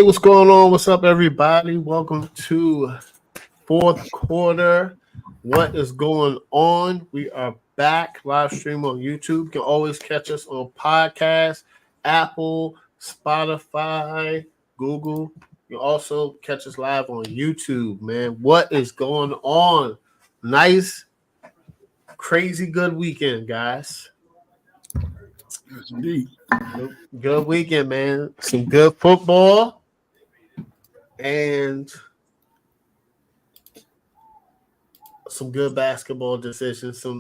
what's going on? What's up, everybody? Welcome to fourth quarter. What is going on? We are back live stream on YouTube. You can always catch us on podcast, Apple, Spotify, Google. You can also catch us live on YouTube, man. What is going on? Nice, crazy good weekend, guys. Yes, indeed. Good weekend, man. Some good football and some good basketball decisions. We're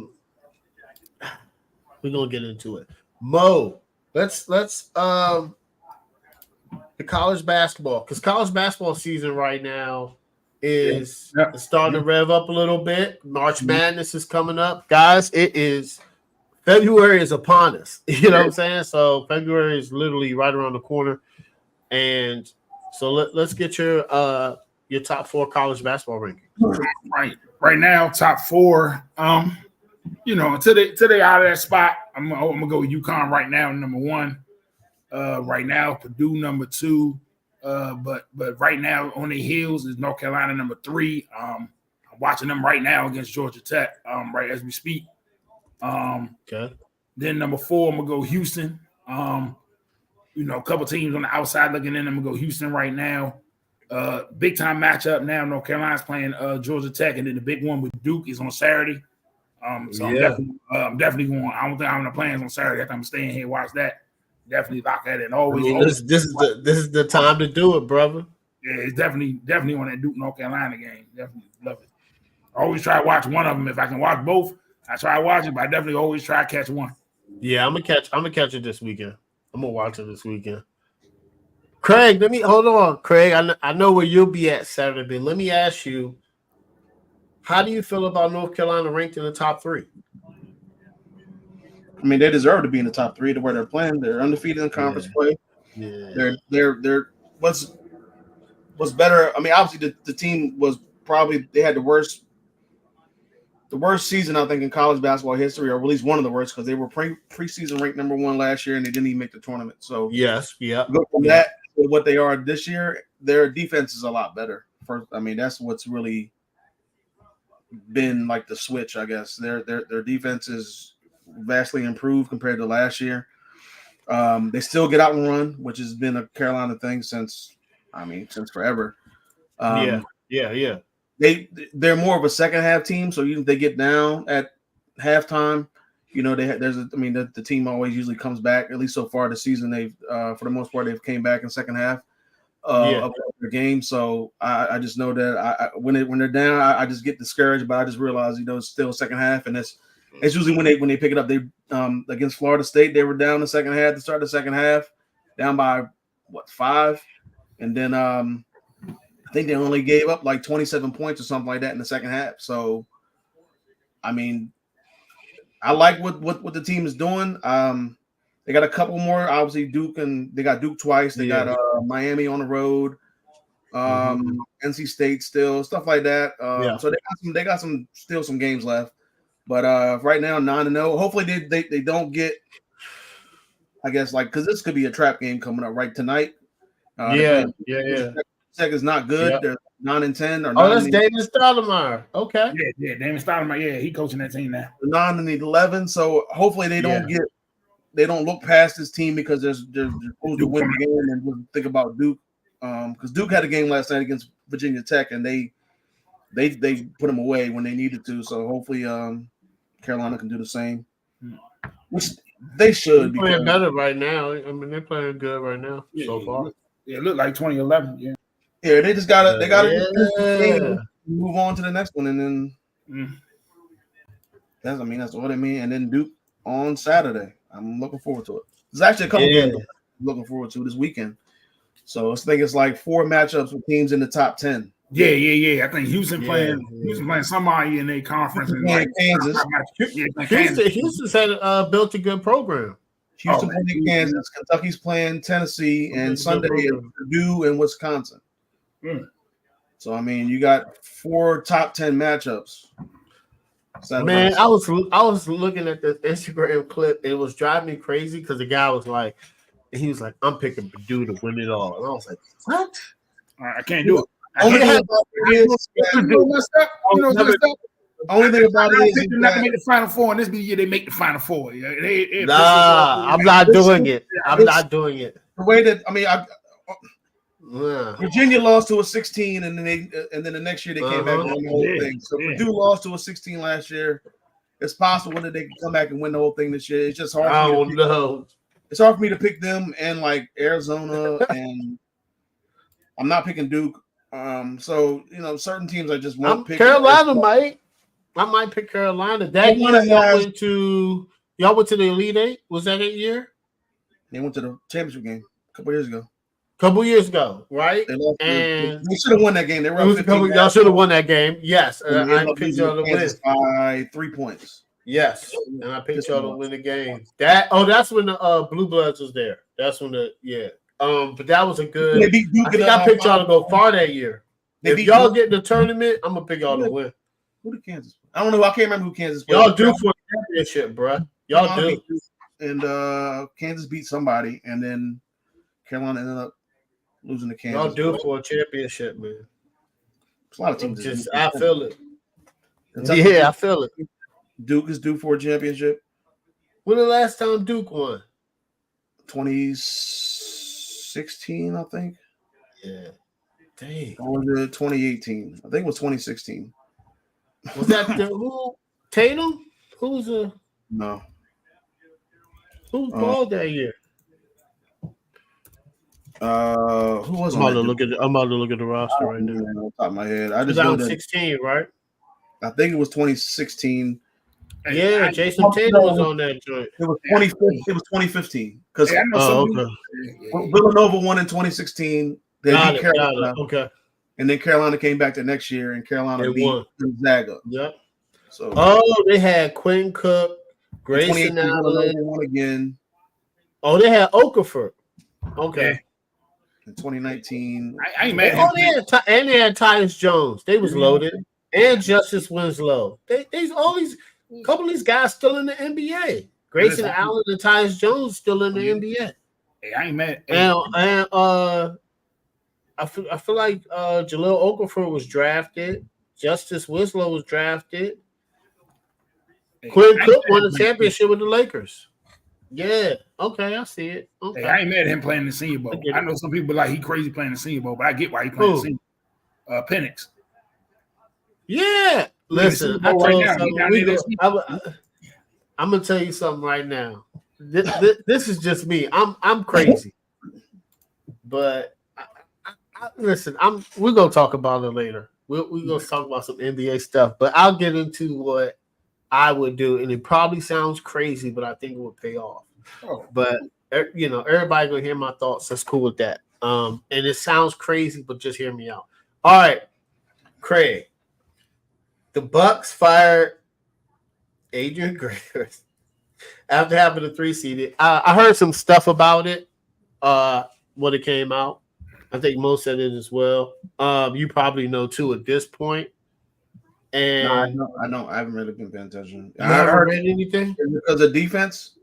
gonna get into it. Mo, let's the college basketball, because college basketball season right now is starting to rev up a little bit. March Madness is coming up, guys. It is February is upon us. You know what I'm saying? So February is literally right around the corner, and so let's get your top four college basketball rankings. Right now, top four. Until they out of that spot, I'm gonna go with UConn right now, number one. Right now, Purdue number two. But right now on their heels is North Carolina number three. I'm watching them right now against Georgia Tech. Right as we speak. Okay. Then number four, I'm gonna go Houston. A couple teams on the outside looking in. I'm gonna go Houston right now. Big time matchup now. North Carolina's playing Georgia Tech, and then the big one with Duke is on Saturday. I'm definitely going. I don't think I'm gonna plans on Saturday. I think I'm staying here watch that. Definitely lock that in. Always. This is the time to do it, brother. Yeah, it's definitely on that Duke North Carolina game. Definitely love it. I always try to watch one of them. If I can watch both, I try to watch it, but I definitely always try to catch one. Yeah, I'm gonna catch it this weekend. I'm gonna watch it this weekend. Craig, hold on. Craig, I know where you'll be at Saturday, but let me ask you, how do you feel about North Carolina ranked in the top three? I mean, they deserve to be in the top three to where they're playing. They're undefeated in conference play. Yeah. They're what's better. I mean, obviously the team was they had the worst season I think in college basketball history, or at least one of the worst, because they were preseason ranked number one last year and they didn't even make the tournament. So yes, yeah. Go from that to what they are this year, their defense is a lot better. That's what's really been like the switch, I guess. Their defense is vastly improved compared to last year. They still get out and run, which has been a Carolina thing since forever. Yeah. They're more of a second half team, so even if they get down at halftime, the team always usually comes back. At least so far this season, they've for the most part they've came back in second half of their game. So I just know that when they're down, I just get discouraged. But I just realize it's still second half, and it's usually when they pick it up. They against Florida State, they were down the second half to start the second half, down by 5, and then I think they only gave up like 27 points or something like that in the second half. So, I mean, I like what the team is doing. They got a couple more, obviously Duke, and they got Duke twice. They got Miami on the road, NC State still, stuff like that. So they got some games left. But right now 9-0. Hopefully they don't get, I guess, because this could be a trap game coming up right tonight. Tech is not good. Yep. They're 9-10 or 9. Oh, that's Damon Stoudemire. Okay. Yeah, Damon Stoudemire. Yeah, he coaching that team now. 9-11. So hopefully they don't look past this team because they're supposed to win the game and we'll think about Duke. Because Duke had a game last night against Virginia Tech and they put them away when they needed to. So hopefully Carolina can do the same. Which they should be playing better right now. I mean, they're playing good right now so far. It looked like 2011. Yeah. Yeah, they gotta move on to the next one, and then that's what I mean. And then Duke on Saturday. I'm looking forward to it. There's actually a couple games I'm looking forward to this weekend. So I think it's like 4 matchups with teams in the top 10. Yeah. I think Houston playing somebody in their conference. Kansas. Houston's had built a good program. Houston playing Kansas. Kentucky's playing Tennessee, and Sunday is Purdue and Wisconsin. So I mean, you got 4 top 10 matchups. Man, I was looking at the Instagram clip. It was driving me crazy because the guy was like, And he was like, I'm picking Purdue to win it all. And I was like, what? I can't do it. Only thing about it is, only thing about it is not to make the Final Four, and this be the year they make the Final Four. Yeah, I'm not doing it. I'm not doing it. The way that Virginia lost to a 16, and then the next year they came back and won the whole thing. So Purdue lost to a 16 last year. It's possible that they can come back and win the whole thing this year. It's just hard. I don't know. It's hard for me to pick them and like Arizona, and I'm not picking Duke. So certain teams I just won't pick. Carolina I might pick Carolina. That year y'all went to the Elite Eight. Was that year? They went to the championship game a couple years ago. Right? They should have won that game. Y'all should have won that game. Yes, I picked y'all to win by 3 points. Yes, and I picked y'all to win the game. That's when the Blue Bloods was there. That's when but that was a good. I think I picked y'all to go far that year. If y'all get in the tournament, I'm gonna pick y'all to win. Who did Kansas? I don't know. I can't remember who Kansas played. Y'all do for a championship, bro. Y'all do. And Kansas beat somebody, and then Carolina ended up losing to Kansas. Y'all do for a championship, man. There's a lot of teams. I feel it. Yeah, I feel it. Duke is due for a championship. When the last time Duke won? 2016, I think. Yeah. Dang. Or was it 2018? I think it was 2016. Was that who? Tatum? Who's no? Who's balled that year? Who was? I'm about to look at the roster right now. On top of my head, I just 2016, right? I think it was 2016. Yeah, Jason Tatum was on that joint. It was 2015. It was 2015 because Villanova won in 2016. They beat Carolina. Okay. And then Carolina came back the next year, and Carolina beat Gonzaga. Yep. So they had Quinn Cook, Grayson Allen. Won again. Oh, they had Okafor. Okay. In 2019. I ain't mad. They had Tyus Jones. They was loaded. And Justice Winslow. They a couple of these guys still in the NBA. Grayson Allen and Tyus Jones still in the NBA. Hey, I ain't mad. And I feel like Jahlil Okafor was drafted. Justice Winslow was drafted. Quinn Cook won the championship with the Lakers. Yeah. Okay, I see it. Okay. Hey, I ain't mad at him playing the Senior Bowl. I know some people like he crazy playing the Senior Bowl, but I get why he playing the Senior Bowl. Penix. Yeah. Listen, I'm gonna tell you something right now. This is just me. I'm crazy, but listen. We're gonna talk about it later. We're gonna talk about some NBA stuff, but I'll get into what I would do, and it probably sounds crazy, but I think it would pay off. But everybody gonna hear my thoughts. That's cool with that. And it sounds crazy, but just hear me out. All right, Craig. The Bucks fired Adrian Griffith after having a 3-seeded. I heard some stuff about it when it came out. I think Moes said it as well. You probably know too at this point. And no, I don't. I haven't really been paying attention. I haven't read anything because of defense.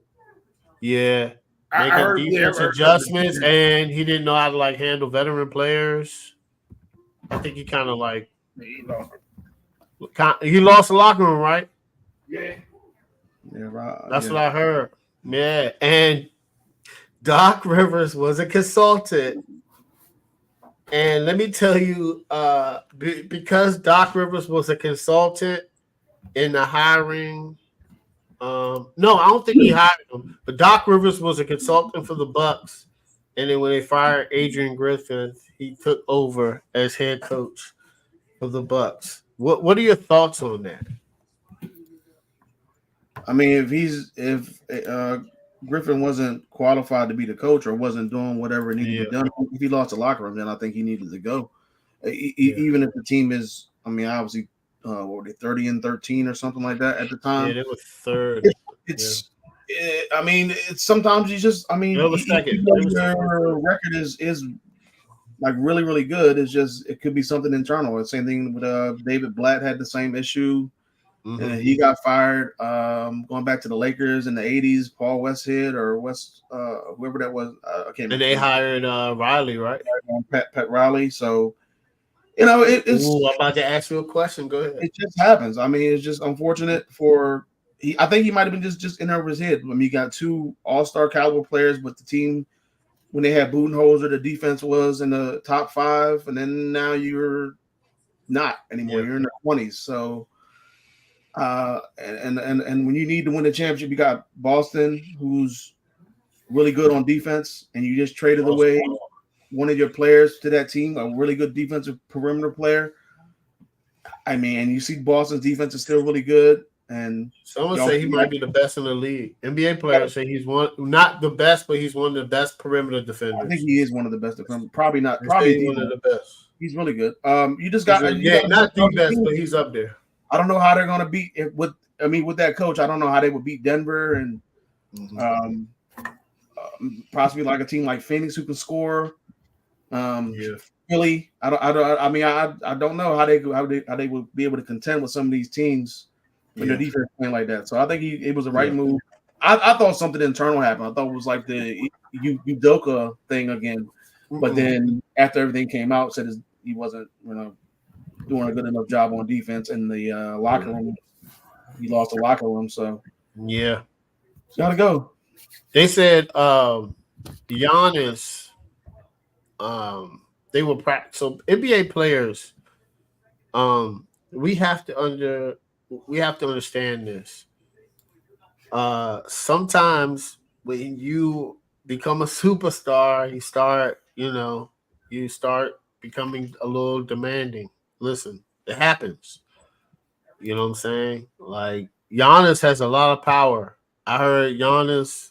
Yeah, making defense adjustments, and he didn't know how to handle veteran players. I think he kind of he lost the locker room, right? Yeah. Yeah, right. That's what I heard. Yeah, and Doc Rivers was a consultant. And let me tell you, because Doc Rivers was a consultant in the hiring, no, I don't think he hired him, but Doc Rivers was a consultant for the Bucks. And then when they fired Adrian Griffith, he took over as head coach of the Bucks. What are your thoughts on that? I mean, if Griffin wasn't qualified to be the coach or wasn't doing whatever needed to be done, if he lost the locker room, then I think he needed to go. Even if the team is, I mean, obviously, what were they, 30-13 or something like that at the time? Yeah, they were third. I mean, it's sometimes you just, I mean, your record is really, really good. It's just, it could be something internal. The same thing with David Blatt had the same issue. And then he got fired. Going back to the Lakers in the 80s, Paul Westhead or whoever that was. I can't remember. And they hired Riley, right? Pat Riley. So, it's. Ooh, I'm about to ask you a question. Go ahead. It just happens. I mean, it's just unfortunate for he. I think he might have been just in over his head. I mean, he got 2 all-star caliber players, but the team when they had Budenholzer, the defense was in the top 5, and then now you're not anymore. You're in the 20s. So, and when you need to win the championship, you got Boston, who's really good on defense, and you just traded away one of your players to that team, a really good defensive perimeter player. I mean, and you see Boston's defense is still really good. And someone say he might be the best in the league. NBA players say he's not the best, but he's one of the best perimeter defenders. I think he is one of the best defenders. Probably not. Probably one of the best. He's really good. You just got not the best, but he's up there. I don't know how they're going to beat with that coach. I don't know how they would beat Denver and possibly like a team like Phoenix who can score. Philly. I don't know how they would be able to contend with some of these teams when their defense playing like that. So I think it was the right move. I thought something internal happened. I thought it was like the Udoka thing again. But then after everything came out, said he wasn't doing a good enough job on defense in the locker room. He lost the locker room, so gotta go. They said Giannis. They will practice. So NBA players, we have to understand this. Sometimes when you become a superstar, you start becoming a little demanding. Listen, it happens. You know what I'm saying? Like Giannis has a lot of power. I heard Giannis.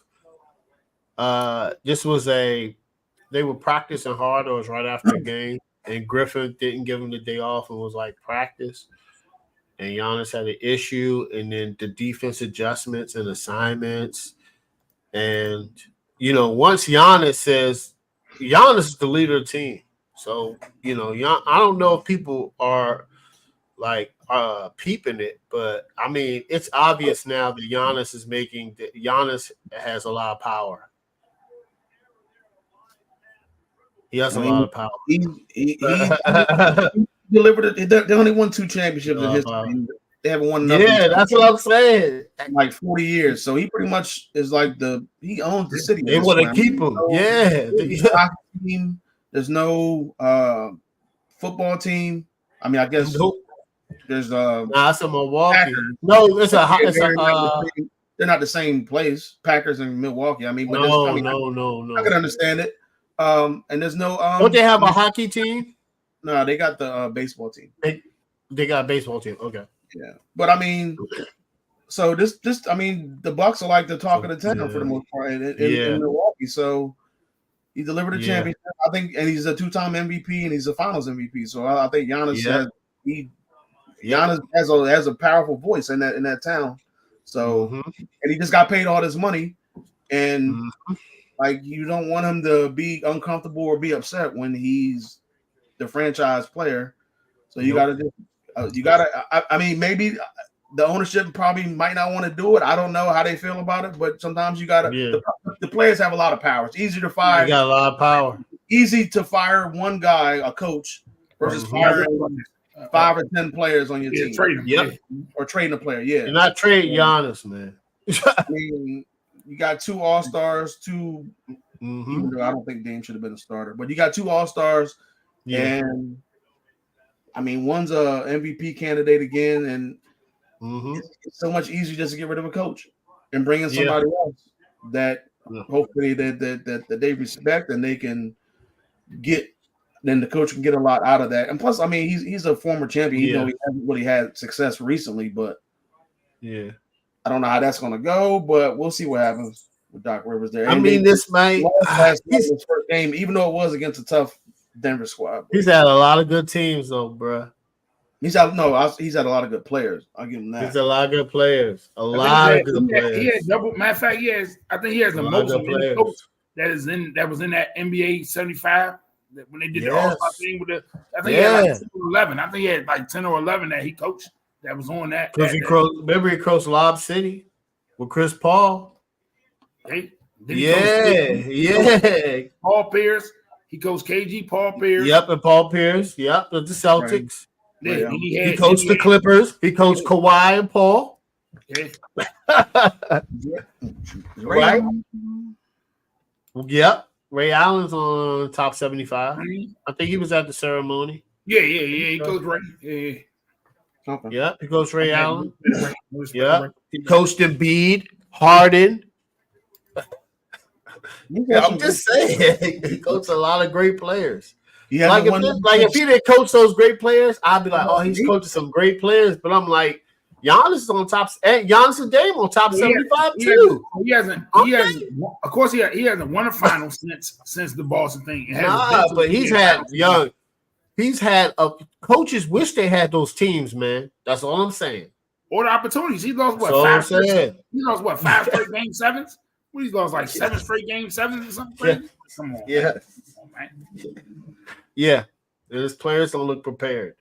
They were practicing hard. It was right after the game, and Griffin didn't give him the day off and was like practice. And Giannis had an issue, and then the defense adjustments and assignments. And, once Giannis is the leader of the team. So, I don't know if people are like peeping it, but I mean, it's obvious now that Giannis has a lot of power. He has a lot of power. He delivered it. They only won 2 championships in history. They haven't won nothing. Yeah, that's what I'm saying. Like 40 years. So he pretty much is like he owns the city. They want to keep him. There's no football team. I mean, I guess there's it's a Milwaukee. Packers. No, they're not the same place. Packers and Milwaukee. I mean, no. I can understand it. And there's no. Don't they have a hockey team? No, they got the baseball team. They got a baseball team. Okay. Yeah, but I mean, so the Bucks are like the talk of the town for the most part in Milwaukee. So he delivered a championship, I think, and he's a 2-time MVP and he's a Finals MVP. So I think Giannis has a powerful voice in that town. So and he just got paid all this money, and like you don't want him to be uncomfortable or be upset when he's the franchise player. So you got to I mean, maybe the ownership probably might not want to do it. I don't know how they feel about it, but sometimes you got to. The players have a lot of power. It's easy to fire. You got a lot of power. Easy to fire one guy, a coach, versus firing 5 or 10 players on your team. Or trading a player. Yeah, you're not trading Giannis, man. I mean, you got 2 All-Stars, 2. Even though I don't think Dame should have been a starter, but you got 2 All-Stars, and. I mean, one's a MVP candidate again, and it's so much easier just to get rid of a coach and bring in somebody else that hopefully that they respect and they can get. Then the coach can get a lot out of that. And plus, I mean, he's a former champion. Even though he hasn't really had success recently, but I don't know how that's going to go. But we'll see what happens with Doc Rivers there. I mean, this might his first game, even though it was against a tough Denver squad. He's had a lot of good teams, though, bro. He's had a lot of good players. I'll give him that. He's a lot of good players. A lot of good players. He has double. Matter of fact, I think he has the most coach that was in that NBA 75 when they did the All-Star thing with the. I think he had like 10 or 11. I think he had like 10 or 11 that he coached that was on that. Because remember he coached Lob City with Chris Paul. Hey, Yeah. Paul Pierce. He coached KG, Paul Pierce. Yep, and Paul Pierce. Yep, the Celtics. Right. Yeah, he coached the Clippers. He coached Kawhi and Paul. Yeah. Right? Yep. Ray Allen's on top 75. I think he was at the ceremony. Yeah. He coached Ray. Yeah. Okay. Yep, he coached Ray Allen. Yep. He coached Embiid, Harden. I'm just saying, he coached a lot of great players. If he didn't coach those great players, I'd be like, oh, he's coaching some great players. But I'm like, Giannis is on top, and Giannis and Dame on top 75 too. He hasn't. Of course, he hasn't won a final since the Boston thing. But he's had coaches wish they had those teams, man. That's all I'm saying. Or the opportunities. He lost what? Five straight game sevens? What, he's lost like 7 straight game sevens or something crazy? Yeah. Come on. Yeah. Come on, man. Yeah. And his players don't look prepared.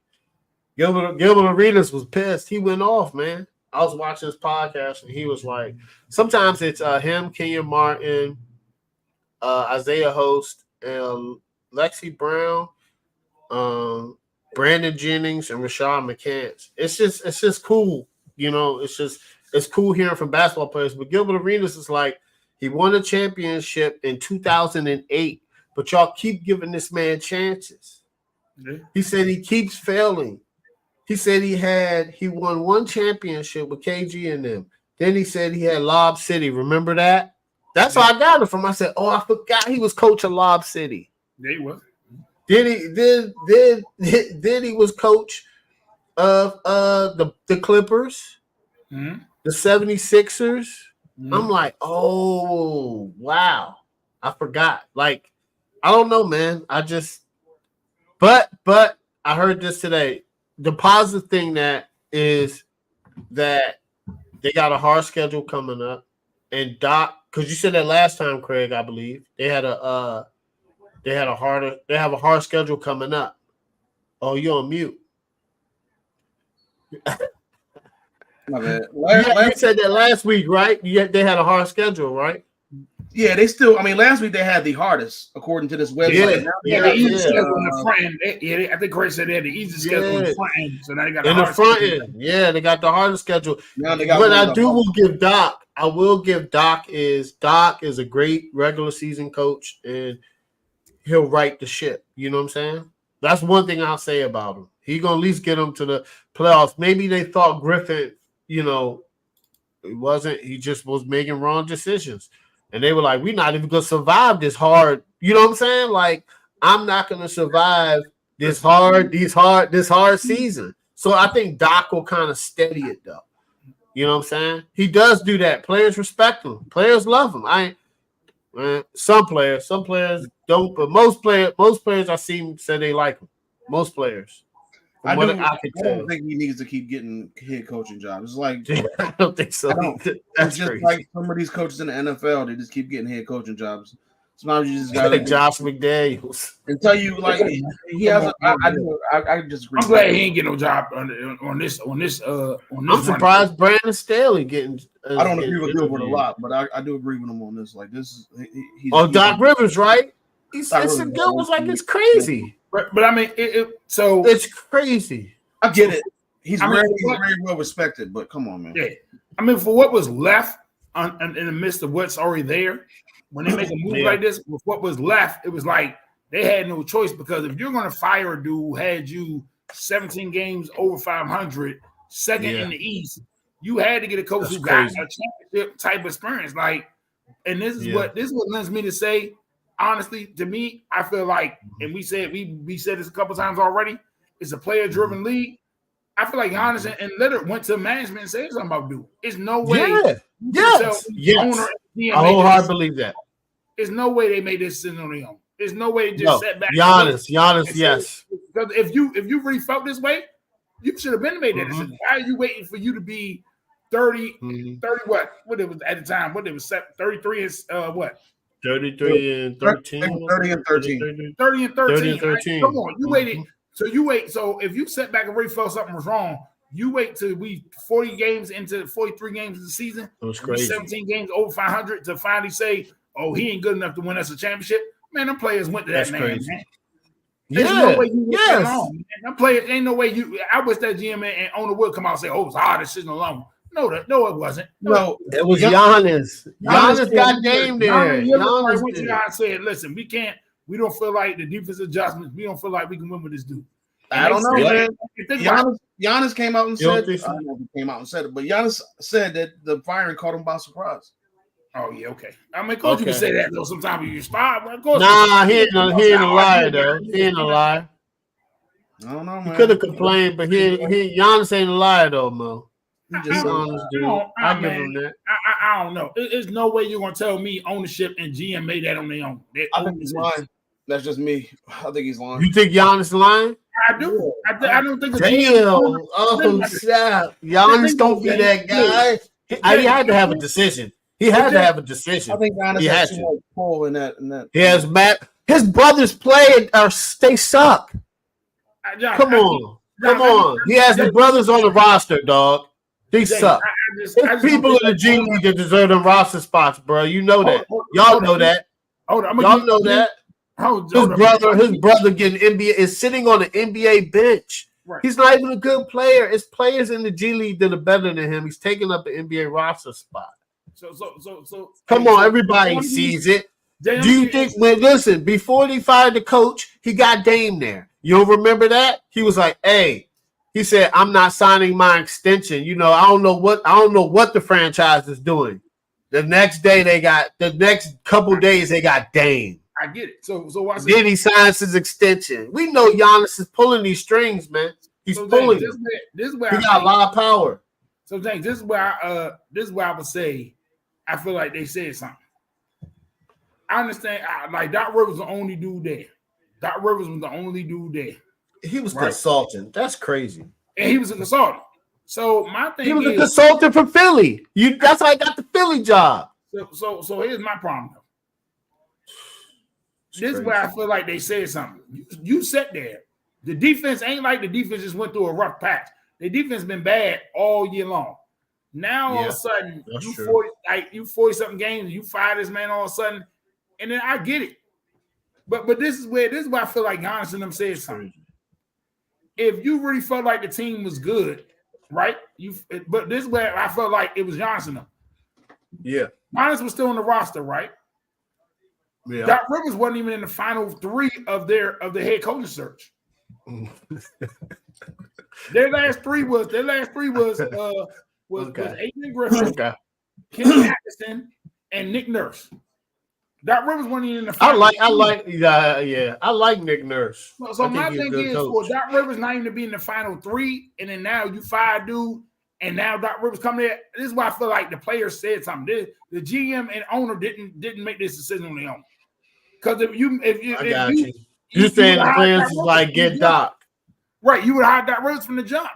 Gilbert Arenas was pissed. He went off, man. I was watching his podcast and he was like, sometimes it's him, Kenyon Martin, Isaiah Host, and Lexi Brown, Brandon Jennings, and Rashad McCants. It's just cool. You know, it's cool hearing from basketball players. But Gilbert Arenas is like, he won a championship in 2008, but y'all keep giving this man chances. Yeah. He said he keeps failing. He said he won one championship with KG and them. Then he said he had Lob City. Remember that? That's how I got it from. I said, oh, I forgot he was coach of Lob City. Yeah, he was. Then he was coach of the Clippers, the 76ers. I'm like, oh, wow. I forgot. Like, I don't know, man. But I heard this today. The positive thing that is that they got a hard schedule coming up. And Doc, because you said that last time, Craig, I believe, they have a hard schedule coming up. Oh, you're on mute. My bad. You said that last week, right? They had a hard schedule, right? Yeah, they still. I mean, last week they had the hardest, according to this website. The easy schedule in the front end. I think Craig said they had the easy schedule in the front end. So now they got the hardest front end. Yeah, they got the hardest schedule. But I will give Doc. Doc is a great regular season coach, and he'll right the ship. You know what I'm saying? That's one thing I'll say about him. He's gonna at least get them to the playoffs. Maybe they thought Griffin, it wasn't. He just was making wrong decisions. And they were like, we're not even going to survive this hard. You know what I'm saying? Like, I'm not going to survive this hard season. So I think Doc will kind of steady it, though. You know what I'm saying? He does do that. Players respect him. Players love him. Some players don't, but most players I seen said they like him. Most players. I don't think he needs to keep getting head coaching jobs. It's like I don't think so. That's just crazy. Like some of these coaches in the NFL, they just keep getting head coaching jobs. Sometimes you just got like Josh McDaniels. Until you like he has. I disagree. I'm glad he ain't getting no job on this. I'm surprised Brandon Staley getting. I don't agree with Gilbert a lot, but I do agree with him on this. Like this, Doc Rivers, right? He said Gilbert's like it's crazy. But I mean, so it's crazy. I get it. He's very well respected, but come on, man. Yeah, I mean, for what was left in the midst of what's already there, when they make a move like this, with what was left, it was like they had no choice because if you're going to fire a dude who had you 17 games over 500, second in the East, you had to get a coach who got a championship type experience. Like, and this is what lends me to say. Honestly, to me, I feel like, and we said this a couple times already, it's a player-driven league. I feel like Giannis and Lillard went to management and said something about dude. It's no way. Yes. I wholeheartedly believe that. There's no way they made this decision on their own. There's no way they just sat back. Giannis, yes. Because if you really felt this way, you should have been made that decision. Why are you waiting for you to be 30 what? What it was at the time? What it was 33 is what? 33 and 13. 30 and 13. 30 and 13. 30 and 13. Right? Come on, you waited. So you wait. So if you sat back and really felt something was wrong, You wait till we 40 games into 43 games of the season, it was crazy. 17 games over 500 to finally say, "Oh, he ain't good enough to win us a championship." Man, them players went to that man. Crazy. Man. There's no way you yes. alone. Them players ain't no way you. I wish that GM and owner would come out and say, "Oh, it's hard decision alone." No, it wasn't. No, it was Giannis. Giannis got Dame there. Giannis went to God and said, "Listen, we can't. We don't feel like the defense adjustments. We don't feel like we can win with this dude." I don't know, man. Giannis came out and said, I don't know if he came out and said it, but Giannis said that the firing caught him by surprise. Oh, yeah, okay. I mean, of course you can say that, though. Sometimes you start. Of course, he ain't a liar, though. He ain't a liar. I don't know, man. He could have complained, but Giannis ain't a liar, though, Mo. He just honest, dude. I give him that. I don't know. There's no way you're going to tell me ownership and GM made that on their own. I think he's lying. That's just me. I think he's lying. You think Giannis lying? I do. I don't think. Giannis don't be that guy. He had to have a decision. He had to have a decision. I think Giannis has too much pull in that. He has Matt. His brothers play they suck. Come on. He has the brothers on the roster, dog. They suck. There's people in the G League that deserve them roster spots, bro. You know that. Y'all know that. Y'all know that. His brother getting NBA is sitting on the NBA bench. Right. He's not even a good player. It's players in the G League that are better than him. He's taking up the NBA roster spot. So come on, everybody sees it. Do you think listen, before they fired the coach, he got Dame there. You don't remember that? He was like, hey, he said, I'm not signing my extension. You know, I don't know what the franchise is doing. The next couple days they got Dame. I get it. So watch then he signs his extension. We know Giannis is pulling these strings, man. He's pulling them. This is where he got a lot of power. So James, this is where I would say I feel like they said something. I understand. Like Doc Rivers was the only dude there. Doc Rivers was the only dude there. He was consultant. That's crazy. And he was a consultant. So my thing he was a consultant for Philly. That's how I got the Philly job. So here's my problem though. This is where I feel like they said something. You sat there. The defense ain't like the defense just went through a rough patch. The defense been bad all year long. Now all of a sudden you 40 something games, you fire this man all of a sudden, and then I get it. But this is where I feel like Giannis and them said something. If you really felt like the team was good, right? But this is where I felt like it was Giannis and them. Yeah. Giannis was still on the roster, right? Yeah. Doc Rivers wasn't even in the final three of the head coaching search. Their last three was Adrian Griffin, Ken Atkinson, and Nick Nurse. Doc Rivers wasn't even in the final. I like Nick Nurse. So my thing is for Doc Rivers not even to be in the final three, and then now you fire dude, and now Doc Rivers come there. This is why I feel like the players said something. The GM and owner didn't make this decision on their own. Because if you saying the players is like get Doc. Right, you would hire Doc Rivers from the jump.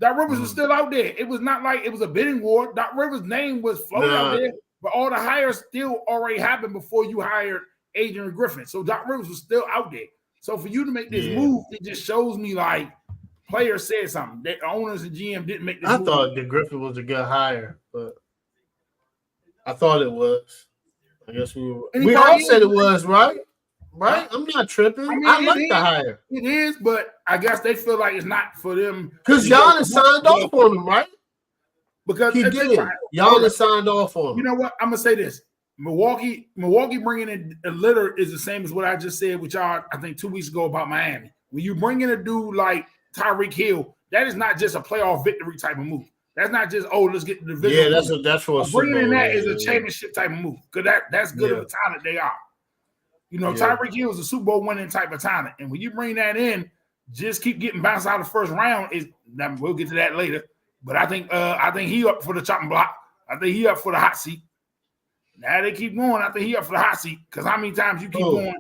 Doc Rivers was still out there. It was not like it was a bidding war. Doc Rivers' name was floated out there, but all the hires still already happened before you hired Adrian Griffin. So Doc Rivers was still out there. So for you to make this move, it just shows me like players said something. The owners and GM didn't make this move. I thought that Griffin was a good hire, but I thought it was. I guess we all said it was, right? Right? I'm not tripping. I like the hire. It is, but I guess they feel like it's not for them. Because Giannis signed off on him, right? Because he did. Giannis signed off on him. You know what? I'm going to say this. Milwaukee bringing in a Lillard is the same as what I just said with y'all, I think 2 weeks ago about Miami. When you bring in a dude like Tyreek Hill, that is not just a playoff victory type of move. That's not just, let's get the division. Yeah, that's what bringing in that is a championship type of move. Because that's good of a talent they are. You know, Tyreek Hill is a Super Bowl winning type of talent. And when you bring that in, just keep getting bounced out of the first round. We'll get to that later. But I think he up for the chopping block. I think he up for the hot seat. Now they keep going. I think he up for the hot seat. Because how many times you keep going,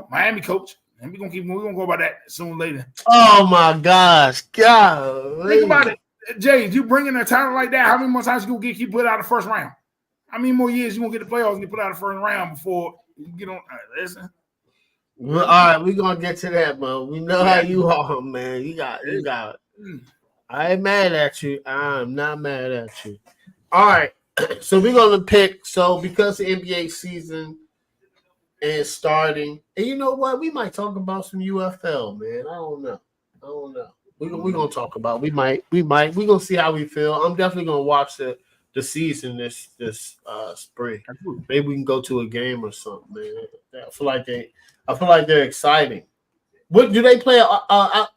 Miami coach. And we're gonna go about that sooner or later. Oh my gosh. God. Think about it. James, you bring in a talent like that, how many more times you gonna get put out of the first round? How many more years you gonna get the playoffs and get put out of the first round before you get on? Listen. Well, all right, we're gonna get to that, man. We know how you are, man. You got I ain't mad at you. I'm not mad at you. All right. So we're gonna pick. So because the NBA season is starting, and you know what? We might talk about some UFL, man. I don't know. We're gonna talk about. We might. We're gonna see how we feel. I'm definitely gonna watch the season this spring. Maybe we can go to a game or something, man. I feel like they're exciting. What do they play?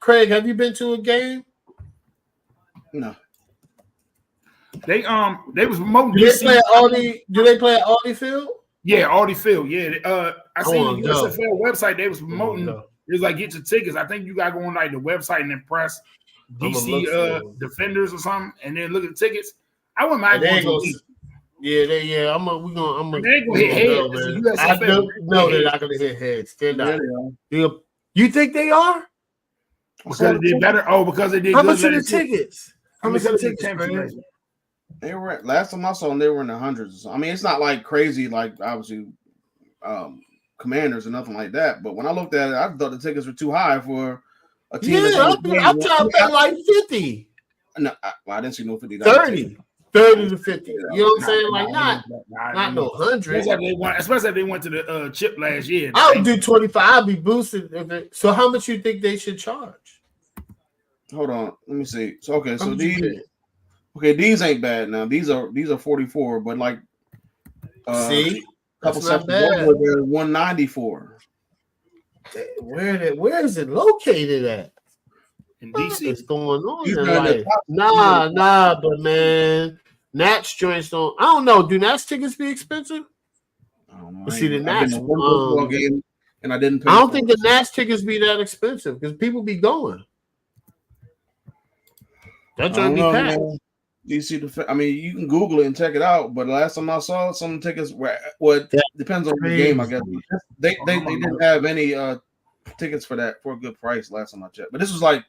Craig, have you been to a game? No. They was promoting. Do they play at Audi Field? Yeah, Audi Field. Yeah. I seen the go. USFL website. They was promoting. It was like get your tickets. I think you got to go on like the website and then press DC Defenders or something, and then look at the tickets. I wouldn't mind going to. Yeah. They ain't gonna hit heads. I know they're not gonna hit heads. They're not. You think they are? Because they did better. Oh, because they did. How much are the tickets? How much are the tickets? They were last time I saw them. They were in the hundreds. I mean, it's not like crazy, like obviously, Commanders or nothing like that. But when I looked at it, I thought the tickets were too high for a team. Yeah, I'm trying to pay like 50. No, I didn't see no $50. 30 to 50. You know what I'm saying? Like not no 100. Especially if they went to the chip last year. I would do 25. I'd be boosted. So how much you think they should charge? Hold on, let me see. So these ain't bad now. These are 44, but like see, couple not bad. 194. Where is it located at? In DC. What's going on in life? Nah, but man, Nats joints don't. I don't know. Do Nats tickets be expensive? I don't know. See the Nats game, and I didn't. I don't think the Nats tickets be that expensive because people be going. That's gonna be packed. DC, I mean, you can Google it and check it out. But last time I saw it, some tickets were. Depends on the game, I guess. They didn't have any tickets for that for a good price last time I checked. But this was like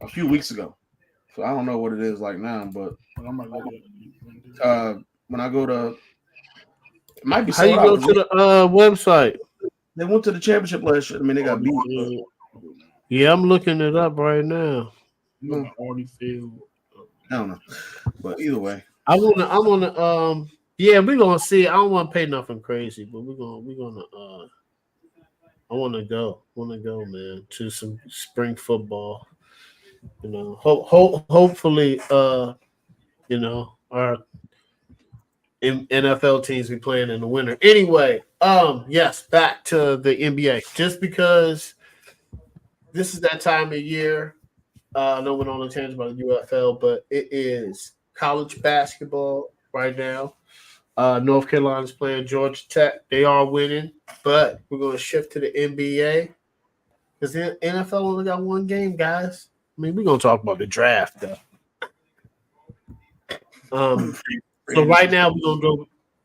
a few weeks ago, so I don't know what it is like now. But when I go to, it might be. How you go to the website? They went to the championship last year. I mean, they got beat. Yeah, I'm looking it up right now. Audi Field. I don't know, but either way, I wanna yeah, we're gonna see. I don't want to pay nothing crazy, but we're gonna I want to go, man, to some spring football. You know, hopefully, you know, our NFL teams be playing in the winter. Anyway, yes, back to the NBA. Just because this is that time of year. I know we're not on the tangent about the UFL, but it is college basketball right now. North Carolina's playing Georgia Tech. They are winning, but we're going to shift to the NBA because the NFL only got one game, guys. I mean, we're going to talk about the draft, though. So right now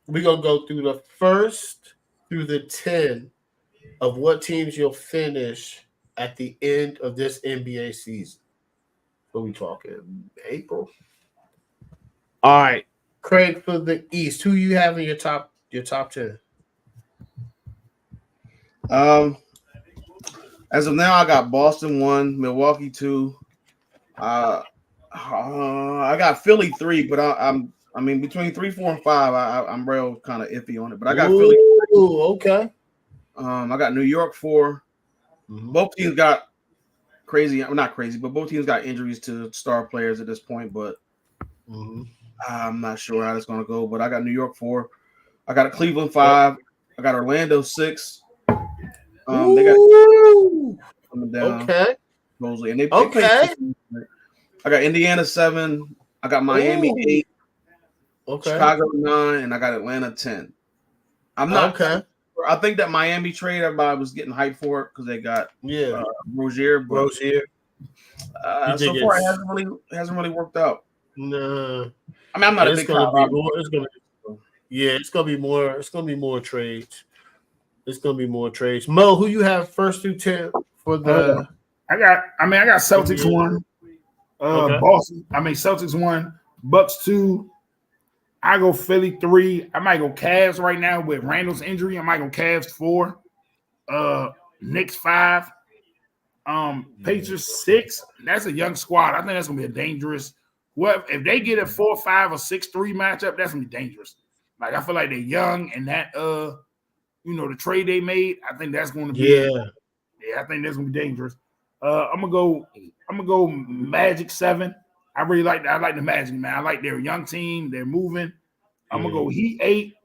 we're gonna go through the first through the 10 of what teams you'll finish at the end of this NBA season. What are we talking? April? All right. Craig, for the East, who you have in your top 10? As of now, I got Boston 1, Milwaukee 2. I got Philly 3, but I mean between 3, 4, and 5, I'm real kind of iffy on it. But I got Philly. Ooh, okay. I got New York 4. Mm-hmm. Both teams got not crazy, but both teams got injuries to star players at this point. But I'm not sure how it's going to go. But I got New York 4. I got Cleveland 5. I got Orlando 6. They got coming down. Okay. Mostly, and they okay. I got Indiana 7. I got Miami 8. Okay. Chicago 9, and I got Atlanta 10. I'm not okay. I think that Miami trade, everybody was getting hyped for it because they got Rozier. So far, it hasn't really worked out. No, I mean I'm not a big fan. It's gonna be more. It's gonna be more trades. It's gonna be more trades. Mo, who you have first through 10 for the? I got Celtics 1. Boston. Celtics 1. Bucks 2. I go Philly 3. I might go Cavs right now with Randall's injury. I might go Cavs 4. Knicks 5. Patriots 6. That's a young squad. I think that's gonna be a dangerous. Well, if they get a 4-5 or 6-3 matchup, that's gonna be dangerous. Like I feel like they're young, and that the trade they made, I think that's gonna be I think that's gonna be dangerous. I'm gonna go Magic 7. I like the Magic, man. I like their young team. They're moving. I'm gonna go Heat 8.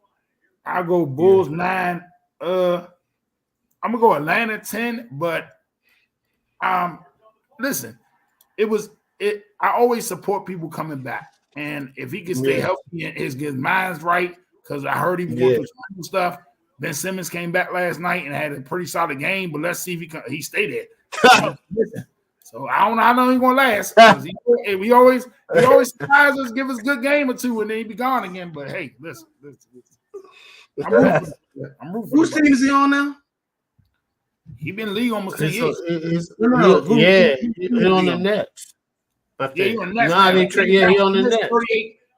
I'll go Bulls 9. I'm gonna go Atlanta 10, but listen, I always support people coming back. And if he can stay healthy and his mind's right, because I heard he was going through some stuff. Ben Simmons came back last night and had a pretty solid game, but let's see if he stayed there. So I don't know how long he's gonna last. He always surprises us, give us a good game or two, and then he be gone again. But hey, listen. I'm rooting for Whose team is he on now? He been in the league almost 10 years. He's on the Nets. He's on the Nets. He on the Nets.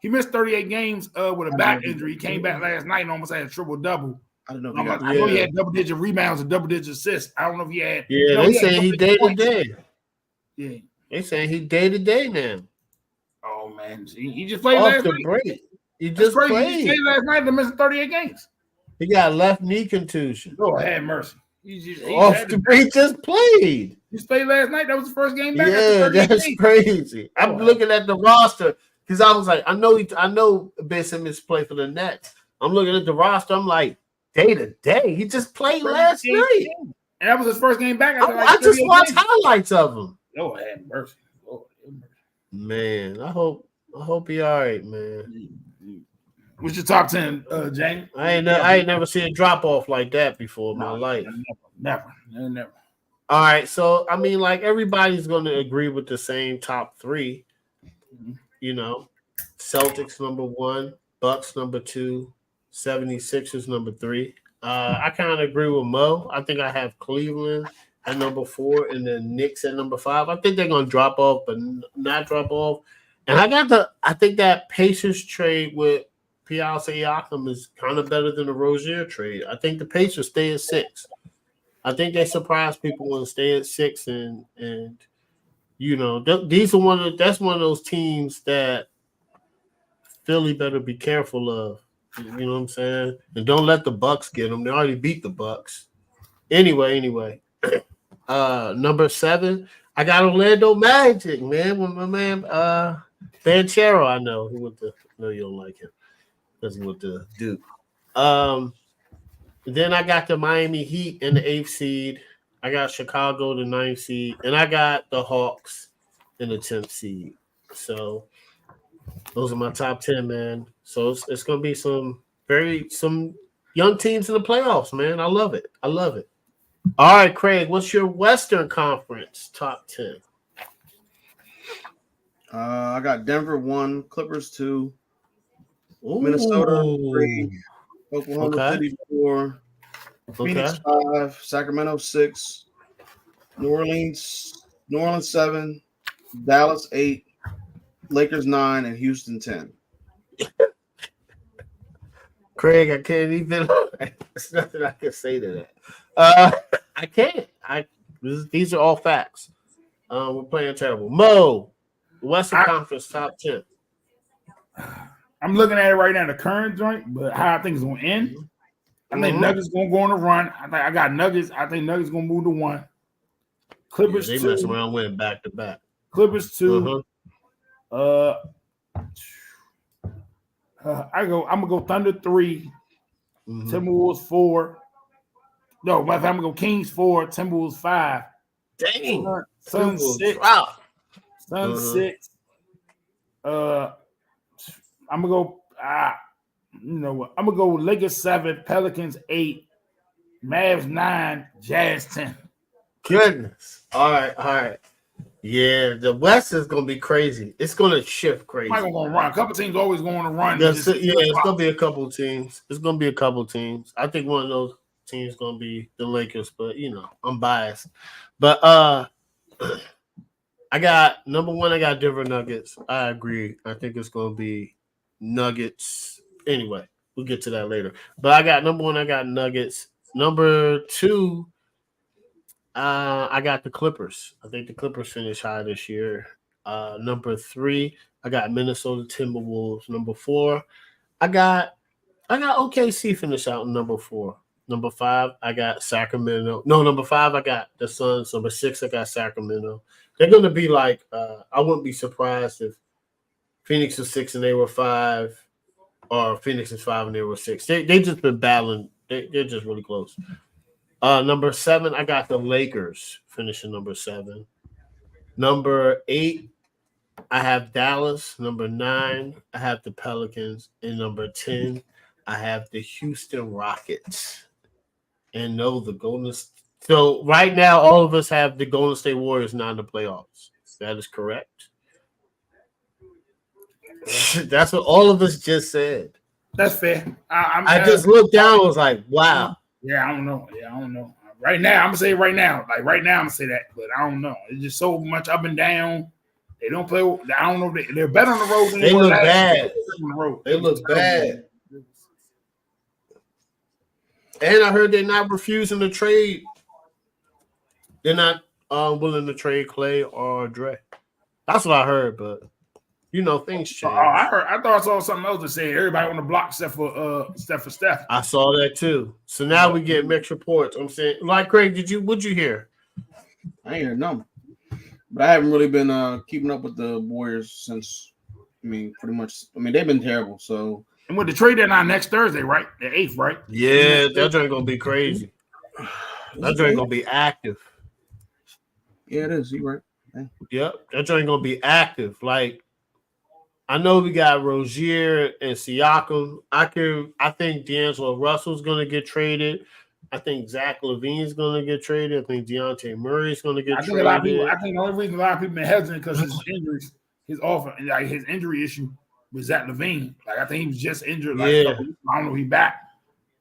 He missed 38 games with a back injury. He came back last night and almost had a triple-double. I don't know. I know he had double-digit rebounds and double-digit assists. I don't know if he had. Yeah, they saying he day-to-day. Yeah. They saying he day-to-day now. Oh, man. He just played last night. Break. He just played. He played last night and missed 38 games. He got left knee contusion. Lord have mercy. He just played. He played last night. That was the first game back. Yeah, that's crazy. I'm looking at the roster because I was like, I know Ben Simmons played for the Nets. I'm looking at the roster. I'm like, day-to-day. He just played last night. And that was his first game back. I just watched highlights of him. Lord have mercy. Man, I hope he all right, man. What's your top 10, James? I ain't never seen a drop off like that before in my life. Never. All right, so I mean, like everybody's going to agree with the same top 3. You know, Celtics number 1, Bucks number 2, 76ers number 3. I kind of agree with Mo. I think I have Cleveland at number 4 and then Knicks at number 5. I think they're going to drop off, but not drop off. And I think that Pacers trade with Piazza Siakam is kind of better than the Rozier trade. I think the Pacers stay at 6. I think they surprise people when they stay at 6, and these are that's one of those teams that Philly better be careful of. You know what I'm saying? And don't let the Bucks get them. They already beat the Bucks. Anyway, number 7, I got Orlando Magic, man. With my man Banchero, I know he went to. No, you don't like him because he went to Duke. Then I got the Miami Heat in the 8th seed. I got Chicago the 9th seed, and I got the Hawks in the 10th seed. So those are my top 10, man. So it's gonna be some young teams in the playoffs, man. I love it. All right, Craig, what's your Western Conference top 10? I got Denver 1, Clippers 2, Minnesota 3, Oklahoma City 4, Phoenix 5, Sacramento 6, New Orleans 7, Dallas 8, Lakers 9, and Houston 10. Craig, I can't even. There's nothing I can say to that. I can't. These are all facts. We're playing terrible. Mo, Western Conference top 10. I'm looking at it right now, the current joint, but how I think it's going to end. I think Nuggets going to go on a run. I got Nuggets. I think Nuggets going to move to 1. Clippers 2. They mess around winning back to back. Clippers 2. I'm gonna go Thunder 3, Timberwolves 4. No, I'm gonna go Kings 4, Timberwolves 5. Dang, Sun 6. Wow. Sun 6. I'm gonna go. You know what? I'm gonna go Lakers 7, Pelicans 8, Mavs 9, Jazz 10. Goodness. All right. Yeah, the West is gonna be crazy. It's gonna shift crazy. I'm gonna run. A couple teams always going to run. It's gonna be a couple teams. I think one of those teams is gonna be the Lakers, but I'm biased. But I got number 1. I got Denver Nuggets. I agree. I think it's gonna be Nuggets. Anyway, we'll get to that later. But I got number 1. I got Nuggets. Number 2. I got the Clippers. I think the Clippers finish high this year. Number 3, I got Minnesota Timberwolves. Number 4, I got OKC finish out in number 4. Number 5, I got Sacramento. No, number 5, I got the Suns. Number 6, I got Sacramento. They're gonna be like I wouldn't be surprised if Phoenix was 6 and they were 5, or Phoenix is 5 and they were 6. They just been battling. They're just really close. Number 7, I got the Lakers finishing number 7. Number 8, I have Dallas. Number 9, I have the Pelicans. And number 10, I have the Houston Rockets. And no, the Golden State. So right now, all of us have the Golden State Warriors not in the playoffs. That is correct. That's what all of us just said. That's fair. I just looked down and was like, wow. Yeah, I don't know. Right now, I'm gonna say right now. Like right now, I'm gonna say that, but I don't know. It's just so much up and down. They don't play. I don't know. They're better on the road than they were look last bad. They look bad. And I heard they're not refusing to trade. They're not willing to trade Clay or Dre. That's what I heard, but things change. I thought I saw something else that said everybody on the block except for Steph. I saw that too. So now we get mixed reports. I'm saying, like Craig, what'd you hear? I ain't heard nothing. But I haven't really been keeping up with the Warriors since. Pretty much. They've been terrible. So. And with the trade deadline next Thursday, right? The 8th, right? Yeah, that joint gonna be crazy. That joint gonna be active. Yeah, it is. You right. Yeah. Yep, that joint gonna be active. Like, I know we got Rozier and Siakam. I think D'Angelo Russell's gonna get traded. I think Zach LaVine's gonna get traded. I think Dejounte Murray's gonna get traded. I think the only reason a lot of people been hesitant because his injuries, his injury issue with Zach LaVine. Like I think he was just injured. I don't know if he's back.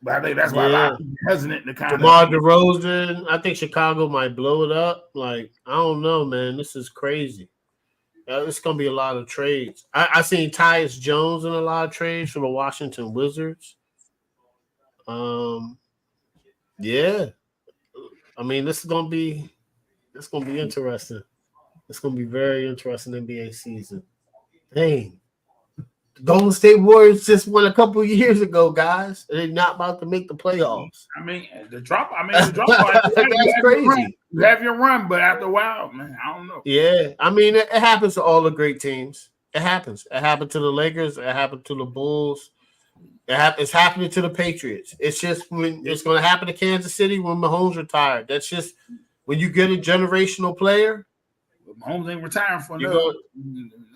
But I think that's why a lot of people are hesitant to kind DeMar DeRozan. I think Chicago might blow it up. Like, I don't know, man. This is crazy. It's going to be a lot of trades. I seen Tyus Jones in a lot of trades for the Washington Wizards. Yeah. This is going to be interesting. It's going to be very interesting NBA season. Dang. The Golden State Warriors just won a couple of years ago, guys. They're not about to make the playoffs. The drop. That's crazy. You have your run, but after a while, man, I don't know. Yeah, it happens to all the great teams. It happens. It happened to the Lakers. It happened to the Bulls. It's happening to the Patriots. It's just when it's going to happen to Kansas City when Mahomes retired. That's just when you get a generational player. Mahomes ain't retiring for no.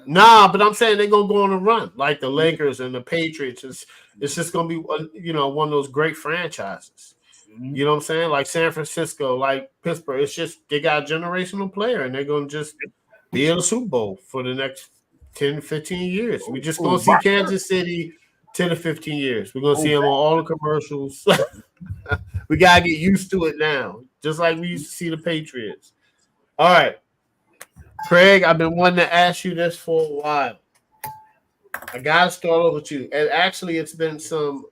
Nah, but I'm saying they're gonna go on a run like the Lakers and the Patriots. It's just gonna be one of those great franchises. Mm-hmm. You know what I'm saying? Like San Francisco, like Pittsburgh. It's just they got a generational player and they're gonna just be in the Super Bowl for the next 10, 15 years. We just gonna see Kansas City 10 to 15 years. We're gonna see them on all the commercials. We gotta get used to it now, just like we used to see the Patriots. All right. Craig, I've been wanting to ask you this for a while. I got to start off with you. And actually, it's been some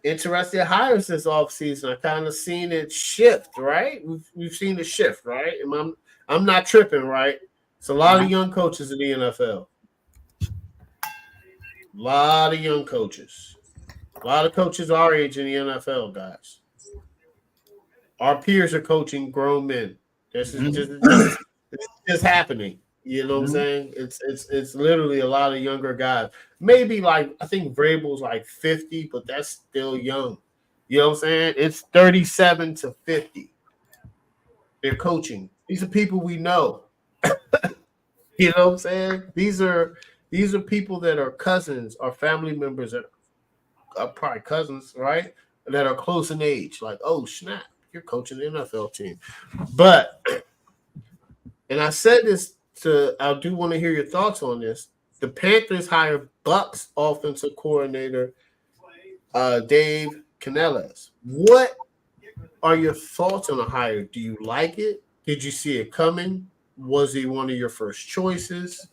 interesting hires this offseason. I kind of seen it shift, right? We've seen it shift, right? I'm not tripping, right? It's a lot of young coaches in the NFL. A lot of young coaches. A lot of coaches our age in the NFL, guys. Our peers are coaching grown men. This is just happening. You know what I'm saying? It's literally a lot of younger guys. Maybe like I think Vrabel's like 50, but that's still young. You know what I'm saying? It's 37 to 50. They're coaching. These are people we know. You know what I'm saying? These are people that are cousins or family members that are probably cousins, right? That are close in age. Like, oh snap, you're coaching the NFL team. But and I said this I do want to hear your thoughts on this. The Panthers hired Bucs offensive coordinator Dave Canales. What are your thoughts on the hire? Do you like it? Did you see it coming? Was he one of your first choices?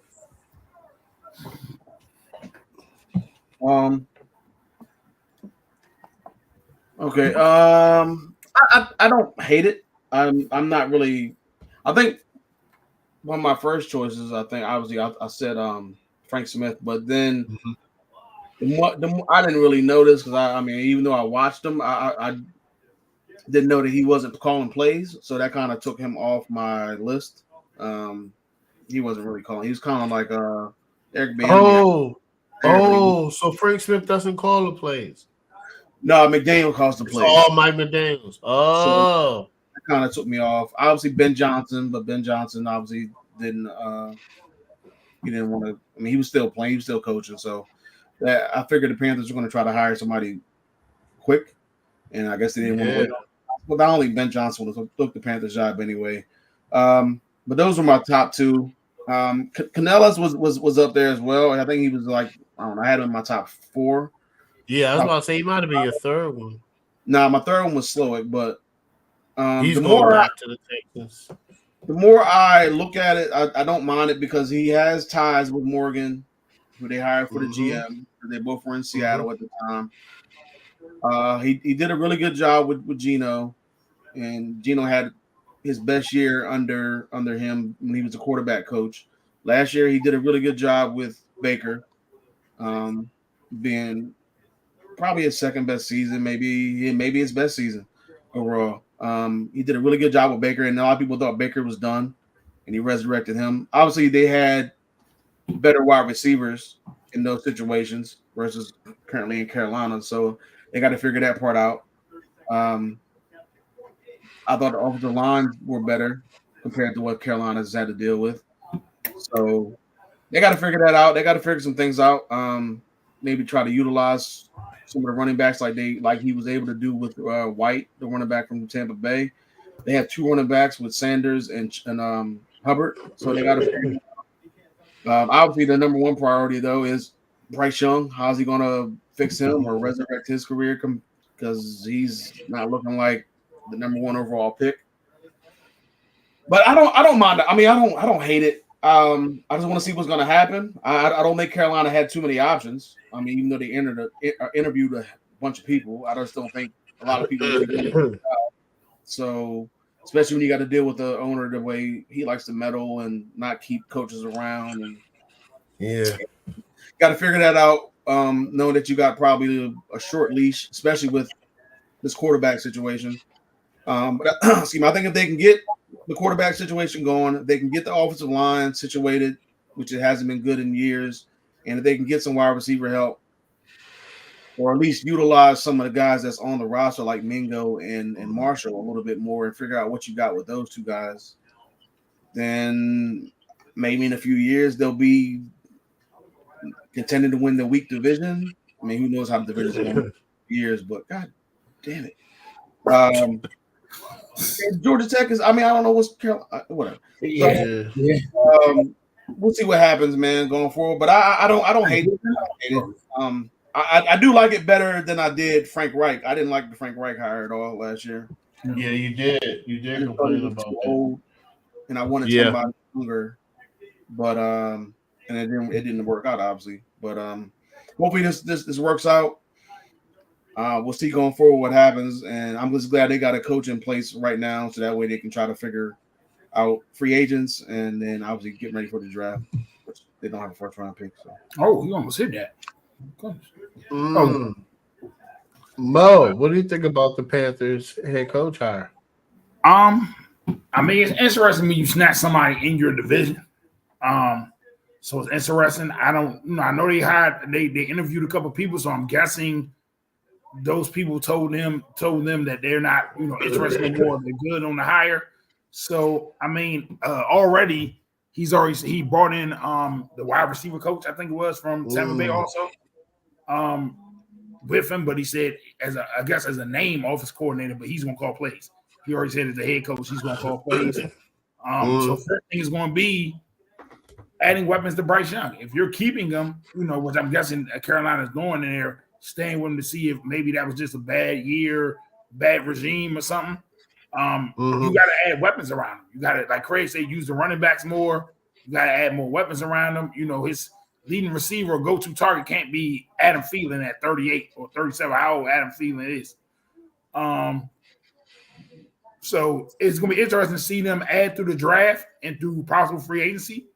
Okay. I don't hate it. I'm not really. I think one of my first choices. I think obviously I said Frank Smith, but then I didn't really notice because I mean even though I watched him, I didn't know that he wasn't calling plays, so that kind of took him off my list. He wasn't really calling. He was kind of like Eric Bieniemy. So Frank Smith doesn't call the plays. No, McDaniel calls the plays. Oh, Mike McDaniels. So that kind of took me off. Obviously Ben Johnson, but Ben Johnson obviously didn't. He didn't want to. I mean, he was still playing. He was still coaching. So I figured the Panthers were going to try to hire somebody quick, and I guess they didn't want to wait. Well, not only Ben Johnson would have took the Panthers job anyway. But those were my top two. Canellis was up there as well. I think he was like, I don't know, I had him in my top four. Yeah, I was about to say he might have been your third one. Nah, my third one was Slowick, but he's going back to the Texans. The more I look at it, I don't mind it because he has ties with Morgan, who they hired for the GM. They both were in Seattle at the time. He did a really good job with Geno, and Geno had his best year under him when he was a quarterback coach. Last year, he did a really good job with Baker, being probably his second best season, maybe his best season overall. He did a really good job with Baker, and a lot of people thought Baker was done, and he resurrected him. Obviously, they had better wide receivers in those situations versus currently in Carolina, so they got to figure that part out. I thought the offensive lines were better compared to what Carolina's had to deal with. So they got to figure that out. They got to figure some things out. Maybe try to utilize some of the running backs like he was able to do with White, the running back from Tampa Bay. They have two running backs with Sanders and Hubbard, so they got to figure it out. Obviously, the number one priority, though, is Bryce Young. How's he going to fix him or resurrect his career? Because he's not looking like the number one overall pick. But I don't mind it. I mean, I don't hate it. I just want to see what's going to happen. I don't think Carolina had too many options. I mean, even though they interviewed a bunch of people, I just don't think a lot of people really did it. So, especially when you got to deal with the owner the way he likes to meddle and not keep coaches around, and got to figure that out. Knowing that you got probably a short leash, especially with this quarterback situation. But excuse me, I think if they can get the quarterback situation going, they can get the offensive line situated, which it hasn't been good in years, and if they can get some wide receiver help, or at least utilize some of the guys that's on the roster like Mingo and Marshall a little bit more and figure out what you got with those two guys, then maybe in a few years they'll be contending to win the weak division. I mean, who knows how the division's going in years, but God damn it. Georgia Tech is, I mean, I don't know what's Carolina, whatever. Yeah. We'll see what happens, man, going forward. But I don't hate it. I do like it better than I did Frank Reich. I didn't like the Frank Reich hire at all last year. Yeah, you did. You did complain about that. And I wanted somebody younger, but and it didn't work out, obviously. But hopefully this works out. We'll see going forward what happens, and I'm just glad they got a coach in place right now, so that way they can try to figure out free agents and then obviously get ready for the draft, which they don't have a first round pick. So. Oh, you almost hit that. Mo, what do you think about the Panthers head coach hire? I mean, it's interesting when you snatch somebody in your division. So it's interesting. I know they interviewed a couple people, so I'm guessing those people told them that they're not, interested anymore. They're good on the hire. So I mean, already he brought in the wide receiver coach, I think it was from Tampa Bay also, with him. But he said as a name office coordinator, but he's gonna call plays. He already said as the head coach, he's gonna call plays. So first thing is gonna be adding weapons to Bryce Young. If you're keeping them, which I'm guessing Carolina's going in there, staying with him to see if maybe that was just a bad year, bad regime or something. You got to add weapons around him. You got to, like Craig said, use the running backs more. You got to add more weapons around him. His leading receiver or go-to target can't be Adam Thielen at 38 or 37, how old Adam Thielen is. So it's going to be interesting to see them add through the draft and through possible free agency.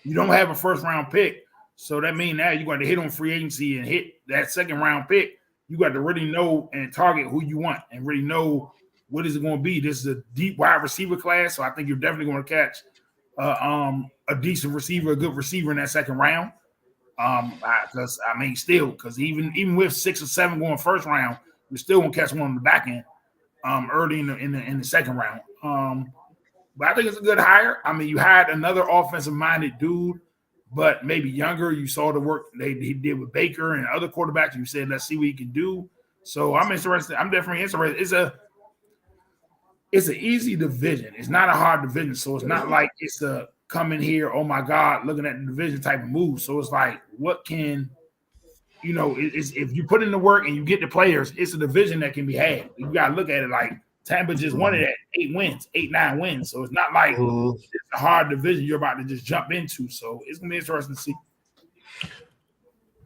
You don't have a first-round pick, so that means now you're going to hit on free agency and hit that second-round pick. You got to really know and target who you want and really know what is it going to be. This is a deep wide receiver class, so I think you're definitely going to catch a decent receiver, a good receiver in that second round. Because because even with 6 or 7 going first round, you're still going to catch one on the back end early in the second round. But I think it's a good hire. I mean, you hired another offensive-minded dude, but maybe younger. You saw the work he did with Baker and other quarterbacks. You said, let's see what he can do. So I'm interested. I'm definitely interested. It's an easy division. It's not a hard division. So it's not like it's a come in here, oh, my God, looking at the division type of move. So it's like, what can – if you put in the work and you get the players, it's a division that can be had. You got to look at it like Tampa just won it at 9 wins. So it's not like it's a hard division you're about to just jump into. So it's going to be interesting to see.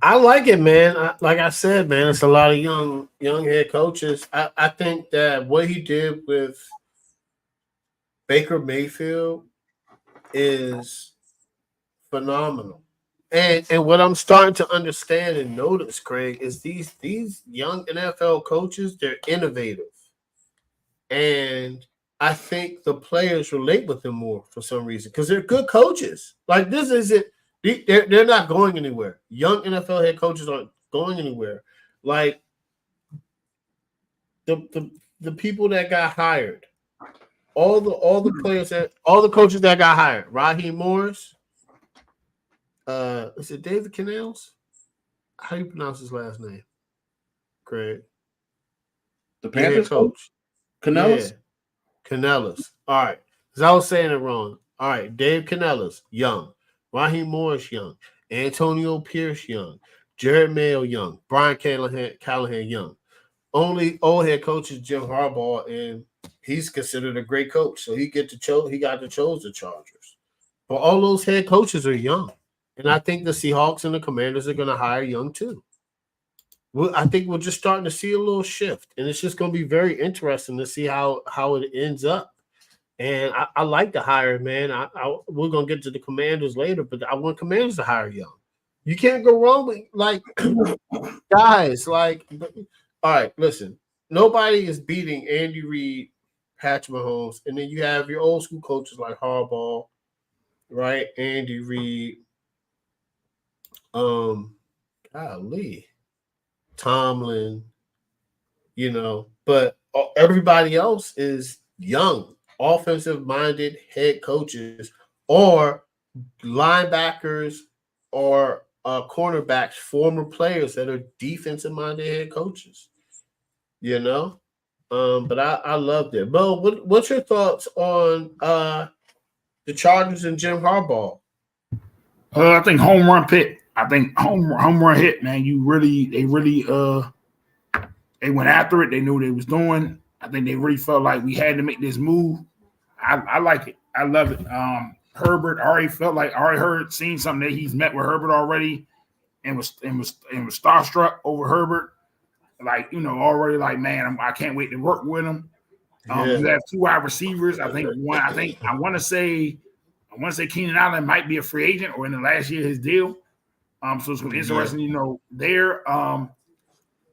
I like it, man. Like I said, man, it's a lot of young head coaches. I think that what he did with Baker Mayfield is phenomenal. And what I'm starting to understand and notice, Craig, is these young NFL coaches, they're innovative. And I think the players relate with them more for some reason because they're good coaches. Like this isn't they're not going anywhere. Young NFL head coaches aren't going anywhere. Like the people that got hired, all the players all the coaches that got hired, Raheem Morris, is it David Canales? How do you pronounce his last name? Craig. The Panthers coach? Canales? Yeah. Canales. All right. Because I was saying it wrong. All right. Dave Canales, young. Raheem Morris, young. Antonio Pierce, young. Jared Mayo, young. Brian Callahan, young. Only old head coach is Jim Harbaugh, and he's considered a great coach. So he got to chose the Chargers. But all those head coaches are young. And I think the Seahawks and the Commanders are going to hire young too. I think we're just starting to see a little shift, and it's just going to be very interesting to see how it ends up. And I like the hire, man. We're going to get to the Commanders later, but I want Commanders to hire young. You can't go wrong with, like, guys, like, all right, listen. Nobody is beating Andy Reid, Patrick Mahomes, and then you have your old school coaches like Harbaugh, right? Andy Reid, golly. Tomlin, but everybody else is young, offensive-minded head coaches or linebackers or cornerbacks, former players that are defensive-minded head coaches, But I loved it. Bo, what's your thoughts on the Chargers and Jim Harbaugh? I think home run pick. I think home run hit, man. They went after it. They knew what they was doing. I think they really felt like we had to make this move. I like it. I love it. Herbert seen something that he's met with Herbert already, and was starstruck over Herbert. Like already like, man, I can't wait to work with him. You have 2 wide receivers. I want to say Keenan Allen might be a free agent or in the last year of his deal. So it's going to be interesting, they're a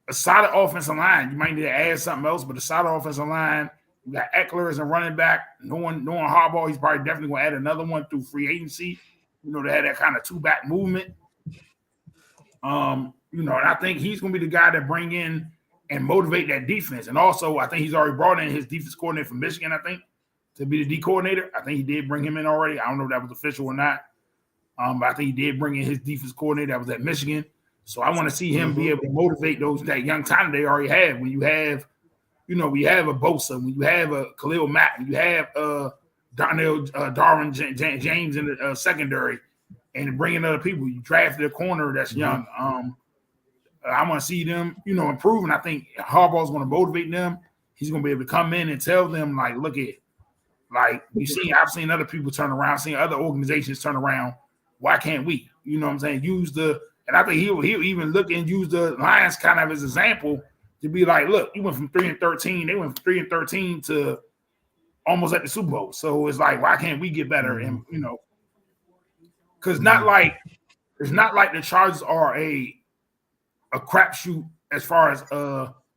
solid offensive line. You might need to add something else, but a solid offensive line. You got Eckler as a running back. Knowing Harbaugh, he's probably definitely going to add another one through free agency. They had that kind of 2-back movement. And I think he's going to be the guy that bring in and motivate that defense. And also, I think he's already brought in his defense coordinator from Michigan, I think, to be the D coordinator. I think he did bring him in already. I don't know if that was official or not. But I think he did bring in his defense coordinator that was at Michigan. So I want to see him be able to motivate that young talent they already have. When you have, we have a Bosa, when you have a Khalil Mack, when you have Darwin James in the secondary, and bringing other people. You drafted a corner that's young. I want to see them, improve. And I think Harbaugh's going to motivate them. He's going to be able to come in and tell them, like, look at, like, I've seen other people turn around, seen other organizations turn around. Why can't we? You know what I'm saying? And I think he'll even look and use the Lions kind of as an example to be like, look, you went from 3-13. They went from 3-13 to almost at the Super Bowl. So it's like, why can't we get better? And because it's not like the Chargers are a crapshoot as far as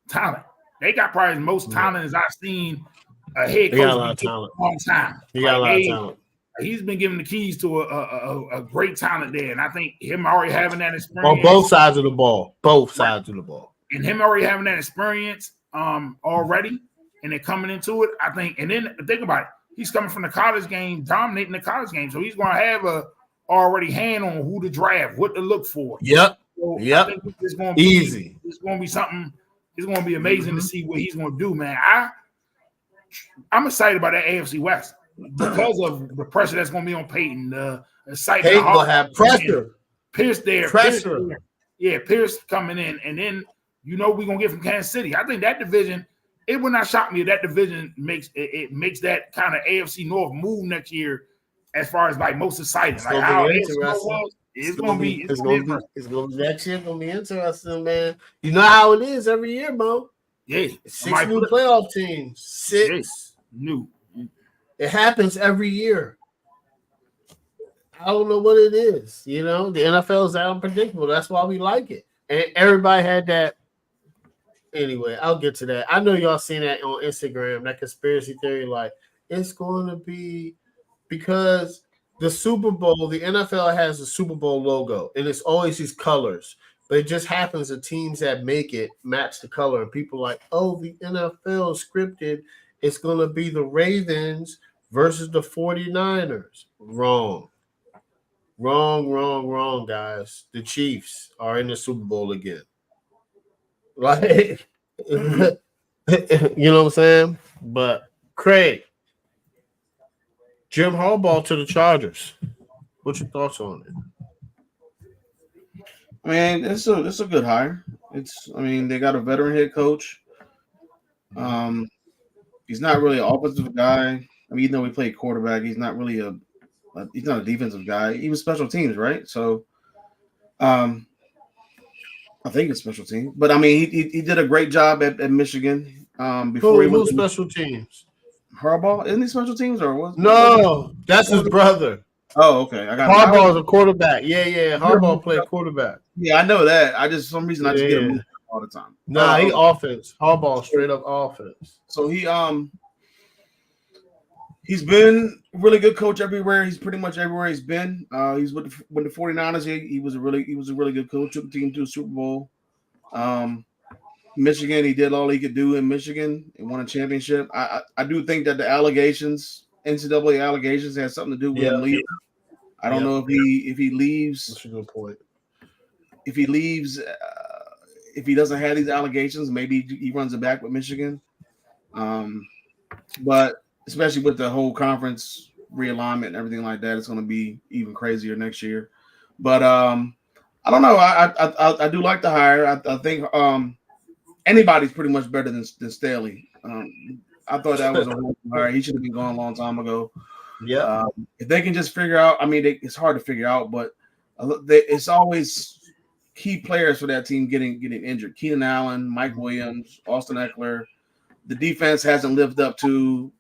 talent. They got probably the most talent as I've seen a head coach. They got a lot of talent. A long time. He got a lot of talent. He's been given the keys to a great talent there, and I think him already having that experience on both sides of the ball, and him already having that experience already, and then coming into it, I think. And then think about it, he's coming from the college game, dominating the college game, so he's going to have a already hand on who to draft, what to look for. Yep. So yep. I think it's going to be easy. It's going to be something. It's going to be amazing to see what he's going to do, man. I'm excited about that AFC West because of the pressure that's going to be on Peyton. The excitement. Peyton going to have pressure. Pierce there. Pressure. Pierce there. Yeah, Pierce coming in. And then, we're going to get from Kansas City. I think that division, it would not shock me if that division makes that kind of AFC North move next year as far as like most exciting. It's like how it's going to be next year going to be interesting, man. You know how it is every year, Mo. Yeah. 6 new playoff teams. 6 new. It happens every year. I don't know what it is. The NFL is unpredictable. That's why we like it. And everybody had that. Anyway, I'll get to that. I know y'all seen that on Instagram, that conspiracy theory, like it's going to be because the Super Bowl, the NFL has a Super Bowl logo, and it's always these colors. But it just happens the teams that make it match the color. And people are like, oh, the NFL scripted. It's going to be the Ravens versus the 49ers. Wrong, guys. The Chiefs are in the Super Bowl again. Like, you know what I'm saying? But, Craig, Jim Harbaugh to the Chargers. What's your thoughts on it? I mean, it's a good hire. They got a veteran head coach. He's not really an offensive guy. Even though he played quarterback, he's not really he's not a defensive guy. He was special teams, right? So, I think it's special teams. But he did a great job at Michigan. Before he was special teams. Harbaugh, isn't he special teams or what? No, that's his brother. Oh, okay. Harbaugh is a quarterback. Yeah. Harbaugh played quarterback. Yeah, I know that. I just for some reason I just get him all the time. Nah, he offense. Harbaugh straight up offense. So he's been a really good coach everywhere. He's pretty much everywhere he's been. He's with the 49ers. He was a really good coach. Took the team to a Super Bowl. Michigan, he did all he could do in Michigan and won a championship. I do think that the allegations, NCAA allegations, has something to do with him leaving. I don't know if he leaves. That's a good point. If he leaves, if he doesn't have these allegations, maybe he runs it back with Michigan. But especially with the whole conference realignment and everything like that, it's going to be even crazier next year. But I don't know. I do like the hire. I think anybody's pretty much better than Staley. I thought that was a horrible hire. He should have been gone a long time ago. Yeah. If they can just figure out, it's hard to figure out, but it's always key players for that team getting injured. Keenan Allen, Mike Williams, Austin Eckler. The defense hasn't lived up to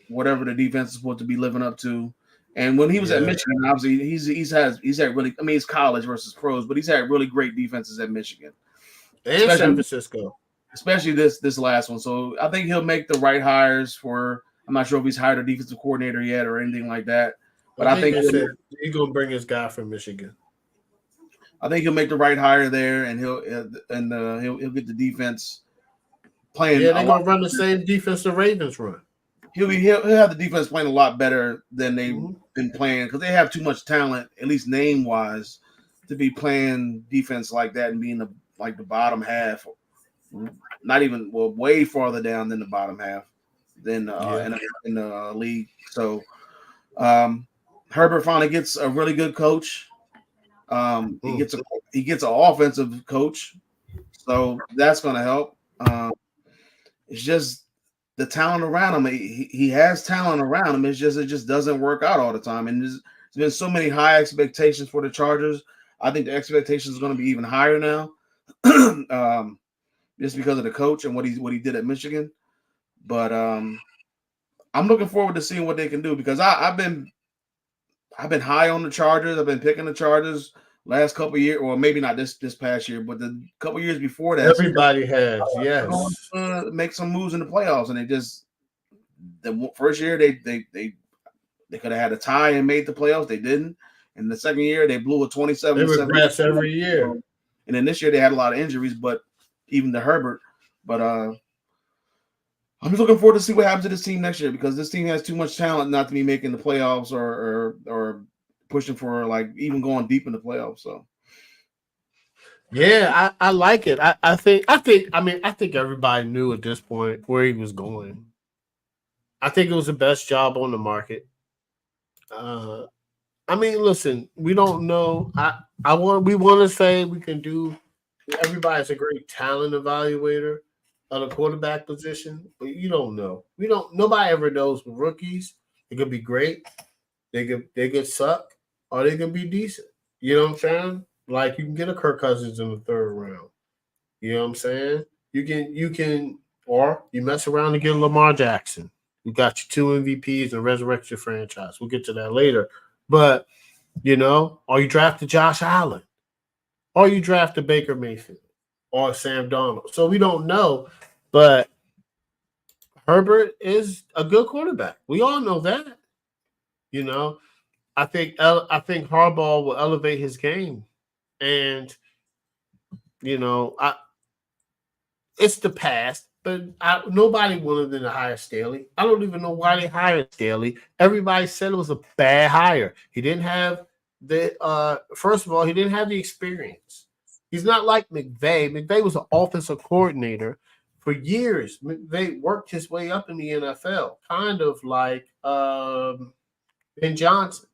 whatever the defense is supposed to be living up to. And when he was at Michigan, obviously he's had really, it's college versus pros, but he's had really great defenses at Michigan. And San Francisco. Especially this last one. So I think he'll make the right hires for. I'm not sure if he's hired a defensive coordinator yet or anything like that. But I think he's gonna bring his guy from Michigan. I think he'll make the right hire there, and he'll get the defense playing. Yeah, they're gonna run the same defense the Ravens run. He'll have the defense playing a lot better than they've been playing because they have too much talent, at least name wise, to be playing defense like that and being the bottom half. Not even way farther down than the bottom half than in the league. So Herbert finally gets a really good coach. He gets an offensive coach, so that's going to help. It's just the talent around him. He has talent around him. It just doesn't work out all the time. And there's been so many high expectations for the Chargers. I think the expectations are going to be even higher now. just because of the coach and what he did at Michigan. But I'm looking forward to seeing what they can do because I've been high on the Chargers. I've been picking the Chargers last couple of years, or maybe not this past year, but the couple years before that. Everybody has, yes. Going to make some moves in the playoffs, and they just the first year they could have had a tie and made the playoffs. They didn't. And the second year they blew a 27. They regress every year. And then this year they had a lot of injuries, but even to Herbert. But I'm just looking forward to see what happens to this team next year because this team has too much talent not to be making the playoffs or pushing for like even going deep in the playoffs. So yeah, I like it. I think everybody knew at this point where he was going. I think it was the best job on the market. Listen, we don't know. We want to say we can do. Everybody's a great talent evaluator of the quarterback position, but you don't know. Nobody ever knows with rookies. They could be great, they could suck, or they could be decent. You know what I'm saying? Like you can get a Kirk Cousins in the third round. You know what I'm saying? You can, or you mess around and get Lamar Jackson. You got your 2 MVPs and resurrect your franchise. We'll get to that later. But or you drafted Josh Allen, or you drafted Baker Mayfield, or Sam Darnold. So we don't know, but Herbert is a good quarterback. We all know that. I think Harbaugh will elevate his game, and it's the past. But nobody wanted them to hire Staley. I don't even know why they hired Staley. Everybody said it was a bad hire. He didn't have first of all, he didn't have the experience. He's not like McVay. McVay was an offensive coordinator for years. McVay worked his way up in the NFL, kind of like Ben Johnson.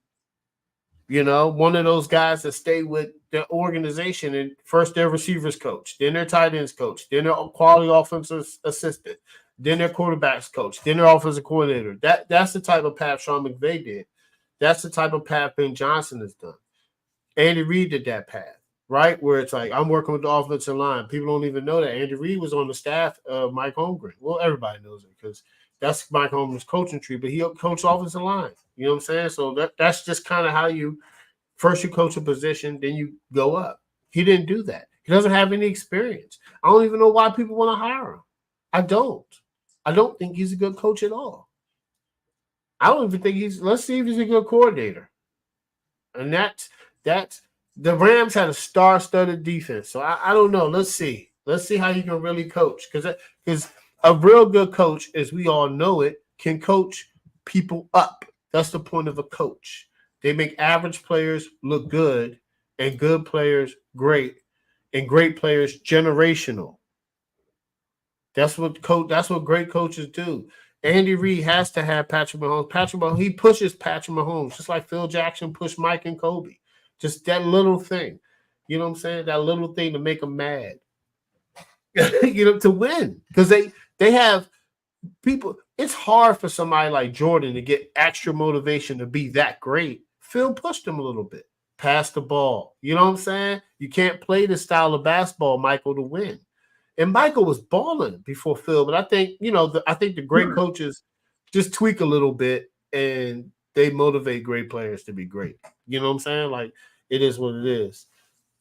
One of those guys that stayed with the organization and first their receivers coach, then their tight ends coach, then their quality offensive assistant, then their quarterbacks coach, then their offensive coordinator. That's the type of path Sean McVay did. That's the type of path Ben Johnson has done. Andy Reid did that path, right? Where it's like, I'm working with the offensive line. People don't even know that. Andy Reid was on the staff of Mike Holmgren. Well, everybody knows it because that's Mike Holmgren's coaching tree, but he coached offensive line. You know what I'm saying? So that's just kind of how you first you coach a position, then you go up. He didn't do that. He doesn't have any experience. I don't even know why people want to hire him. I don't think he's a good coach at all. I don't even think let's see if he's a good coordinator. And that's the Rams had a star-studded defense. So I don't know. Let's see. Let's see how you can really coach. Because a real good coach, as we all know it, can coach people up. That's the point of a coach. They make average players look good and good players great and great players generational. That's what great coaches do. Andy Reid has to have Patrick Mahomes. Patrick Mahomes, he pushes Patrick Mahomes just like Phil Jackson pushed Mike and Kobe. Just that little thing. You know what I'm saying? That little thing to make them mad. To win. Because they have people. It's hard for somebody like Jordan to get extra motivation to be that great. Phil pushed him a little bit. Pass the ball. You know what I'm saying? You can't play this style of basketball, Michael, to win. And Michael was balling before Phil, but I think, I think the great coaches just tweak a little bit and they motivate great players to be great. You know what I'm saying? Like, it is what it is.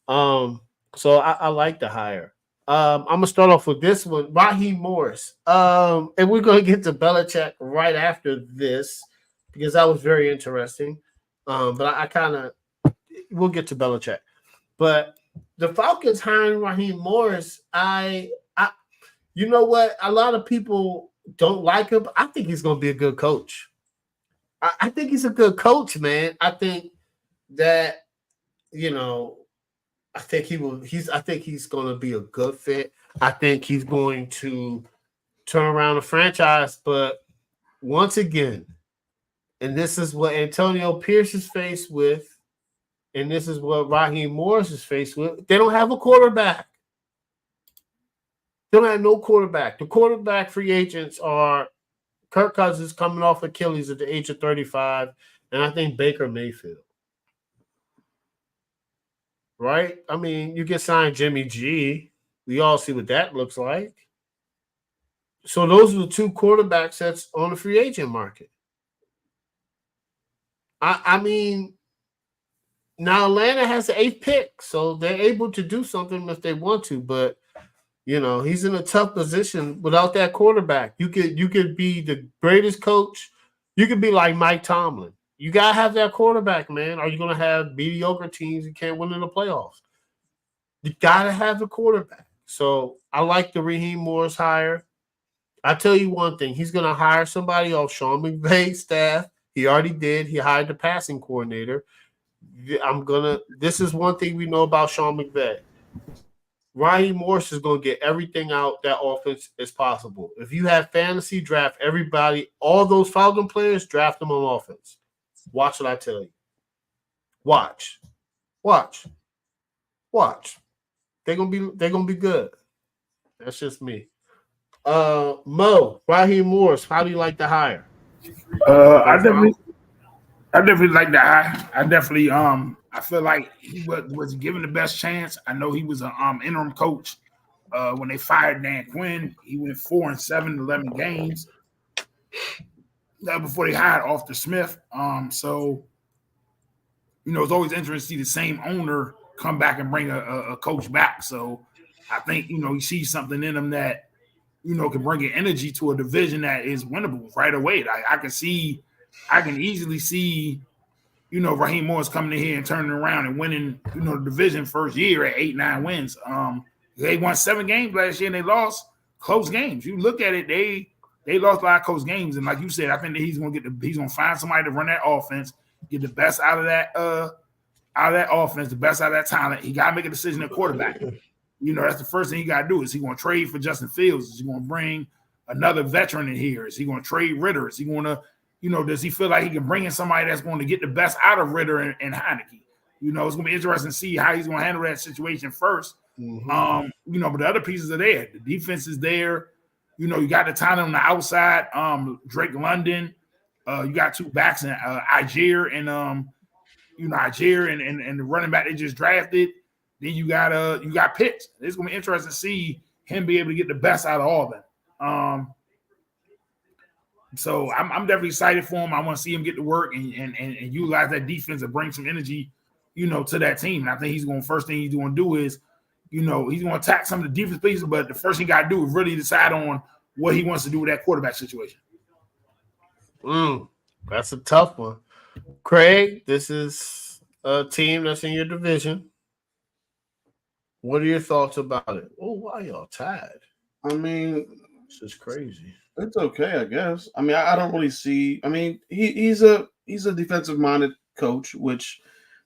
So I like the hire. I'm going to start off with this one, Raheem Morris. And we're going to get to Belichick right after this because that was very interesting. But we'll get to Belichick. But the Falcons hiring Raheem Morris, you know what? A lot of people don't like him, but I think he's going to be a good coach. I think he's a good coach, man. I think that, I think he's going to be a good fit. I think he's going to turn around the franchise. But once again, and this is what Antonio Pierce is faced with, and this is what Raheem Morris is faced with. They don't have a quarterback. They don't have no quarterback. The quarterback free agents are Kirk Cousins coming off Achilles at the age of 35, and I think Baker Mayfield. Right? I mean, you can sign Jimmy G, We all see what that looks like. So those are the two quarterbacks that's on the free agent market. I mean, now Atlanta has the 8th pick, so they're able to do something if they want to, but he's in a tough position without that quarterback. You could be the greatest coach. You could be like Mike Tomlin. You gotta have that quarterback, man. Are you gonna have mediocre teams who can't win in the playoffs? You gotta have the quarterback. So I like the Raheem Morris hire. I tell you one thing, he's gonna hire somebody off Sean McVay's staff. He already did. He hired the passing coordinator. This is one thing we know about Sean McVay. Raheem Morris is going to get everything out that offense as possible. If you have fantasy, draft everybody, all those Falcon players, draft them on offense. Watch what I tell you. Watch. They're gonna be good. That's just me. Mo, Raheem Morris, how do you like the hire? I definitely like the hire. I definitely I feel like he was given the best chance. I know he was an interim coach when they fired Dan Quinn. He went 4-7, 11 games before they hired Arthur Smith. So it's always interesting to see the same owner come back and bring a coach back. So I think he sees something in him that can bring an energy to a division that is winnable right away. I can easily see Raheem Morris coming in here and turning around and winning, the division first year at 8-9 wins. They won 7 games last year and they lost close games. You look at it, they lost a lot of close games. And like you said, I think that he's gonna find somebody to run that offense, get the best out of that offense, the best out of that talent. He gotta make a decision at quarterback. That's the first thing he gotta do. Is he gonna trade for Justin Fields? Is he gonna bring another veteran in here? Is he gonna trade Ritter? Is he gonna does he feel like he can bring in somebody that's going to get the best out of Ritter and Heineke? It's going to be interesting to see how he's going to handle that situation first. Mm-hmm. But the other pieces are there. The defense is there. You got the talent on the outside. Drake London. You got 2 backs in Algier and Algier and the running back they just drafted. Then you got Pitts. It's going to be interesting to see him be able to get the best out of all of them. So I'm definitely excited for him. I want to see him get to work and utilize that defense and bring some energy, to that team. And I think first thing he's going to do is, he's going to attack some of the defense pieces, but the first thing he got to do is really decide on what he wants to do with that quarterback situation. That's a tough one. Craig, this is a team that's in your division. What are your thoughts about it? Oh, why y'all tied? I mean, this is crazy. It's okay, I guess. I mean, I don't really see. I mean, he's a defensive minded coach, which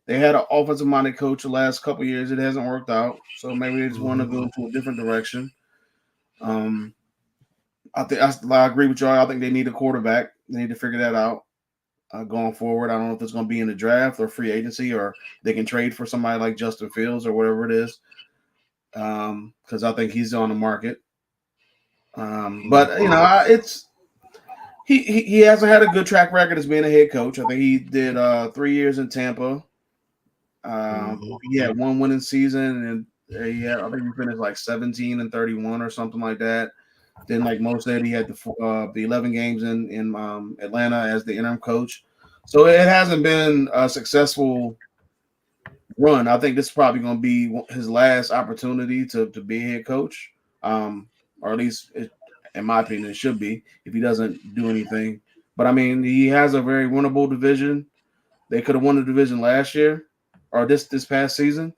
they had an offensive minded coach the last couple of years. It hasn't worked out, so maybe they just want to go into a different direction. I agree with y'all. I think they need a quarterback. They need to figure that out going forward. I don't know if it's going to be in the draft or free agency, or they can trade for somebody like Justin Fields or whatever it is, because I think he's on the market. But he hasn't had a good track record as being a head coach. I think he did 3 years in Tampa. He had 1 winning season, and I think he finished like 17-31 or something like that. Then, like most said, he had the 11 games in Atlanta as the interim coach. So it hasn't been a successful run. I think this is probably going to be his last opportunity to be a head coach. Or at least, in my opinion, it should be if he doesn't do anything. But, I mean, he has a very winnable division. They could have won the division last year or this past season.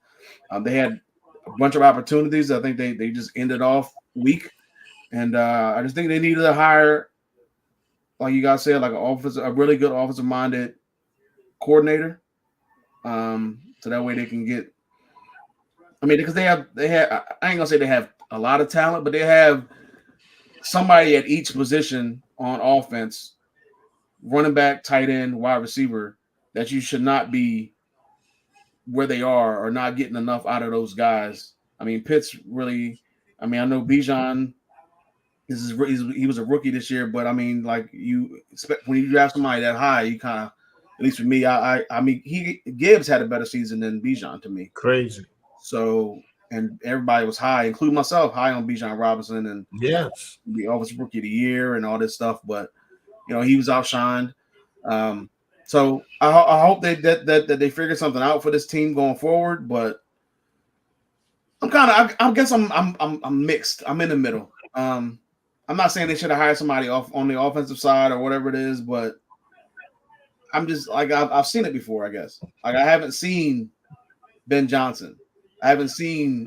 They had a bunch of opportunities. I think they just ended off weak. And I just think they needed to hire, like you guys said, like a really good offensive-minded coordinator. So that way they can get – I mean, because they have – I ain't going to say they have – a lot of talent, but they have somebody at each position on offense, running back, tight end, wide receiver, that you should not be where they are or not getting enough out of those guys. I mean, Pitts really – I mean, I know Bijan, he was a rookie this year, but I mean, like you expect when you draft somebody that high, you kind of, at least for me, I mean, Gibbs had a better season than Bijan to me. Crazy. So and everybody was high, including myself, high on Bijan Robinson and yes, the Offensive Rookie of the Year and all this stuff. But he was outshined. So I hope that they figure something out for this team going forward. But I guess I'm mixed. I'm in the middle. I'm not saying they should have hired somebody off on the offensive side or whatever it is, but I'm just like I've seen it before. I guess like I haven't seen Ben Johnson. I haven't seen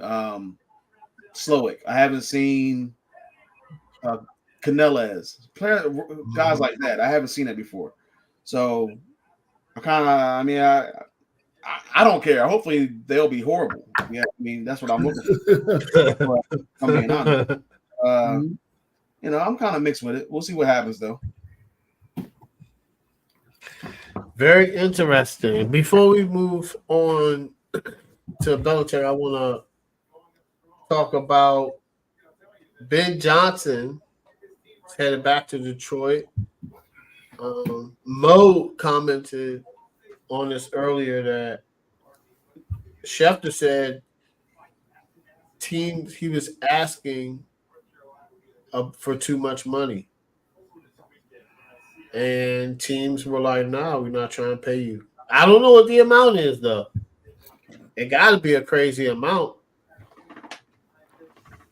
Slowick. I haven't seen Canellas, guys like that. I haven't seen it before. So I don't care. Hopefully they'll be horrible. Yeah, I mean that's what I'm looking for. I'm being honest. I'm kind of mixed with it. We'll see what happens though. Very interesting. Before we move on to Belichick, I want to talk about Ben Johnson headed back to Detroit. Mo commented on this earlier that Schefter said teams he was asking for too much money. And teams were like, no, we're not trying to pay you. I don't know what the amount is, though. It got to be a crazy amount.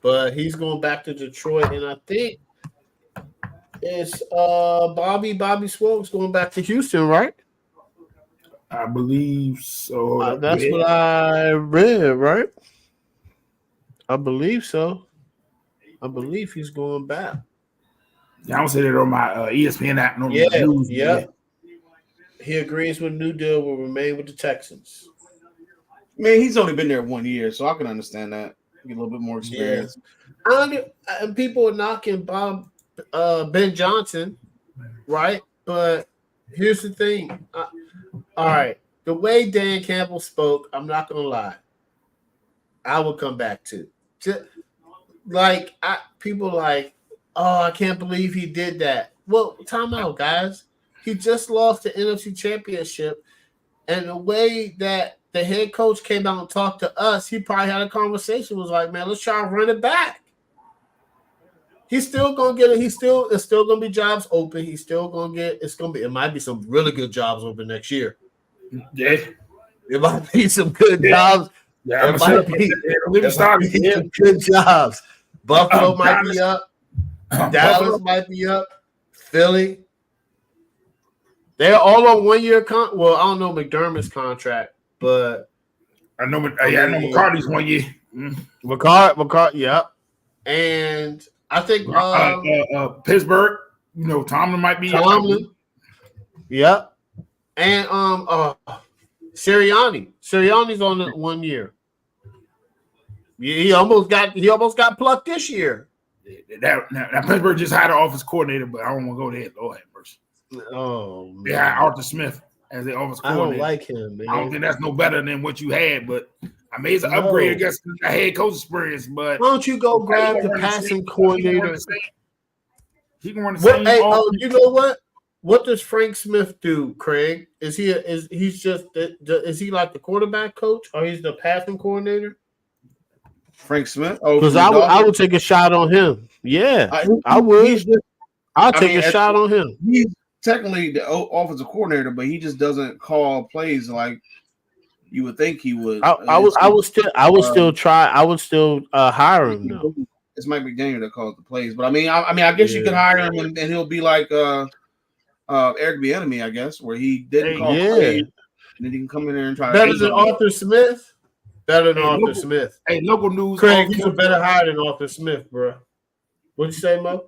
But he's going back to Detroit, and I think it's Bobby Swope's going back to Houston, right? I believe so. That's what I read, right? I believe so. I believe he's going back. Yeah, I don't say that on my ESPN app. No yeah, news, yeah. He agrees with New Deal will remain with the Texans. Man, he's only been there 1 year, so I can understand that. Get a little bit more experience. Yeah. And people are knocking Ben Johnson, right? But here's the thing. All right. The way Dan Campbell spoke, I'm not going to lie. I will come back to. People like, oh, I can't believe he did that. Well, time out, guys. He just lost the NFC Championship, and the way that the head coach came out and talked to us, he probably had a conversation. Was like, man, let's try to run it back. He's still gonna get it. It's still gonna be jobs open. He's still gonna get. It might be some really good jobs open next year. Yeah, it might be some good jobs. Yeah, it might be some good jobs. Buffalo might be up. Dallas might be up. Philly. They're all on 1 year well, I don't know McDermott's contract, but I know McCarthy's 1 year. McCarthy, yep. And I think Pittsburgh, Tomlin might be Tomlin. Yep. And Sirianni. Sirianni's on 1 year. He almost got plucked this year. Now Pittsburgh just hired an offense coordinator, but I don't want to go there. Lord have mercy. Oh, man. They hired Arthur Smith as the offense coordinator. I don't like him, man. I don't think that's no better than what you had, but I mean, it's an upgrade against the head coach experience. But why don't you go grab the passing coordinator? He can run the same. Hey, you know what? What does Frank Smith do, Craig? Is he like the quarterback coach or he's the passing coordinator? Frank Smith? Oh, because I would take a shot on him. Yeah, I would. I'll take a shot on him. He's technically the offensive coordinator, but he just doesn't call plays like you would think he would. I would still hire him though. It's Mike McDaniel that calls the plays, but I guess you could hire him and he'll be like Eric Bieniemy, I guess, where he didn't call plays, and then he can come in there and try. Better than Arthur Smith. Better than Arthur Smith. Hey, local news. Craig, he's a better hire than Arthur Smith, bro. What'd you say, Mo?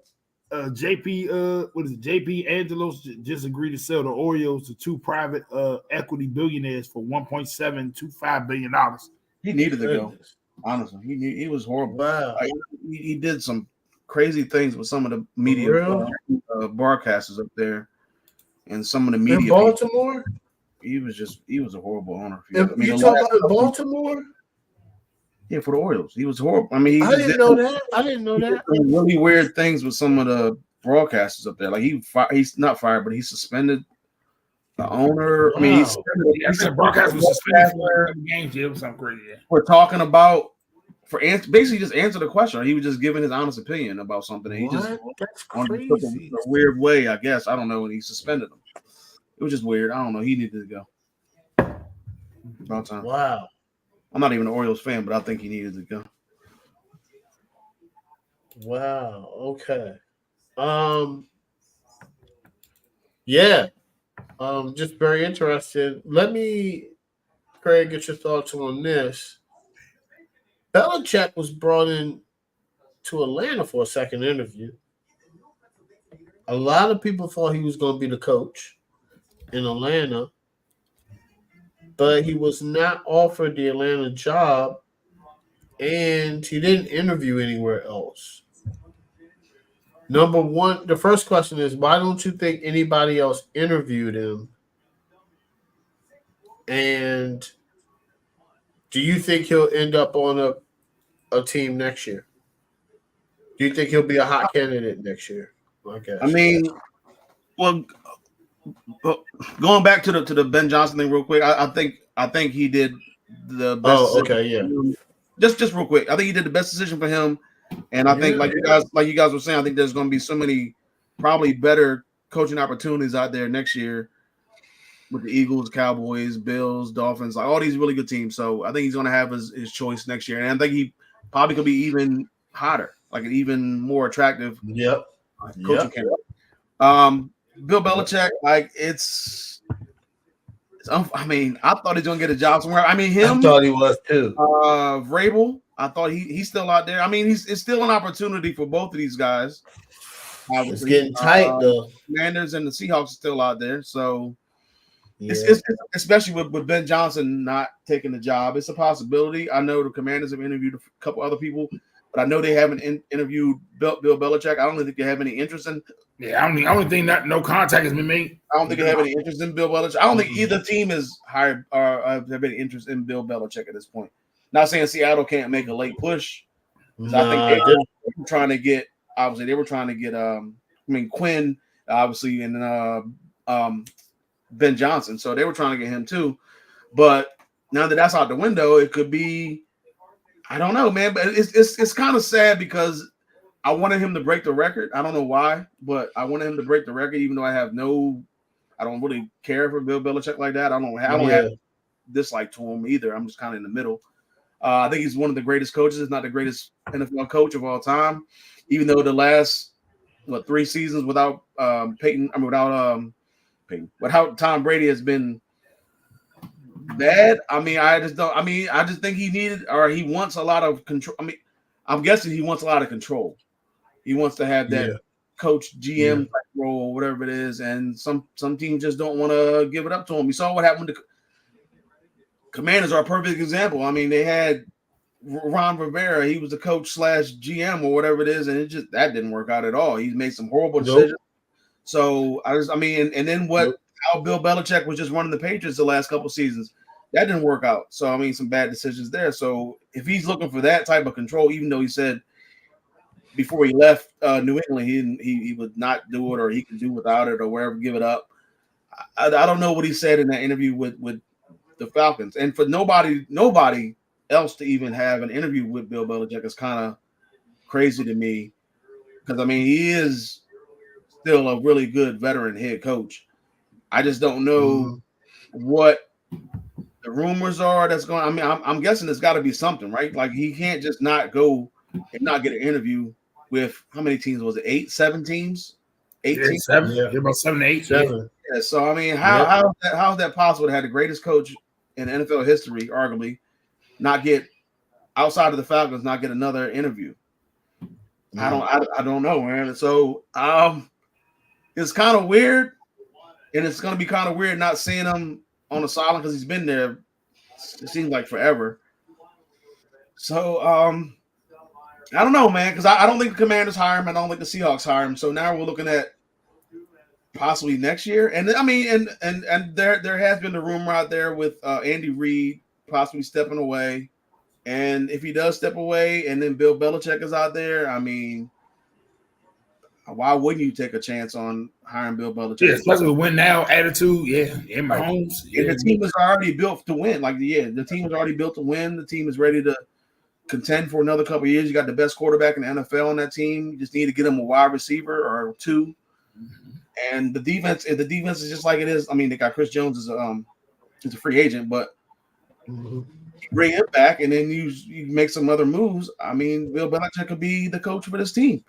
JP Angelos just agreed to sell the Orioles to two private equity billionaires for $1.725 billion. He needed to go. Honestly, he was horrible. Wow. He did some crazy things with some of the media broadcasters up there, and some of the media. In Baltimore, he was a horrible owner. You talking about Baltimore? Yeah, for the Orioles, he was horrible. I mean, I didn't know that. Really weird things with some of the broadcasters up there. Like he's not fired, but he suspended the owner. Wow. I mean, the broadcaster was suspended for games. It was something crazy. Yeah. We're talking about basically just answer the question. Or he was just giving his honest opinion about something. And he just That's took crazy. a weird way, I guess. I don't know. And he suspended him. It was just weird. I don't know. He needed to go. About time. Wow. I'm not even an Orioles fan, but I think he needed to go. Wow. Okay. Yeah. Just very interesting. Let me, Craig, get your thoughts on this. Belichick was brought in to Atlanta for a second interview. A lot of people thought he was going to be the coach in Atlanta, but he was not offered the Atlanta job, and he didn't interview anywhere else. Number one, the first question is, why don't you think anybody else interviewed him? And do you think he'll end up on a team next year? Do you think he'll be a hot candidate next year? I guess. I mean, well, going back to the Ben Johnson thing real quick, I think he did the best. Oh, okay, yeah. Just real quick, I think he did the best decision for him, and I think like you guys were saying, I think there's going to be so many probably better coaching opportunities out there next year with the Eagles, Cowboys, Bills, Dolphins, like all these really good teams. So I think he's going to have his choice next year, and I think he probably could be even hotter, like an even more attractive coaching candidate. Bill Belichick, like I mean, I thought he was gonna get a job somewhere. I mean, him. I thought he was too. Vrabel, I thought he's still out there. I mean, it's still an opportunity for both of these guys. Obviously. It's getting tight though. Commanders and the Seahawks are still out there, so it's especially with Ben Johnson not taking the job, it's a possibility. I know the Commanders have interviewed a couple other people, but I know they haven't interviewed Bill Belichick. I don't think they have any interest in. Yeah, I don't think that no contact has been made. I don't think they have any interest in Bill Belichick. I don't think either team is hired or have any interest in Bill Belichick at this point. Not saying Seattle can't make a late push. I think they were trying to get. Obviously, they were trying to get. Quinn, obviously, and Ben Johnson. So they were trying to get him too. But now that that's out the window, it could be. I don't know, man. But it's kind of sad because I wanted him to break the record. I don't know why, but I wanted him to break the record, even though I don't really care for Bill Belichick like that. I don't have dislike to him either. I'm just kind of in the middle. I think he's one of the greatest coaches, if not the greatest NFL coach of all time. Even though the last 3 seasons without without Tom Brady has been bad. I just think he wants a lot of control. I mean, I'm guessing he wants a lot of control. He wants to have that coach GM type role, whatever it is, and some teams just don't want to give it up to him. We saw what happened to Commanders are a perfect example. I mean, they had Ron Rivera. He was the coach / GM or whatever it is, and that didn't work out at all. He made some horrible decisions. So and then how Bill Belichick was just running the Patriots the last couple seasons, that didn't work out. So I mean, some bad decisions there. So if he's looking for that type of control, even though he said before he left New England, he would not do it, or he could do without it, or wherever, give it up. I don't know what he said in that interview with the Falcons, and for nobody else to even have an interview with Bill Belichick is kind of crazy to me, because I mean he is still a really good veteran head coach. I just don't know what the rumors are that's going. I mean, I'm guessing there's got to be something, right? Like he can't just not go and not get an interview with how many teams was it? 7 teams? 8 teams? 7. Yeah, about 7 to 8. 7. Yeah. So I mean, how is that possible to have the greatest coach in NFL history, arguably, not get outside of the Falcons, not get another interview? I don't know, man. So it's kind of weird, and it's going to be kind of weird not seeing him on the sideline because he's been there. It seems like forever. So I don't know, man, because I don't think the Commanders hire him. I don't think the Seahawks hire him. So now we're looking at possibly next year. And I mean, and there has been the rumor out there with Andy Reid possibly stepping away. And if he does step away and then Bill Belichick is out there, I mean, why wouldn't you take a chance on hiring Bill Belichick? Yeah, especially with win now attitude. Yeah, and Mahomes. And the team is already built to win. The team is already built to win. The team is ready to contend for another couple of years. You got the best quarterback in the NFL on that team. You just need to get him a wide receiver or two. And the defense is just like it is. I mean, they got Chris Jones as a free agent, but you bring him back and then you make some other moves. I mean, Bill Belichick could be the coach for this team.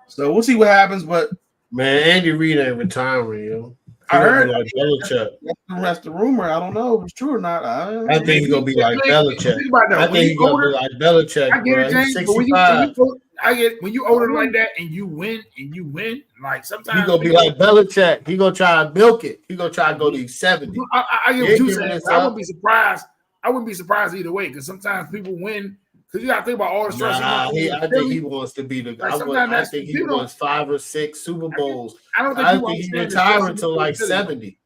So we'll see what happens. But man, Andy Reid ain't retiring, yo. I heard like Belichick. That's the rumor. I don't know if it's true or not. I think he's gonna be like Belichick. I think he's gonna be like Belichick. I get it, James. 65. When you older like that and you win, like sometimes he gonna be like Belichick. He gonna try to milk it. He gonna try to go to 70. I get what you saying. I wouldn't be surprised. I wouldn't be surprised either way because sometimes people win because you got to think about all the stress. I think he wants to be the. I think he wants 5 or 6 Super Bowls. I think he retires until like 70.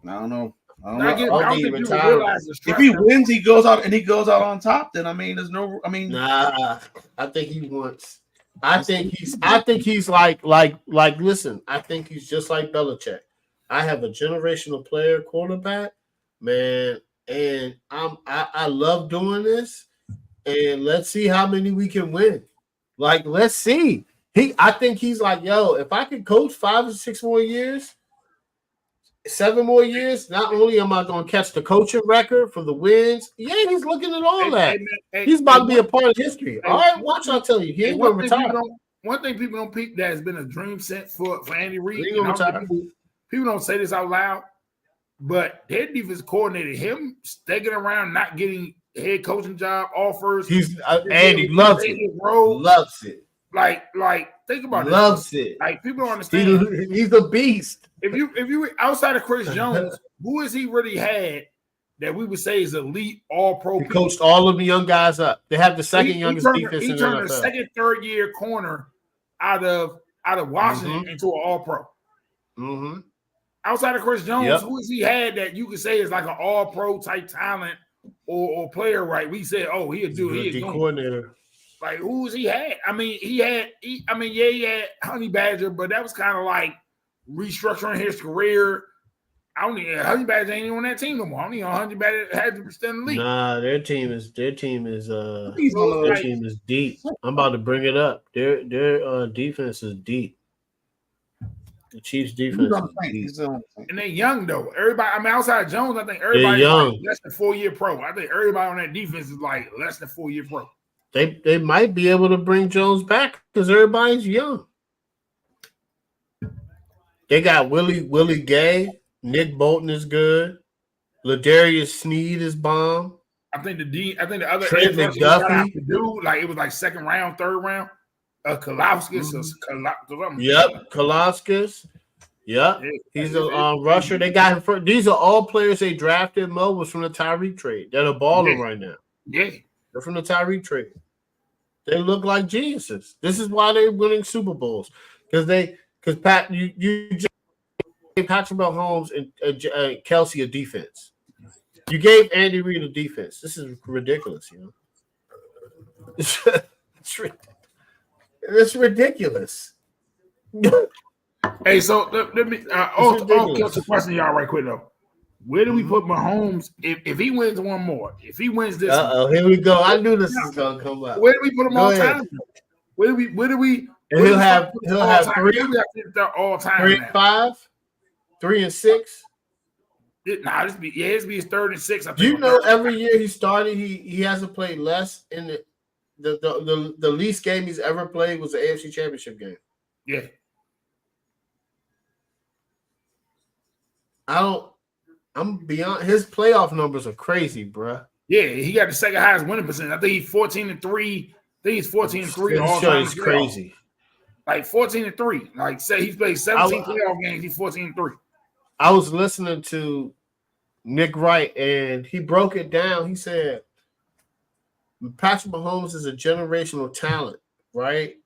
I don't know. If he wins, he goes out on top. Then I mean, there's no. I mean, I think he wants. I think he's like. Listen, I think he's just like Belichick. I have a generational player quarterback, man, and I love doing this. And let's see how many we can win. Like, let's see. I think he's like, yo, if I could coach 5 or 6 more years, 7 more years, not only am I going to catch the coaching record for the wins, yeah, he's looking at all that. He's about to be a part of history. All right, watch, I'll tell you. He ain't going to retire. One thing people don't peep that has been a dream set for Andy Reid. People don't say this out loud, but their defense coordinator, him sticking around, not getting head coaching job offers. Andy loves it. Loves it. Like think about it. Loves it. Like people don't understand. He's a beast. If you outside of Chris Jones, who has he really had that we would say is elite all pro? He coached all of the young guys up. They have the second youngest defense in the NFL. He turned a second, third year corner out of Washington into an all pro. Mm-hmm. Outside of Chris Jones, who has he had that you could say is like an all pro type talent or player? Right? We said, oh, he'll do it. He's coordinator. Like who's he had? I mean, he had Honey Badger, but that was kind of like restructuring his career. Honey Badger ain't even on that team no more. I don't even know Honey Badger had to stand in the league. Nah, their team is deep. I'm about to bring it up. Their defense is deep. The Chiefs' defense is deep. And they young though. Everybody, I mean, outside Jones, I think everybody young. Like less than 4-year pro. I think everybody on that defense is like less than 4-year pro. They might be able to bring Jones back because everybody's young. They got Willie Gay. Nick Bolton is good. Ladarius Sneed is bomb. I think the other Trent McDuffie do like it was like second round, third round. Kalauskis. Yep, Kalauskis. Yep, he's a rusher. They got him for. These are all players they drafted. Mo was from the Tyreek trade. They're the balling right now. Yeah, they're from the Tyreek trade. They look like geniuses. This is why they're winning Super Bowls because Pat, you just gave Patrick Mahomes and Kelsey a defense. You gave Andy Reid a defense. This is ridiculous, you know. It's ridiculous. Hey, so let me I'll catch a question y'all right quick though. Where do we put Mahomes if he wins one more? If he wins this, here we go. I knew this was gonna come up. Where do we put him all time? Where do we? And he'll have 3 all time. 3 and 5, 3 and 6. This be his 3rd and 6th. I think. You know, every year he started, he hasn't played less in the least game he's ever played was the AFC Championship game. Yeah. I'm beyond his playoff numbers are crazy, bruh. Yeah, he got the second highest winning percentage. I think he's 14-3. I think he's 14-3 all time. It's crazy. Like 14-3. Like say he's played 17 playoff games, he's 14-3. I was listening to Nick Wright and he broke it down. He said Patrick Mahomes is a generational talent, right?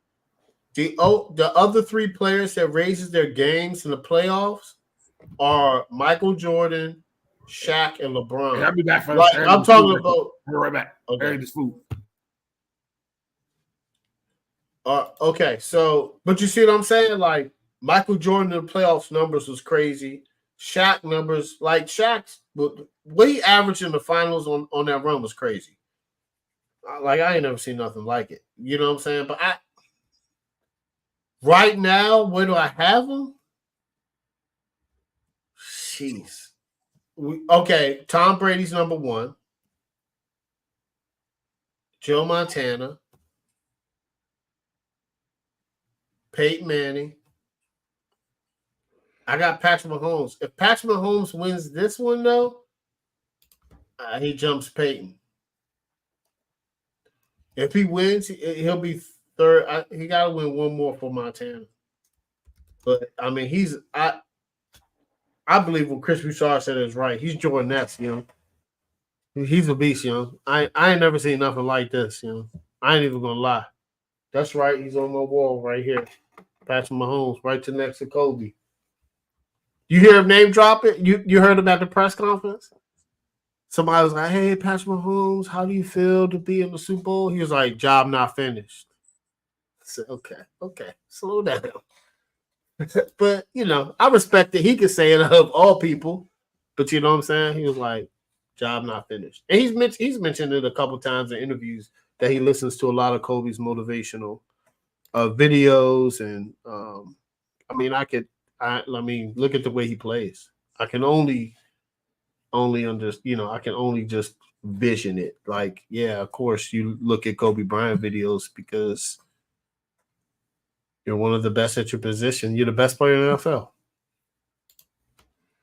The other 3 players that raises their games in the playoffs are Michael Jordan, Shaq, and LeBron. Hey, I'll be back for I'm talking about. I'll be right back. Okay, this food. Okay, so but you see what I'm saying? Like Michael Jordan in the playoffs numbers was crazy. Shaq numbers, like Shaq's what he averaged in the finals on that run was crazy. I ain't never seen nothing like it. You know what I'm saying? But right now, where do I have him? Jeez. Okay, Tom Brady's number 1. Joe Montana. Peyton Manning. I got Patrick Mahomes. If Patrick Mahomes wins this one, though, he jumps Peyton. If he wins, he'll be third. He got to win one more for Montana. But, I mean, I believe what Chris Bouchard said is right. He's Jordan Ness, He's a beast, I ain't never seen nothing like this, I ain't even going to lie. That's right. He's on my wall right here. Patrick Mahomes, right to next to Kobe. You hear him name drop it? You heard him at the press conference? Somebody was like, hey, Patrick Mahomes, how do you feel to be in the Super Bowl? He was like, job not finished. I said, okay, slow down. But, I respect that he could say it of all people. But you know what I'm saying? He was like, job not finished. And he's mentioned it a couple times in interviews that he listens to a lot of Kobe's motivational videos. And, look at the way he plays. I can only I can only just vision it. Like, yeah, of course, you look at Kobe Bryant videos because you're one of the best at your position. You're the best player in the NFL.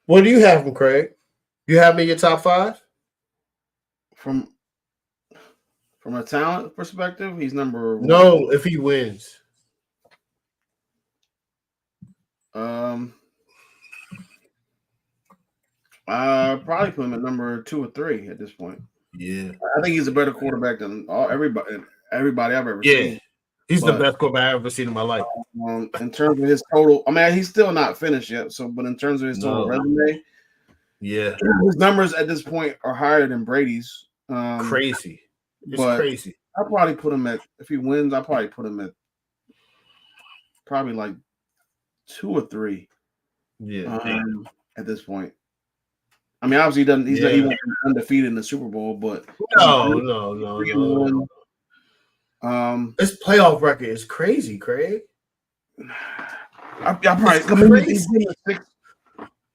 What do you have from Craig? You have me in your top 5? From a talent perspective, he's number 1. No, if he wins. Probably put him at number 2 or 3 at this point. Yeah, I think he's a better quarterback than everybody I've ever seen. He's the best quarterback I've ever seen in my life. In terms of his total, he's still not finished yet. But in terms of his total resume, his numbers at this point are higher than Brady's. Crazy, crazy. I'll probably put him at, if he wins, I'll probably put him at probably like 2 or 3. Yeah, at this point. Obviously he went undefeated in the Super Bowl, but no. This playoff record is crazy, Craig. I probably he's been in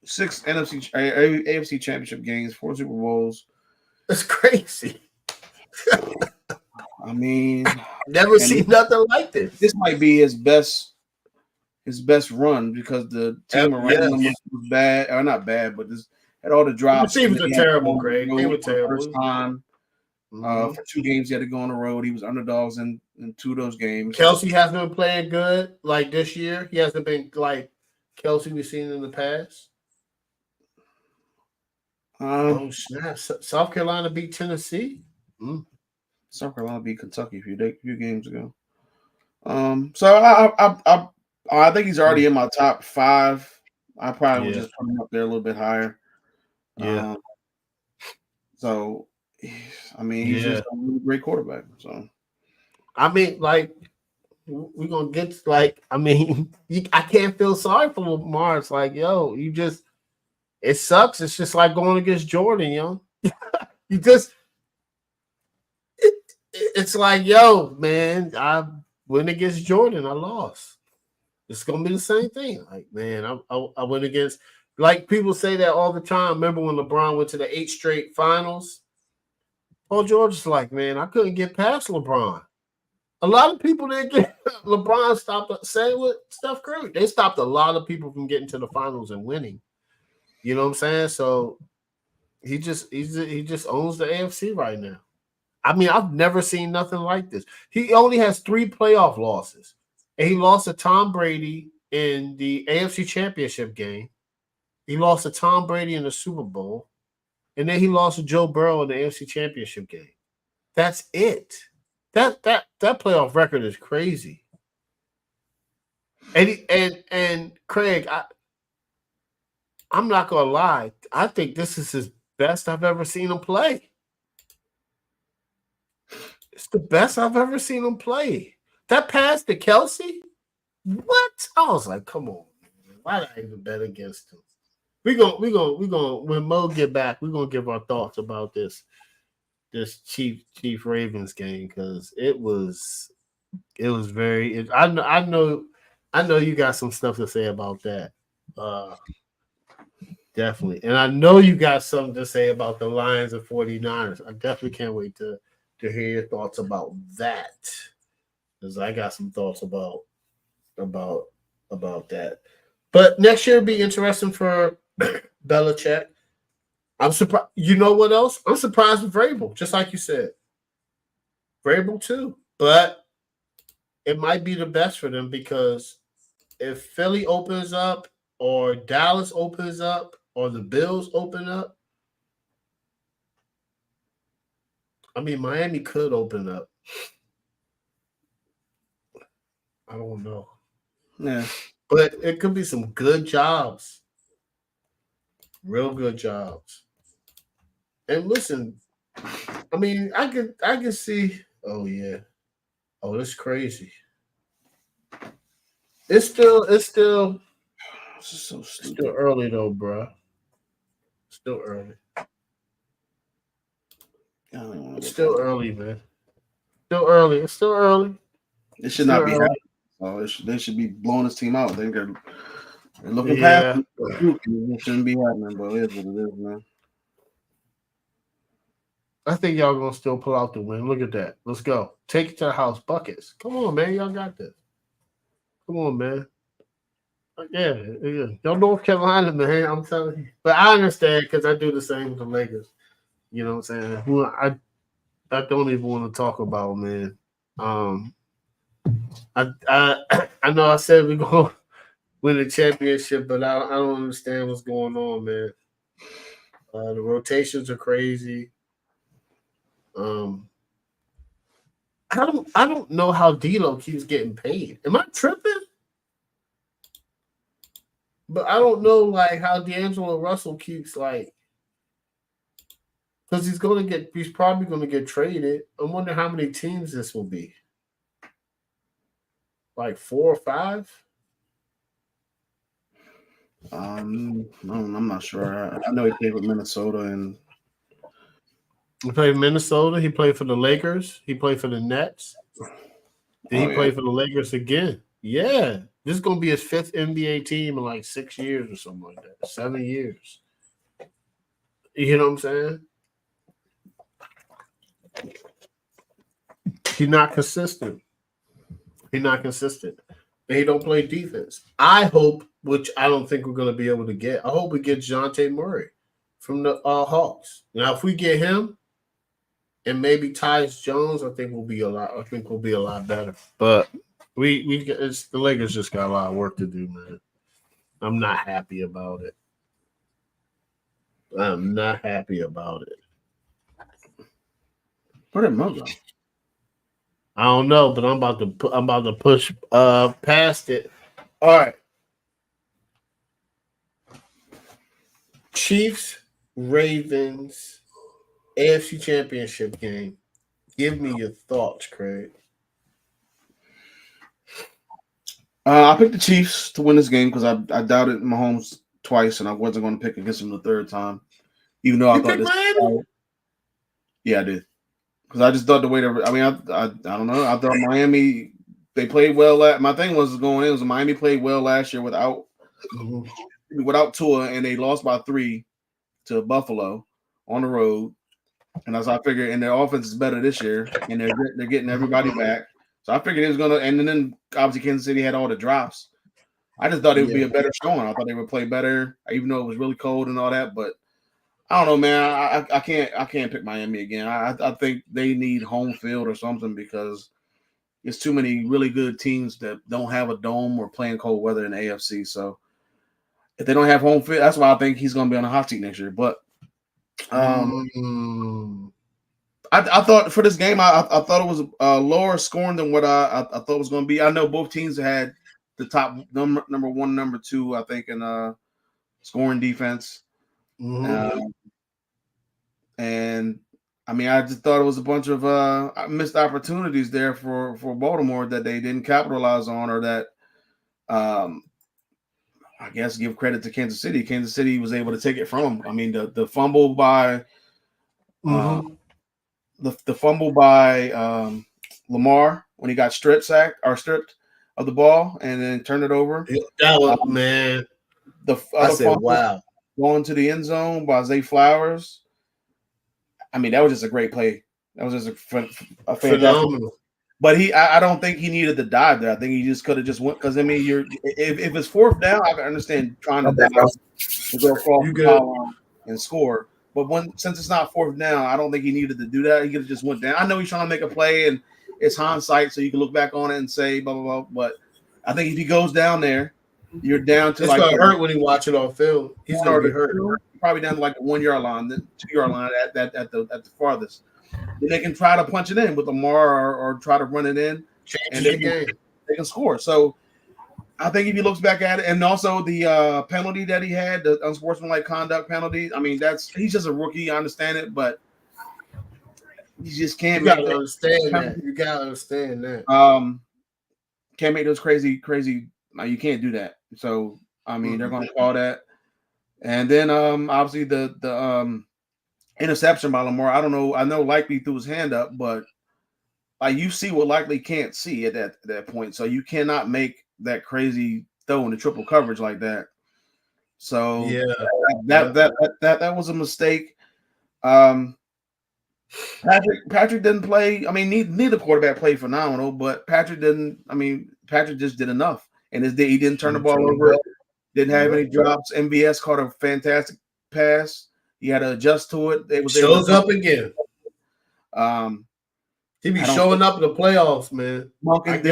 6 AFC championship games, 4 Super Bowls. That's crazy. Never seen nothing like this. This might be his best run because the team around him was bad, or not bad, but this had all the drops. The teams were terrible, Craig. They were terrible. First time. For 2 games, he had to go on the road. He was underdogs in 2 of those games. Kelsey hasn't been playing good like this year. He hasn't been like Kelsey we've seen in the past. Oh, snap. South Carolina beat Tennessee. South Carolina beat Kentucky a few games ago. So I think he's already in my top 5. I probably would just put him up there a little bit higher. Yeah. He's just a really great quarterback. So, we're gonna get I can't feel sorry for Lamar. It's like, yo, it sucks. It's just like going against Jordan, yo. It's like, yo, man, I went against Jordan. I lost. It's gonna be the same thing. Like, man, I went against, like, people say that all the time. Remember when LeBron went to the 8 straight finals? Paul George is like, man, I couldn't get past LeBron. A lot of people didn't get LeBron stopped saying with Steph Curry. They stopped a lot of people from getting to the finals and winning. You know what I'm saying? So he just owns the AFC right now. I've never seen nothing like this. He only has 3 playoff losses. And he lost to Tom Brady in the AFC Championship game. He lost to Tom Brady in the Super Bowl. And then he lost to Joe Burrow in the AFC Championship game. That's it. That playoff record is crazy. And Craig, I'm not gonna lie. I think this is his best I've ever seen him play. It's the best I've ever seen him play. That pass to Kelsey? What? I was like, come on, man. Why did I even bet against him? We gonna when Mo get back, we're gonna give our thoughts about this. this Chief Ravens game because it was very. I know you got some stuff to say about that. Definitely, and I know you got something to say about the Lions and 49ers. I definitely can't wait to hear your thoughts about that because I got some thoughts about that. But next year will be interesting for Belichick. I'm surprised. You know what else? I'm surprised with Vrabel, just like you said. Vrabel too, but it might be the best for them because if Philly opens up, or Dallas opens up, or the Bills open up, I mean Miami could open up. I don't know. Yeah. But it could be some good jobs. Real good jobs. And listen, I mean, I can see. Oh yeah. Oh, that's crazy. It's still This is so stupid. still early though, bro. Still early. It's still early, man. Still early. It's still early. It should not be happening. They should be blowing this team out. They're looking Yeah. past it. It shouldn't be happening, but it is what it is, man. I think y'all gonna still pull out the win. Look at that. Let's go. Take it to the house. Buckets. Come on, man. Y'all got this. Come on, man. Yeah. Y'all North Carolina, man. I'm telling you. But I understand because I do the same with the Lakers. You know what I'm saying? Who I don't even want to talk about, man. I know I said we're gonna win the championship, but I don't understand what's going on, man. The rotations are crazy. I don't know how D'Lo keeps getting paid. Am I tripping? But I don't know like how D'Angelo Russell keeps like because he's probably gonna get traded. I wonder how many teams this will be. Like 4 or 5? I'm not sure. I know he played with Minnesota and He played Minnesota. He played for the Lakers. He played for the Nets. Then he played for the Lakers again. Yeah. This is going to be his 5th NBA team in like 6 years or something like that. 7 years. You know what I'm saying? He's not consistent. And he don't play defense. I hope, which I don't think we're going to be able to get, I hope we get Dejounte Murray from the Hawks. Now, if we get him, and maybe Tyus Jones, I think will be a lot better. But the Lakers just got a lot of work to do, man. I'm not happy about it. where did Mo go? I don't know, but I'm about to push past it. All right. Chiefs, Ravens, AFC Championship game. Give me your thoughts, Craig. I picked the Chiefs to win this game because I doubted Mahomes twice, and I wasn't going to pick against him the third time, even though I thought this. Miami? Yeah, I did because I just thought the way they. I mean, I don't know. I thought Miami they played well. My thing was going in was Miami played well last year without Tua, and they lost by 3 to Buffalo on the road. And as I figured, and their offense is better this year, and they're getting everybody back. So I figured it was gonna, and then obviously Kansas City had all the drops. I just thought it would be a better showing. I thought they would play better, even though it was really cold and all that. But I don't know, man. I can't pick Miami again. I think they need home field or something because there's too many really good teams that don't have a dome or playing cold weather in the AFC. So if they don't have home field, that's why I think he's gonna be on the hot seat next year. But I thought for this game, I thought it was lower scoring than what I thought it was going to be. I know both teams had the top number 1, number 2, I think, in scoring defense. And I mean, I just thought it was a bunch of missed opportunities there for Baltimore that they didn't capitalize on, or that I guess give credit to Kansas City. Kansas City was able to take it from them. I mean, the fumble by the fumble by Lamar when he got stripped of the ball and then turned it over. That was man. The I other said, fumble wow. going to the end zone by Zay Flowers. I mean, that was just a great play. That was just a fantastic. Phenomenal. But I don't think he needed to dive there. I think he just could have just went because I mean, if it's fourth down, I can understand trying to dive to go across the foul line and score. But since it's not fourth down, I don't think he needed to do that. He could have just went down. I know he's trying to make a play and it's hindsight, so you can look back on it and say blah blah blah. But I think if he goes down there, you're down to it's gonna hurt when he watch it on film. He's gonna be hurt. Probably down to like the 1 yard line, the 2 yard line at the farthest. Then they can try to punch it in with Lamar or try to run it in, and they can score. So I think if he looks back at it, and also the penalty that he had, the unsportsmanlike conduct penalty. I mean, he's just a rookie. I understand it, but you just can't. You gotta understand that. You gotta understand that. Can't make those crazy. Like, you can't do that. So I mean, they're going to call that. And then obviously the interception by Lamar. I don't know. I know Likely threw his hand up, but like you see what Likely can't see at that point. So you cannot make that crazy throw in the triple coverage like that. So yeah, that was a mistake. Patrick didn't play. I mean, neither quarterback played phenomenal, but Patrick didn't. I mean, Patrick just did enough, and he didn't turn the ball over. Didn't have any drops. MVS caught a fantastic pass. He had to adjust to it. It shows up again. He be showing up in the playoffs, man. Monken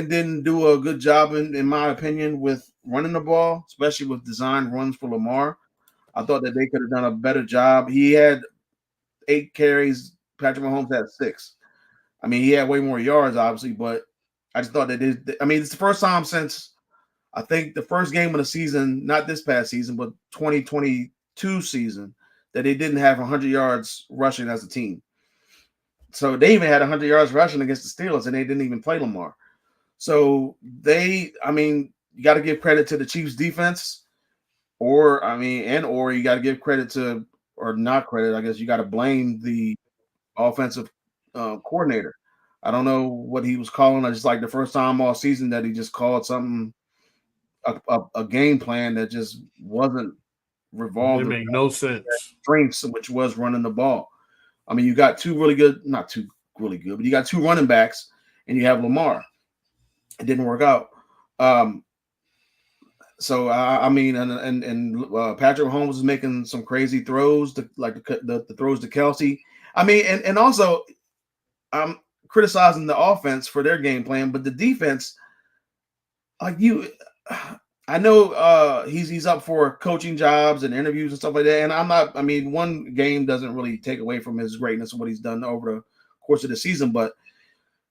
didn't do a good job, in my opinion, with running the ball, especially with designed runs for Lamar. I thought that they could have done a better job. He had 8 carries. Patrick Mahomes had 6. I mean, he had way more yards, obviously, but I just thought that I mean, it's the first time since I think the first game of the season, not this past season, but 2022 season, that they didn't have 100 yards rushing as a team. So they even had 100 yards rushing against the Steelers, and they didn't even play Lamar. So you got to give credit to the Chiefs defense, or you got to give credit to, or not credit, I guess you got to blame the offensive coordinator. I don't know what he was calling. I just like the first time all season that he just called something, a game plan that just wasn't revolved. It made no sense. Strengths, which was running the ball. I mean, you got not two really good, but you got 2 running backs, and you have Lamar. It didn't work out. So I mean, and Patrick Mahomes was making some crazy throws, the throws to Kelsey. I mean, and also I'm criticizing the offense for their game plan, but the defense, I know he's up for coaching jobs and interviews and stuff like that. And I'm not. I mean, one game doesn't really take away from his greatness and what he's done over the course of the season, but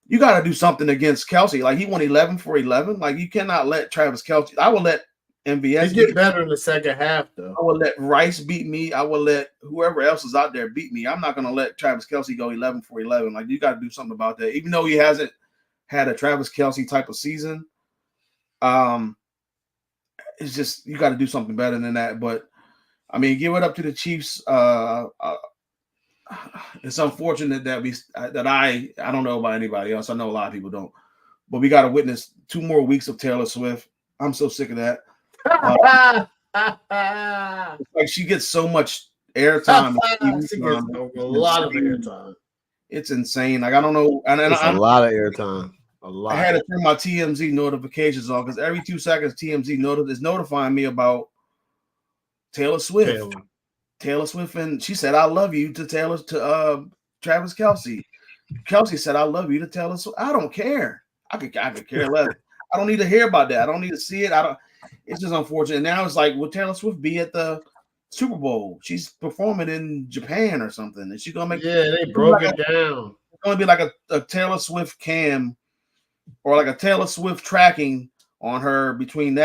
you got to do something against Kelsey. Like, he went 11 for 11. Like, you cannot let Travis Kelsey. I will let MVS get better in the second half, though. I will let Rice beat me. I will let whoever else is out there beat me. I'm not going to let Travis Kelsey go 11 for 11. Like, you got to do something about that. Even though he hasn't had a Travis Kelsey type of season, it's just you got to do something better than that. But I mean, give it up to the Chiefs. It's unfortunate that I don't know about anybody else. I know a lot of people don't, but we got to witness 2 more weeks of Taylor Swift. I'm so sick of that. It's like she gets so much airtime. She gets a lot of airtime. It's insane. Like, I don't know. And it's a lot of airtime. A lot. I had to turn my TMZ notifications on because every 2 seconds TMZ is notifying me about Taylor Swift. Taylor Swift, and she said, "I love you" to Travis Kelsey. Kelsey said, "I love you" to Taylor Swift. I don't care. I could care less. I don't need to hear about that. I don't need to see it. It's just unfortunate. Now it's like, will Taylor Swift be at the Super Bowl? She's performing in Japan or something. And she's gonna make they broke it down. It's gonna be like a Taylor Swift cam or like a Taylor Swift tracking on her between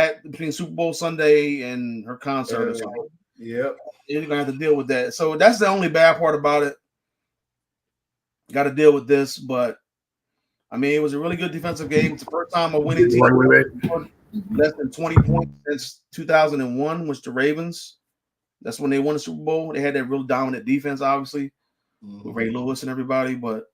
Super Bowl Sunday and her concert or something. Yep. You're gonna have to deal with that. So that's the only bad part about it. Got to deal with this, but I mean, it was a really good defensive game. It's the first time a winning team less than 20 points since 2001, which the Ravens. That's when they won the Super Bowl. They had that real dominant defense, obviously. with Ray Lewis and everybody. But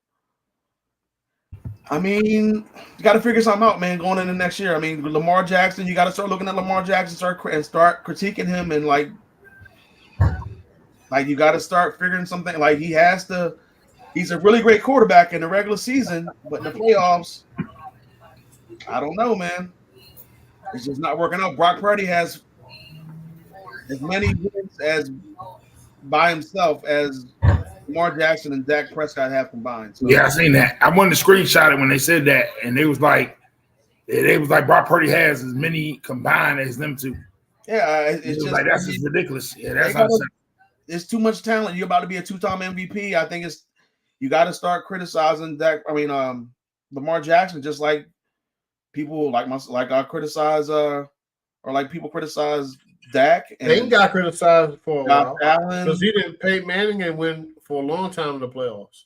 I mean, you got to figure something out, man. Going into next year, I mean, with Lamar Jackson, you got to start looking at Lamar Jackson, start critiquing him, and like you got to start figuring something. Like he has to. He's a really great quarterback in the regular season, but in the playoffs, I don't know, man. It's just not working out. Brock Purdy has as many wins as by himself as Lamar Jackson and Dak Prescott have combined. So. Yeah, I seen that. I wanted to screenshot it when they said that, and it was like Brock Purdy has as many combined as them two. Yeah, it's just like that's just ridiculous. Yeah, that's it's too much talent. You're about to be a 2-time MVP. I think you got to start criticizing Dak. I mean, Lamar Jackson, just like people I criticize or like people criticize Dak. And Peyton got criticized for a while because he didn't pay Manning and win for a long time in the playoffs.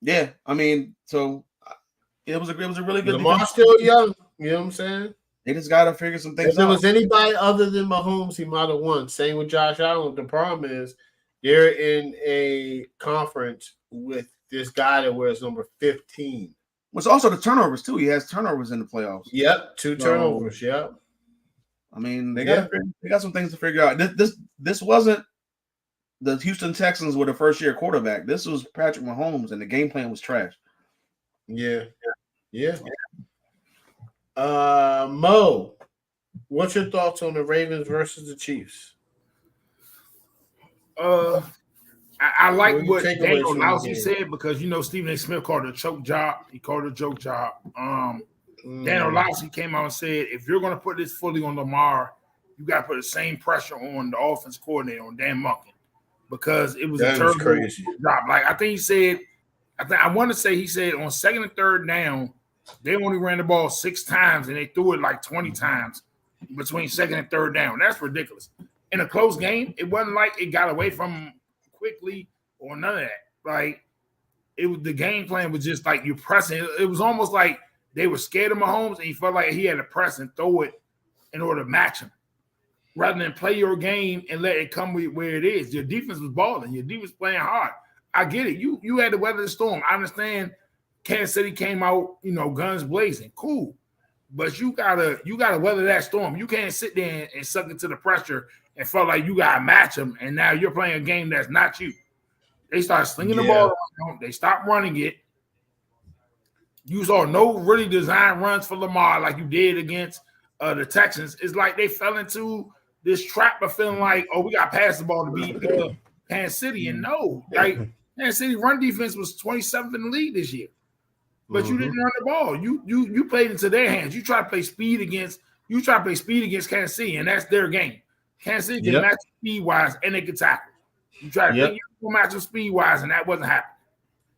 Yeah, I mean, so it was a really good. Lamar's still young. You know what I'm saying? They just got to figure some things out. If there was anybody other than Mahomes, he might have won. Same with Josh Allen. The problem is they're in a conference with this guy that wears number 15. Which also the turnovers too. He has turnovers in the playoffs. Yep, 2 turnovers. Yep. I mean, they got some things to figure out. This wasn't the Houston Texans with a first-year quarterback. This was Patrick Mahomes, and the game plan was trash. Yeah. Mo, what's your thoughts on the Ravens versus the Chiefs? I like what Daniel Lousy said because Stephen A. Smith called it a choke job. He called it a joke job. Daniel Lousy came out and said, if you're going to put this fully on Lamar, you got to put the same pressure on the offense coordinator, on Dan Monken, because it was a terrible job. Like I think he said, I want to say he said on second and third down, they only ran the ball 6 times and they threw it like 20 times between second and third down. That's ridiculous. In a close game, it wasn't like it got away from them quickly or none of that. Like the game plan was just like you're pressing. It was almost like they were scared of Mahomes and he felt like he had to press and throw it in order to match him, rather than play your game and let it come where it is. Your defense was balling. Your defense playing hard. I get it. You had to weather the storm. I understand Kansas City came out, guns blazing. Cool. But you gotta weather that storm. You can't sit there and suck into the pressure and felt like you gotta match them, and now you're playing a game that's not you. They start slinging the ball around. They stopped running it. You saw no really design runs for Lamar like you did against the Texans. It's like they fell into this trap of feeling like, we got to pass the ball to beat Kansas City. And no, like Kansas City run defense was 27th in the league this year. But you didn't run the ball. You played into their hands. You try to play speed against Kansas City, and that's their game. Kansas City can match speed-wise, and they can tackle. You try to think you can match them speed-wise, and that wasn't happening.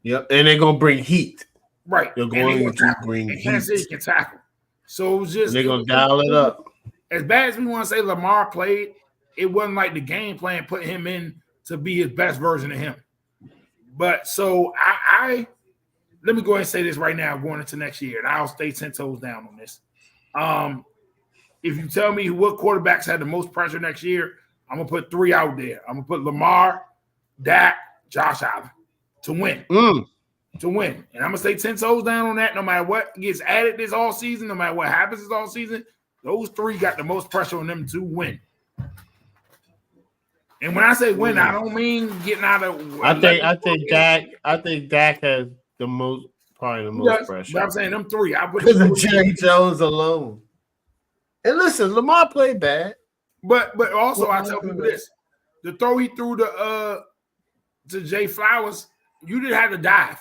Yep, and they're going to bring heat. Right. They're going to bring heat. Kansas City can tackle. So it was just – they're going to dial it up. As bad as we want to say Lamar played, it wasn't like the game plan put him in to be his best version of him. But so I let me go ahead and say this right now going into next year, and I'll stay 10 toes down on this. If you tell me what quarterbacks had the most pressure next year, I'm going to put 3 out there. I'm going to put Lamar, Dak, Josh Allen to win. To win. And I'm going to stay 10 toes down on that no matter what gets added this all season, no matter what happens this all season. Those 3 got the most pressure on them to win. And when I say win, I don't mean getting out of. I think Dak has probably the most pressure. But I'm saying them 3. I put because of Jerry Jones alone. And listen, Lamar played bad, but also I tell people this: the throw he threw to Jay Flowers, you didn't have to dive.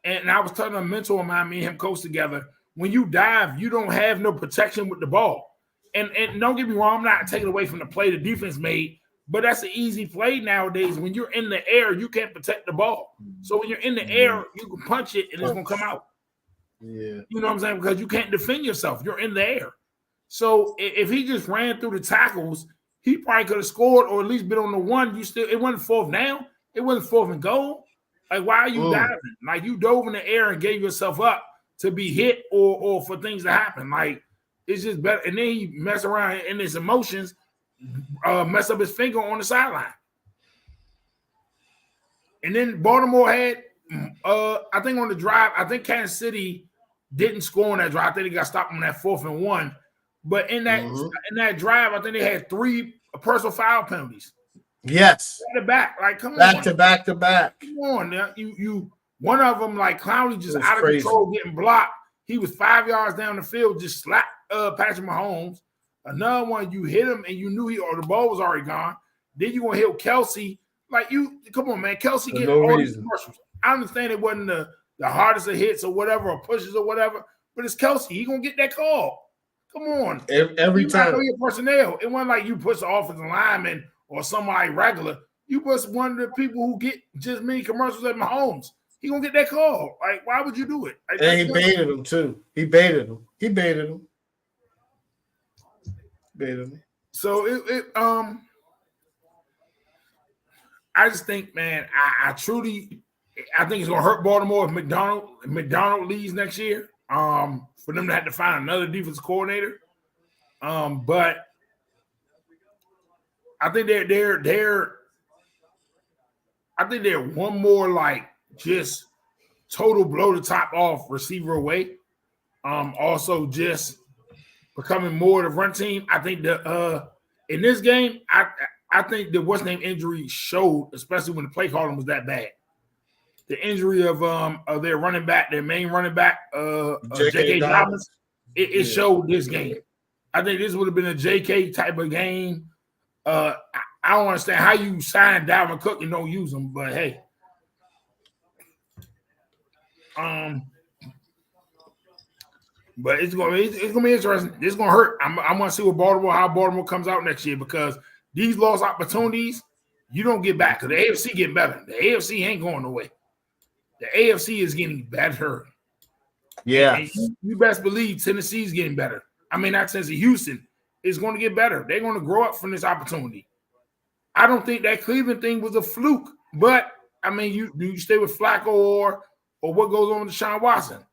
And I was telling a mentor of mine, me and him coach together. When you dive, you don't have no protection with the ball. And don't get me wrong, I'm not taking away from the play the defense made, but that's an easy play nowadays. When you're in the air, you can't protect the ball. So when you're in the air, you can punch it and it's gonna come out. Yeah. You know what I'm saying? Because you can't defend yourself. You're in the air. So if he just ran through the tackles, he probably could have scored or at least been on the one. It wasn't 4th down. It wasn't 4th and goal. Like, why are you diving? Like, you dove in the air and gave yourself up to be hit or for things to happen. Like, it's just better. And then he mess around in his emotions, mess up his finger on the sideline. And then Baltimore had, I think on the drive, I think Kansas City didn't score on that drive. I think they got stopped on that 4th and 1. But in that drive, I think they had 3 personal foul penalties. Yes. Back. Like, come back on. to back to back. Come on now. You one of them, like Clowney, just out of crazy. Control, getting blocked. He was 5 yards down the field, just slapped Patrick Mahomes. Another one, you hit him and you knew the ball was already gone. Then you gonna hit Kelsey. Like, come on, man. Kelsey getting all these commercials. I understand it wasn't the hardest of hits or whatever, or pushes or whatever, but it's Kelsey. He gonna get that call. Come on. Every time. Know your personnel. It wasn't like you push the offensive lineman or somebody regular. You push one of the people who get just many commercials at Mahomes. He gonna get that call. Like, why would you do it? Like, and he baited him too. He baited him. So I just think, man, I think it's gonna hurt Baltimore if McDonald leaves next year. For them to have to find another defense coordinator. But I think they're one more like just total blow the top off receiver away. Also just becoming more of the run team. I think in this game, I think the what's name injury showed, especially when the play calling was that bad. The injury of their running back, their main running back, J.K. Dobbins, it showed this game. I think this would have been a J.K. type of game. I don't understand how you sign Dalvin Cook and don't use him, but hey. But it's gonna be interesting. It's gonna hurt. I'm gonna see how Baltimore comes out next year, because these lost opportunities you don't get back, because the AFC getting better. The AFC ain't going away. The AFC is getting better. Yeah. You best believe Tennessee's getting better. I mean, not Tennessee, Houston is going to get better. They're going to grow up from this opportunity. I don't think that Cleveland thing was a fluke, but I mean, you stay with Flacco or what goes on with Deshaun Watson.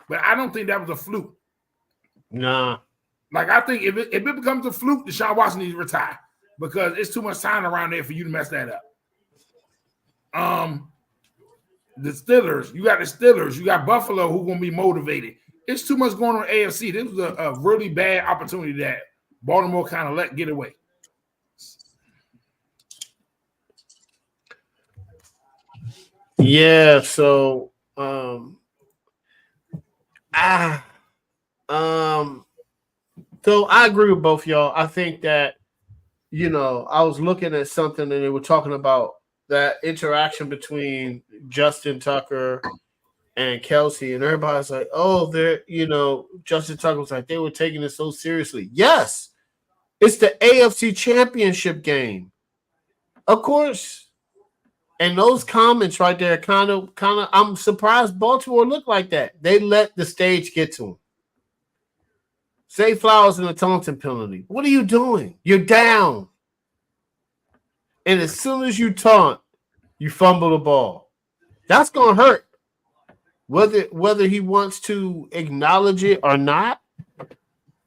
But I don't think that was a fluke. Nah. Like, I think if it becomes a fluke, Deshaun Watson needs to retire, because it's too much time around there for you to mess that up. The Steelers, you got Buffalo, who going to be motivated. It's too much going on in AFC. This was a really bad opportunity that Baltimore kind of let get away. Yeah, so so I agree with both y'all. I think that, I was looking at something and they were talking about that interaction between Justin Tucker and Kelsey, and everybody's like, oh, Justin Tucker was like, they were taking it so seriously. Yes, it's the AFC Championship game. Of course. And those comments right there kind of, I'm surprised Baltimore looked like that. They let the stage get to them. Say Flowers in a taunting penalty. What are you doing? You're down. And as soon as you taunt, you fumble the ball. That's going to hurt. Whether he wants to acknowledge it or not,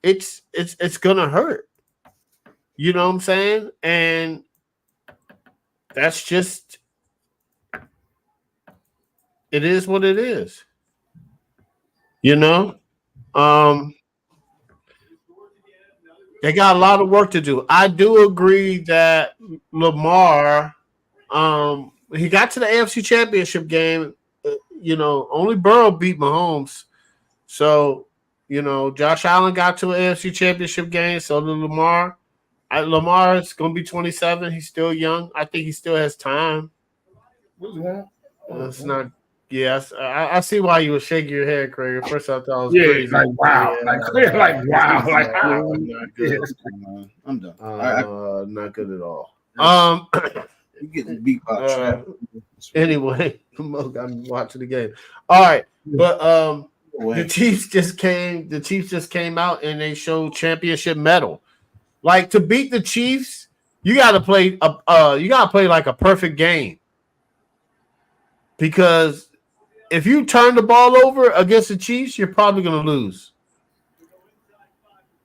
it's going to hurt. You know what I'm saying? And that's just, it is what it is. They got a lot of work to do. I do agree that Lamar, he got to the AFC Championship game. Only Burrow beat Mahomes. So, Josh Allen got to an AFC Championship game. So did Lamar. Lamar is going to be 27. He's still young. I think he still has time. It's not. Yes, I see why you were shaking your head, Craig. At first, I thought it was crazy. Like wow, Not good. I'm done. Not good at all. You getting beat by anyway, I'm watching the game. All right, but the Chiefs just came out and they showed championship medal. Like, to beat the Chiefs, you got to play like a perfect game, because if you turn the ball over against the Chiefs, you're probably going to lose.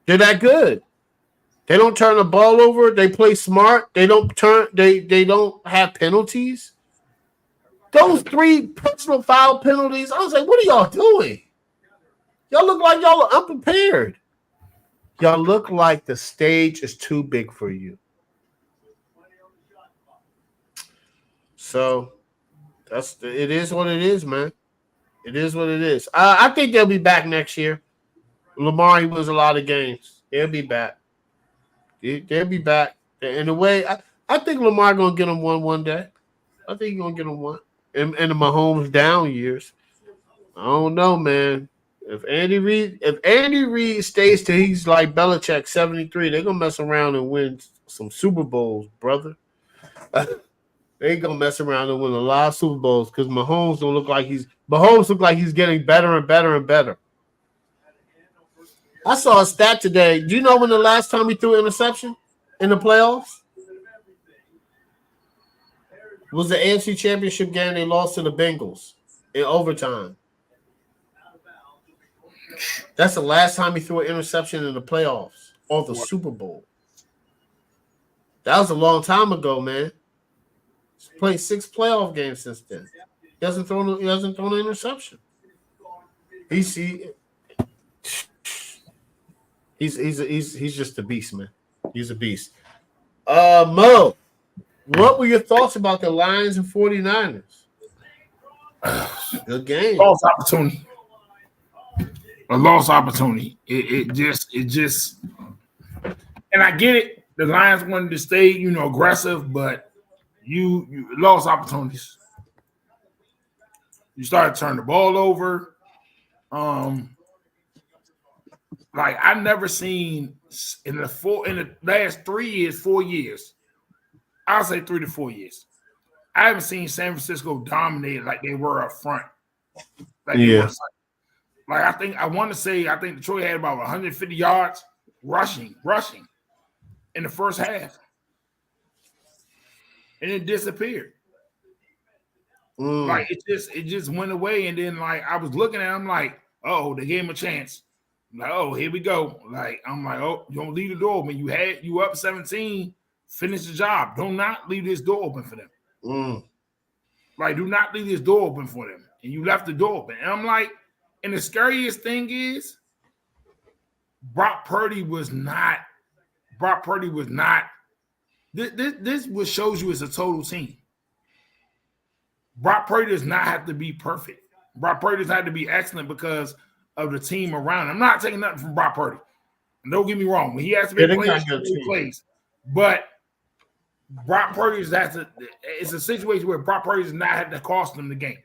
They're that good. They don't turn the ball over. They play smart. They don't have penalties. those 3 personal foul penalties, I was like, what are y'all doing? Y'all look like y'all are unprepared. Y'all look like the stage is too big for you. So it is what it is, man. It is what it is. I think they'll be back next year. Lamar, he wins a lot of games. They'll be back. They'll be back. In a way, I think Lamar gonna get him one day. I think he's gonna get him one. In the Mahomes down years. I don't know, man. If Andy Reid stays till he's like Belichick 73, they're gonna mess around and win some Super Bowls, brother. They gonna mess around and win a lot of Super Bowls because Mahomes look like he's getting better and better and better. I saw a stat today. Do you know when the last time he threw an interception in the playoffs? It was the AFC Championship game. They lost to the Bengals in overtime. That's the last time he threw an interception in the playoffs or the Super Bowl. That was a long time ago, man. He's played 6 playoff games since then. He hasn't thrown an interception. He's just a beast, man. He's a beast. Mo, what were your thoughts about the Lions and 49ers? Good game. Lost opportunity. A lost opportunity. It just, and I get it. The Lions wanted to stay, aggressive, but you lost opportunities. You started to turn the ball over. Like I've never seen in the last 4 years. I'll say 3 to 4 years. I haven't seen San Francisco dominate like they were up front. I think Detroit had about 150 yards rushing in the first half. And it disappeared. Like it just went away. And then like I was looking at it, I'm like, oh, they gave him a chance. I'm like, oh, here we go. Like, I'm like, oh, you don't leave the door open. You up 17, finish the job. Do not leave this door open for them. Like, do not leave this door open for them. And you left the door open. And I'm like, and the scariest thing is Brock Purdy was not. This what shows you it's a total team. Brock Purdy does not have to be perfect. Brock Purdy does not have to be excellent because of the team around him. I'm not taking nothing from Brock Purdy. Don't get me wrong. When he has to be plays, but Brock Purdy it's a situation where Brock Purdy does not have to cost them the game.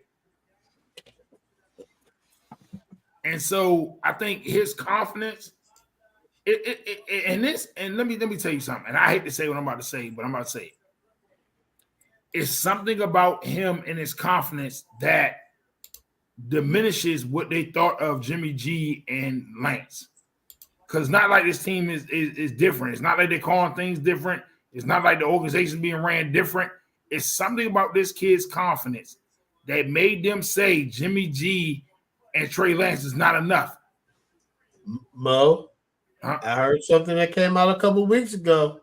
And so I think his confidence, and let me tell you something. And I hate to say what I'm about to say, but I'm about to say it. It's something about him and his confidence that diminishes what they thought of Jimmy G and Lance. Because it's not like this team is different. It's not like they're calling things different. It's not like the organization being ran different. It's something about this kid's confidence that made them say Jimmy G and Trey Lance is not enough. Mo, I heard something that came out a couple weeks ago.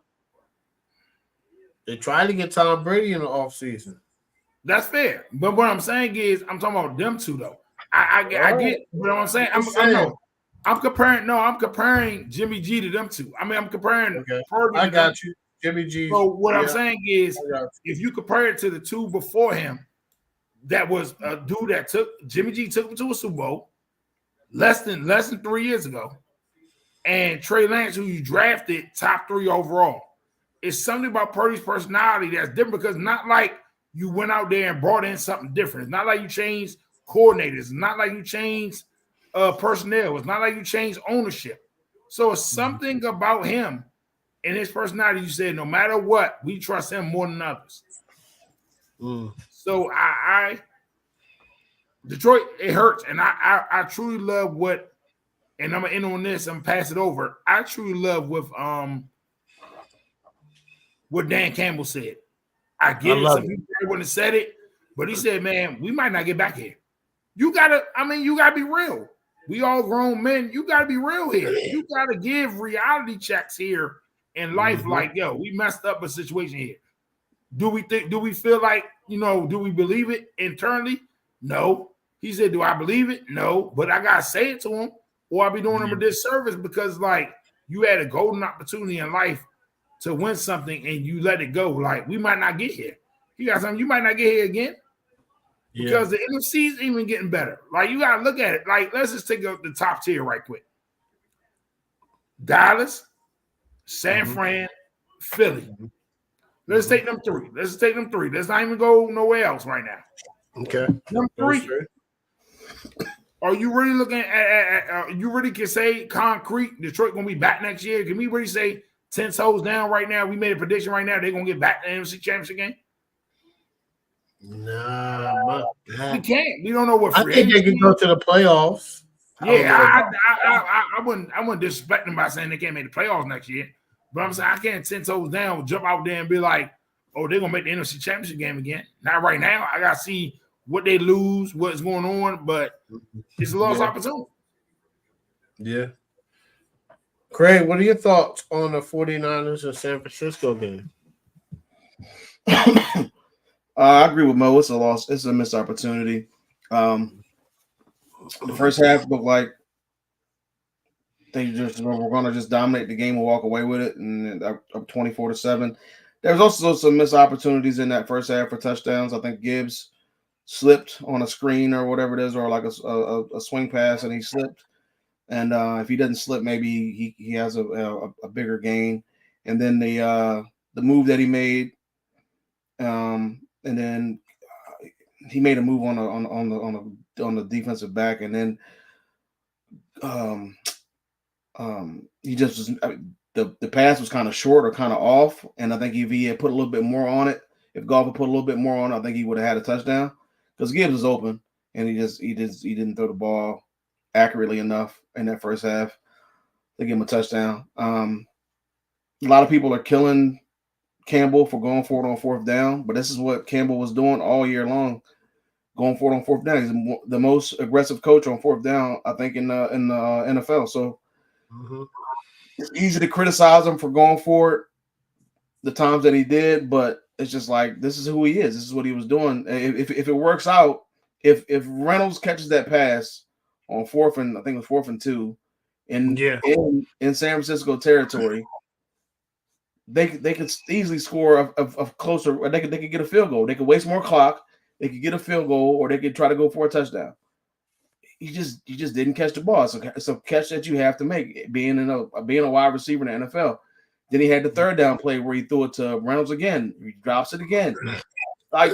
They tried to get Tom Brady in the offseason. That's fair. But what I'm saying is, I'm talking about them two, though. I get what I'm saying. I'm comparing Jimmy G to them two. I mean, I'm comparing Purdy. I got you. Jimmy G. So what I'm saying is, if you compare it to the two before him, that was a dude that Jimmy G took him to a Super Bowl less than 3 years ago, and Trey Lance, who you drafted top 3 overall. It's something about Purdy's personality that's different because not like you went out there and brought in something different. It's not like you changed coordinators. It's not like you changed personnel. It's not like you changed ownership. So it's something about him and his personality. You said no matter what, we trust him more than others. So I Detroit, it hurts, and I truly love what. And I'm gonna end on this and pass it over. I truly love what Dan Campbell said. I get it. Some people wouldn't have said it, but he said, man, we might not get back here. You gotta be real. We all grown men. You gotta be real here. You gotta give reality checks here in life. Like, yo, we messed up a situation here. Do we feel like do we believe it internally? No. He said, do I believe it? No. But I got to say it to him or I'll be doing him a disservice because, like, you had a golden opportunity in life to win something and you let it go. Like, we might not get here. You got something, you might not get here again because the NFC is even getting better. Like, you got to look at it. Like, let's just take up the top tier right quick. Dallas, San Fran, Philly. Let's take them three. Let's not even go nowhere else right now. Okay. Them three. Are you really looking at you really can say concrete Detroit going to be back next year? Can we really say 10 toes down right now? We made a prediction right now they're going to get back to the NFC Championship game? Nah, we can't. We don't know what. I think they can go to the playoffs. Yeah, I wouldn't disrespect them by saying they can't make the playoffs next year. But I'm saying I can't 10 toes down, jump out there and be like, oh, they're gonna make the NFC Championship game again. Not right now. I gotta see what they lose, what's going on, but it's a lost opportunity. Yeah. Craig, what are your thoughts on the 49ers and San Francisco game? I agree with Mo. It's a loss. It's a missed opportunity. The first half looked like they just were going to just dominate the game and walk away with it, and up 24-7. There's also some missed opportunities in that first half for touchdowns. I think Gibbs slipped on a screen or whatever it is, or like a swing pass, and he slipped. And if he doesn't slip, maybe he has a bigger gain. And then the move that he made, and then he made a move on the defensive back, and then he just was. The pass was kind of short or kind of off, and I think if he had put a little bit more on it, if Goff had put a little bit more on it, I think he would have had a touchdown because Gibbs was open, and he didn't throw the ball accurately enough in that first half to give him a touchdown. A lot of people are killing Campbell for going for it on fourth down, but this is what Campbell was doing all year long, going for it on fourth down. He's the most aggressive coach on fourth down, I think, in the NFL. So it's easy to criticize him for going for it the times that he did, but it's just like this is who he is. This is what he was doing. If it works out, if Reynolds catches that pass on fourth and 2 in San Francisco territory, they could easily score a closer. They could get a field goal. They could waste more clock. They could get a field goal, or they could try to go for a touchdown. He just didn't catch the ball. It's a catch that you have to make, being a wide receiver in the NFL. Then he had the third down play where he threw it to Reynolds again. He drops it again. Like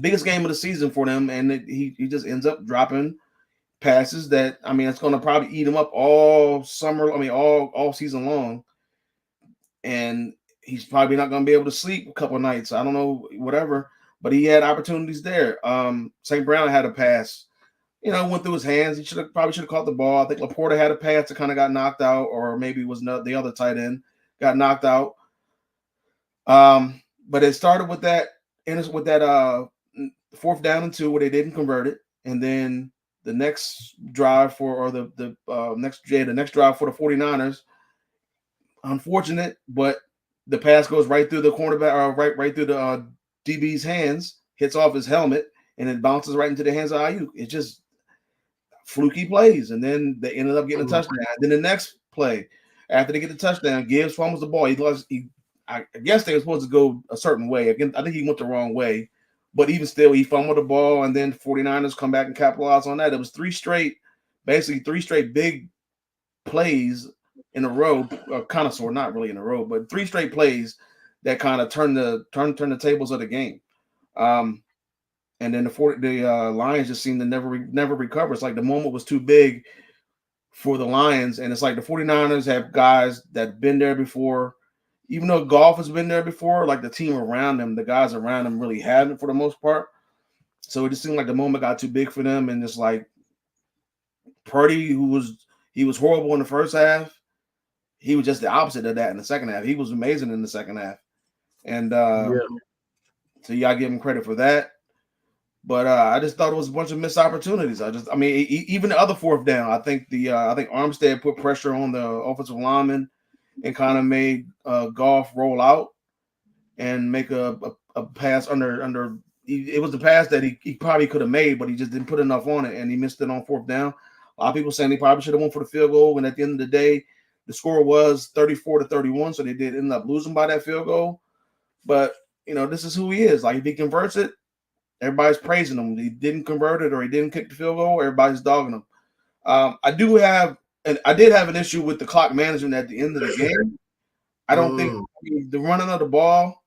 biggest game of the season for them, and he just ends up dropping passes that, I mean, it's going to probably eat him up all summer. I mean, all season long, and he's probably not going to be able to sleep a couple of nights. I don't know, whatever. But he had opportunities there. St. Brown had a pass, went through his hands. He probably should have caught the ball. I think Laporta had a pass that kind of got knocked out, or maybe it was the other tight end got knocked out. But it started with that, fourth down and 2 where they didn't convert it, and then the next drive the next drive for the 49ers. Unfortunate, but the pass goes right through the cornerback, right through the DB's hands, hits off his helmet, and it bounces right into the hands of Ayuk. It's just fluky plays, and then they ended up getting a touchdown. Then the next play, after they get the touchdown, Gibbs fumbles the ball. I guess they were supposed to go a certain way. Again, I think he went the wrong way, but even still, he fumbled the ball, and then 49ers come back and capitalize on that. It was three straight big plays in a row, kind of sort, not really in a row, but 3 straight plays that kind of turn the tables of the game. And then the Lions just seemed to never recover. It's like the moment was too big for the Lions, and it's like the 49ers have guys that been there before. Even though Goff has been there before, like the team around them, the guys around them really haven't for the most part. So it just seemed like the moment got too big for them, and just like Purdy, he was horrible in the first half. He was just the opposite of that in the second half. He was amazing in the second half. And so you gotta give him credit for that. But I just thought it was a bunch of missed opportunities. Even the other fourth down, I think Armstead put pressure on the offensive lineman and kind of made Goff roll out. and make a pass under. It was the pass that he probably could have made, but he just didn't put enough on it, and he missed it on fourth down. A lot of people saying he probably should have went for the field goal, and at the end of the day, the score was 34-31, so they did end up losing by that field goal. But this is who he is. Like, if he converts it, everybody's praising him. He didn't convert it or he didn't kick the field goal, everybody's dogging him. I did have an issue with the clock management at the end of the game. I don't think the running of the ball,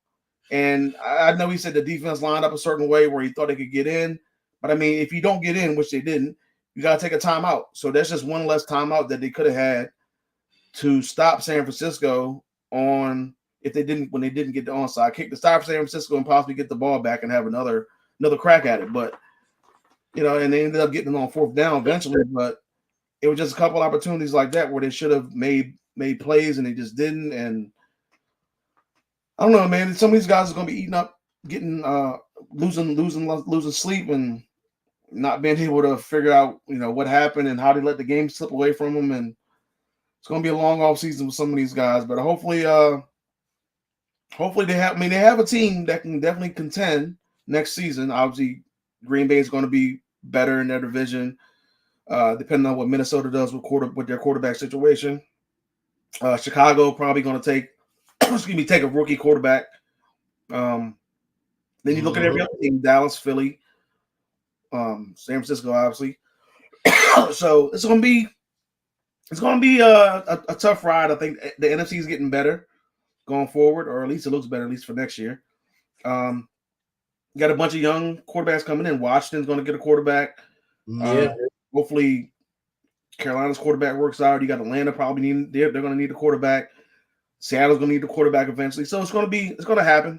and I know he said the defense lined up a certain way where he thought they could get in. But, I mean, if you don't get in, which they didn't, you got to take a timeout. So that's just one less timeout that they could have had to stop San Francisco when they didn't get the onside kick, to stop San Francisco and possibly get the ball back and have another crack at it. But, and they ended up getting it on fourth down eventually. But it was just a couple opportunities like that where they should have made plays and they just didn't. And I don't know, man. Some of these guys are going to be eating up, getting losing sleep and not being able to figure out, what happened and how they let the game slip away from them. And it's going to be a long off season with some of these guys, but hopefully they have a team that can definitely contend next season. Obviously, Green Bay is going to be better in their division, depending on what Minnesota does with their quarterback situation. Chicago probably going to take a rookie quarterback. Then you look at every other team: Dallas, Philly, San Francisco, obviously. So it's going to be a tough ride. I think the NFC is getting better going forward, or at least it looks better, at least for next year. Got a bunch of young quarterbacks coming in. Washington's going to get a quarterback. Hopefully Carolina's quarterback works out. You got Atlanta probably they're going to need a quarterback. Seattle's going to need a quarterback eventually. So it's going to happen.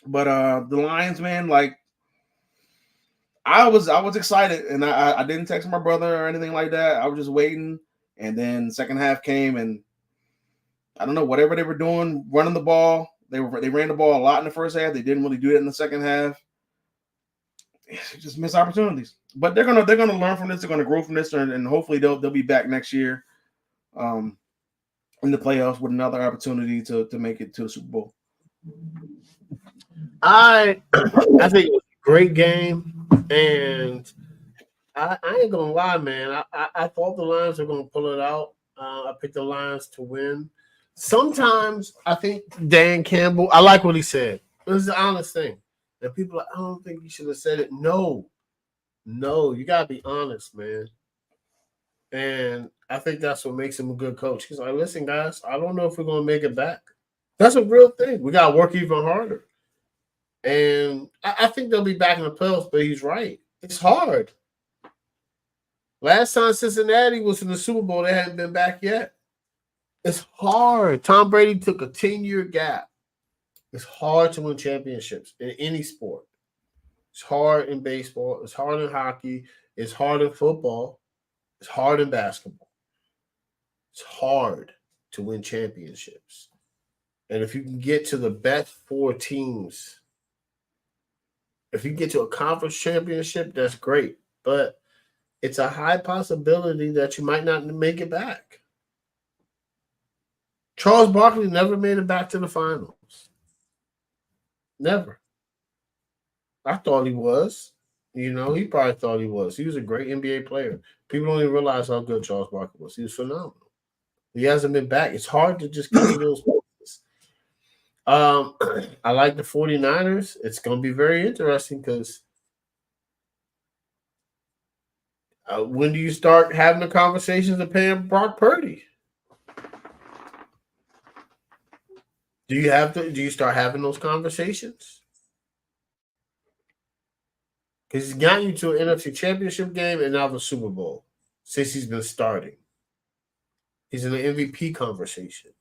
But the Lions, man, like, I was excited, and I didn't text my brother or anything like that. I was just waiting, and then second half came, and I don't know, whatever they were doing, running the ball. They ran the ball a lot in the first half. They didn't really do it in the second half. Just missed opportunities. But they're gonna learn from this. They're gonna grow from this, and hopefully they'll be back next year, in the playoffs with another opportunity to make it to the Super Bowl. I think it was a great game, and I ain't gonna lie, man. I thought the Lions were gonna pull it out. I picked the Lions to win. Sometimes I think Dan Campbell, I like what he said. It was the honest thing. And people are like, I don't think you should have said it. No, you gotta be honest, man. And I think that's what makes him a good coach. He's like, listen, guys, I don't know if we're gonna make it back. That's a real thing. We gotta work even harder. And I think they'll be back in the playoffs, but he's right. It's hard. Last time Cincinnati was in the Super Bowl, they hadn't been back yet. It's hard. Tom Brady took a 10-year gap. It's hard to win championships in any sport. It's hard in baseball. It's hard in hockey. It's hard in football. It's hard in basketball. It's hard to win championships. And if you can get to the best 4 teams, if you get to a conference championship, that's great. But it's a high possibility that you might not make it back. Charles Barkley never made it back to the finals. Never. I thought he was. He probably thought he was. He was a great NBA player. People don't even realize how good Charles Barkley was. He was phenomenal. He hasn't been back. It's hard to just get to those places. I like the 49ers. It's going to be very interesting because when do you start having the conversations of paying Brock Purdy? Do you start having those conversations? Because he's gotten you to an NFC Championship game and now the Super Bowl since he's been starting. He's in the MVP conversation.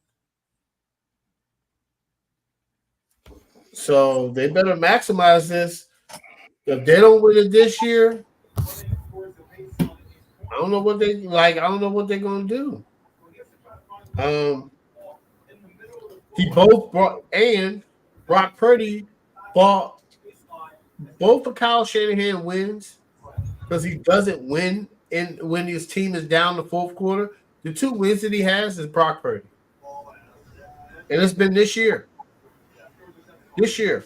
So they better maximize this. If they don't win it this year, I don't know what they're going to do. He both brought, and Brock Purdy bought both of Kyle Shanahan wins because he doesn't win when his team is down the fourth quarter. The 2 wins that he has is Brock Purdy. And it's been this year. this year.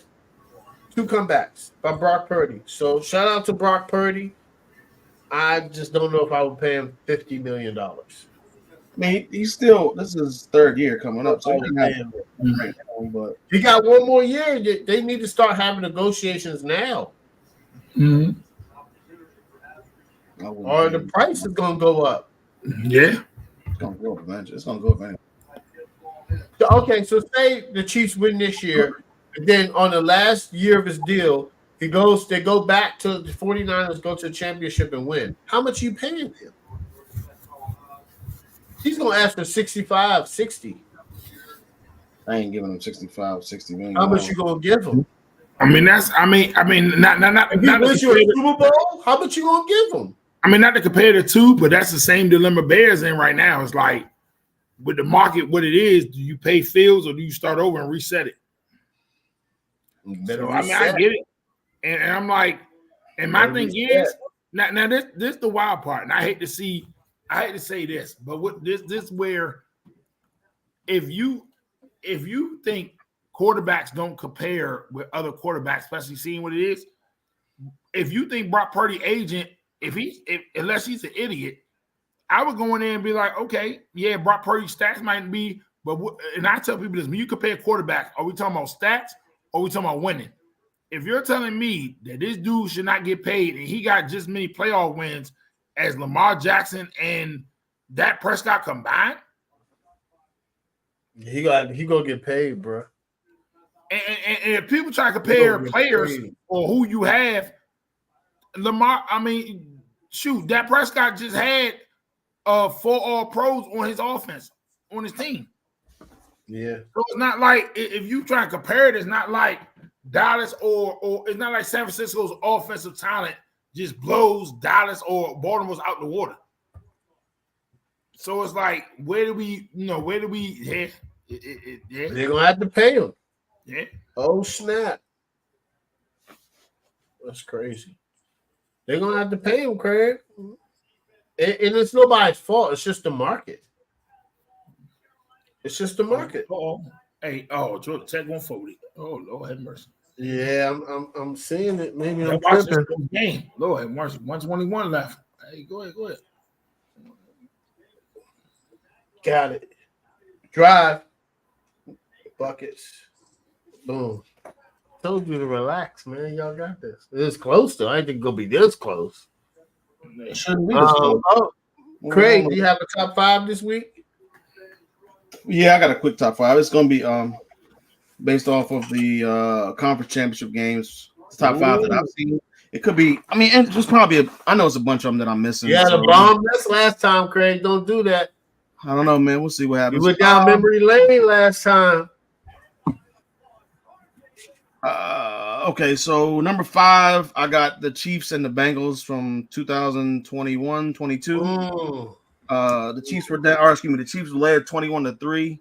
2 comebacks by Brock Purdy. So shout out to Brock Purdy. I just don't know if I would pay him $50 million. I mean, he's still, this is his 3rd year coming up, so he right now, but he got 1 more year. They need to start having negotiations now. Mm-hmm. Or the price is going to go up. Yeah. It's going to go up eventually. It's going to go up eventually. Okay, so say the Chiefs win this year, and then on the last year of his deal, they go back to the 49ers, go to the championship and win. How much are you paying him? He's going to ask for 65, 60. I ain't giving him 65, 60 million. How much you going to give him? I mean, not if he wins you a Super Bowl, how much you going to give him? I mean, not to compare the two, but that's the same dilemma Bears in right now. It's like, with the market, what it is, do you pay Fields or do you start over and reset it? So, I mean, I get it. And I'm like, and my thing is, now this the wild part, and I hate to say this, but what this where if you think quarterbacks don't compare with other quarterbacks, especially seeing what it is, if you think Brock Purdy agent, unless he's an idiot, I would go in there and be like, okay, yeah, Brock Purdy's stats might be, but and I tell people this: when you compare quarterbacks, are we talking about stats or are we talking about winning? If you're telling me that this dude should not get paid and he got just many playoff wins as Lamar Jackson and Dak Prescott combined, he gonna get paid, bro. And if people try to compare players or who you have, Lamar, I mean, shoot, Dak Prescott just had 4 All-Pros on his offense, on his team. Yeah. So it's not like, if you try to compare it, it's not like Dallas or it's not like San Francisco's offensive talent just blows Dallas or Baltimore's out the water. So it's like, where do we? Yeah. They're going to have to pay him. Yeah. Oh, snap. That's crazy. They're going to have to pay him, Craig. And it's nobody's fault. It's just the market. It's just the market. Georgia Tech 140. Oh, Lord have mercy. Yeah, I'm seeing it. Maybe I'm watching tripping. this game. Lord have mercy. 121 left. Hey, go ahead. Got it. Drive. Buckets. Boom. Told you to relax, man. Y'all got this. It's close, though. I didn't think it's going to be this close. It shouldn't be this close. Craig, do you have a top 5 this week? Yeah, I got a quick top 5. It's going to be based off of the conference championship games. The top 5 that I've seen. It could be. I mean, and just probably. I know it's a bunch of them that I'm missing. Yeah, the bomb this last time, Craig. Don't do that. I don't know, man. We'll see what happens. You went down memory lane last time. Okay, so number 5, I got the Chiefs and the Bengals from 2021-22. The Chiefs were down, or excuse me, the Chiefs led 21-3.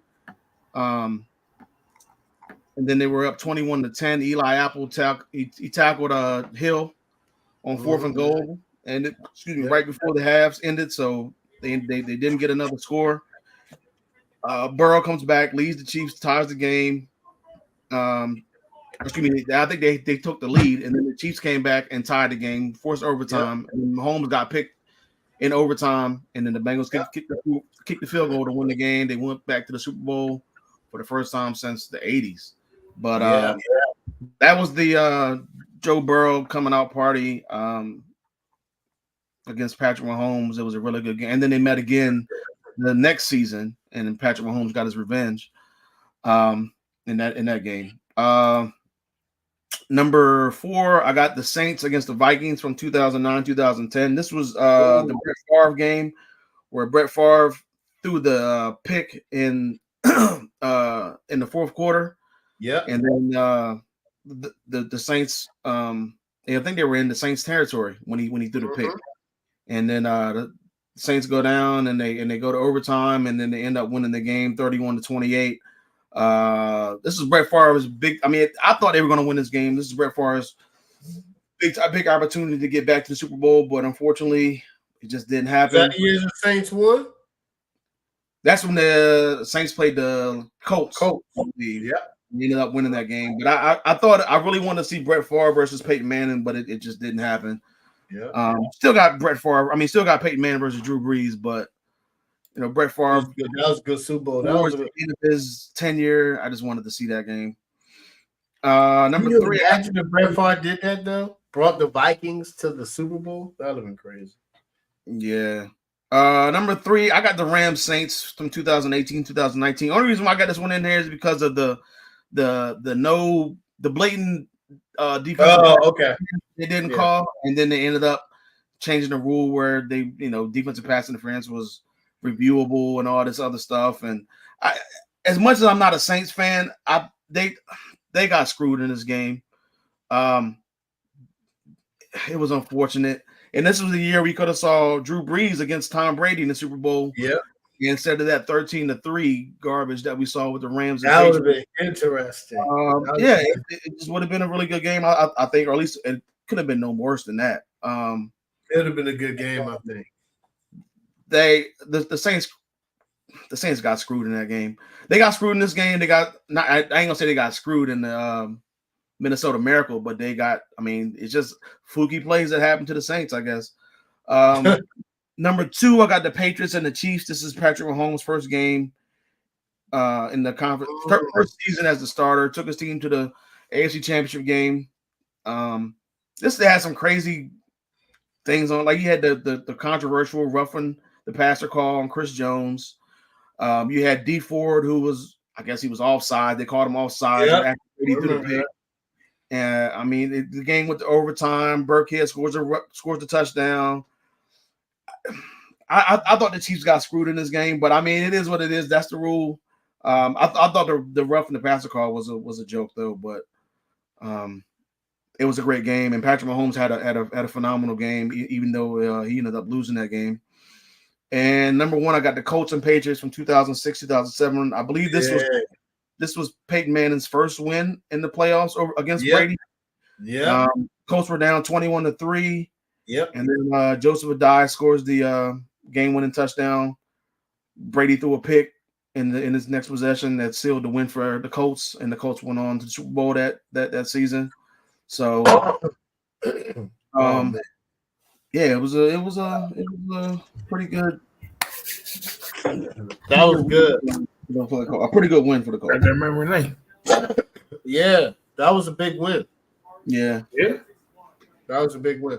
And then they were up 21-10. Eli Apple tackled Hill on 4th and goal, and right before the halves ended, so they didn't get another score. Burrow comes back, leads the Chiefs, ties the game. I think they took the lead, and then the Chiefs came back and tied the game, forced overtime, and Mahomes got picked in overtime, and then the Bengals kicked the field goal to win the game. They went back to the Super Bowl for the first time since the 80s. But that was the Joe Burrow coming out party against Patrick Mahomes. It was a really good game. And then they met again the next season, and then Patrick Mahomes got his revenge in that game. Number 4, I got the Saints against the Vikings from 2009-2010. This was the Brett Favre game where Brett Favre threw the pick in the 4th quarter. Yeah, and then the Saints, I think they were in the Saints territory when he threw the pick, and then the Saints go down and they go to overtime, and then they end up winning the game 31-28. This is Brett Favre's big. I mean, I thought they were going to win this game. This is Brett Favre's big opportunity to get back to the Super Bowl, but unfortunately, it just didn't happen. Is that the year the Saints won? That's when the Saints played the Colts. Yeah. He ended up winning that game. But I thought I really wanted to see Brett Favre versus Peyton Manning, but it just didn't happen. Yeah. Still got Brett Favre. I mean, still got Peyton Manning versus Drew Brees, but Brett Favre. That was a good Super Bowl. That was was the end of his tenure. I just wanted to see that game. Number 3. Imagine if Brett Favre did that though. Brought the Vikings to the Super Bowl. That would have been crazy. Yeah. Number 3, I got the Rams Saints from 2018, 2019. Only reason why I got this one in there is because of the blatant defense. Oh, okay. They didn't call, and then they ended up changing the rule where they, defensive pass interference was reviewable and all this other stuff. And as much as I'm not a Saints fan, they got screwed in this game. It was unfortunate. And this was the year we could have saw Drew Brees against Tom Brady in the Super Bowl. Yeah. Instead of that 13-3 garbage that we saw with the Rams. That would have been interesting. It just would have been a really good game, I think, or at least it could have been no worse than that. It would have been a good game, I think. The Saints got screwed in that game. They got screwed in this game. I ain't gonna say they got screwed in the Minnesota Miracle, but it's just fluky plays that happened to the Saints, I guess. Number 2, I got the Patriots and the Chiefs. This is Patrick Mahomes' first game in the conference, first season as the starter. Took his team to the AFC Championship game. This had some crazy things on, like he had the controversial roughing the passer call on Chris Jones. You had D Ford, who was, I guess he was offside. They called him offside after he threw the pick. And the game went to overtime. Burkhead scores the touchdown. I thought the Chiefs got screwed in this game, but it is what it is. That's the rule. I thought the roughing the passer call was a joke though, but it was a great game. And Patrick Mahomes had a phenomenal game, even though he ended up losing that game. And number 1, I got the Colts and Patriots from 2006, 2007. I believe this was Peyton Manning's first win in the playoffs against Brady. Yeah. Colts were down 21-3. Yep. And then Joseph Adai scores the game-winning touchdown. Brady threw a pick in his next possession that sealed the win for the Colts, and the Colts went on to the Super Bowl that season. So, it was a pretty good. That was good. A pretty good win for the Colts. I remember name. Yeah, that was a big win. Yeah. That was a big win.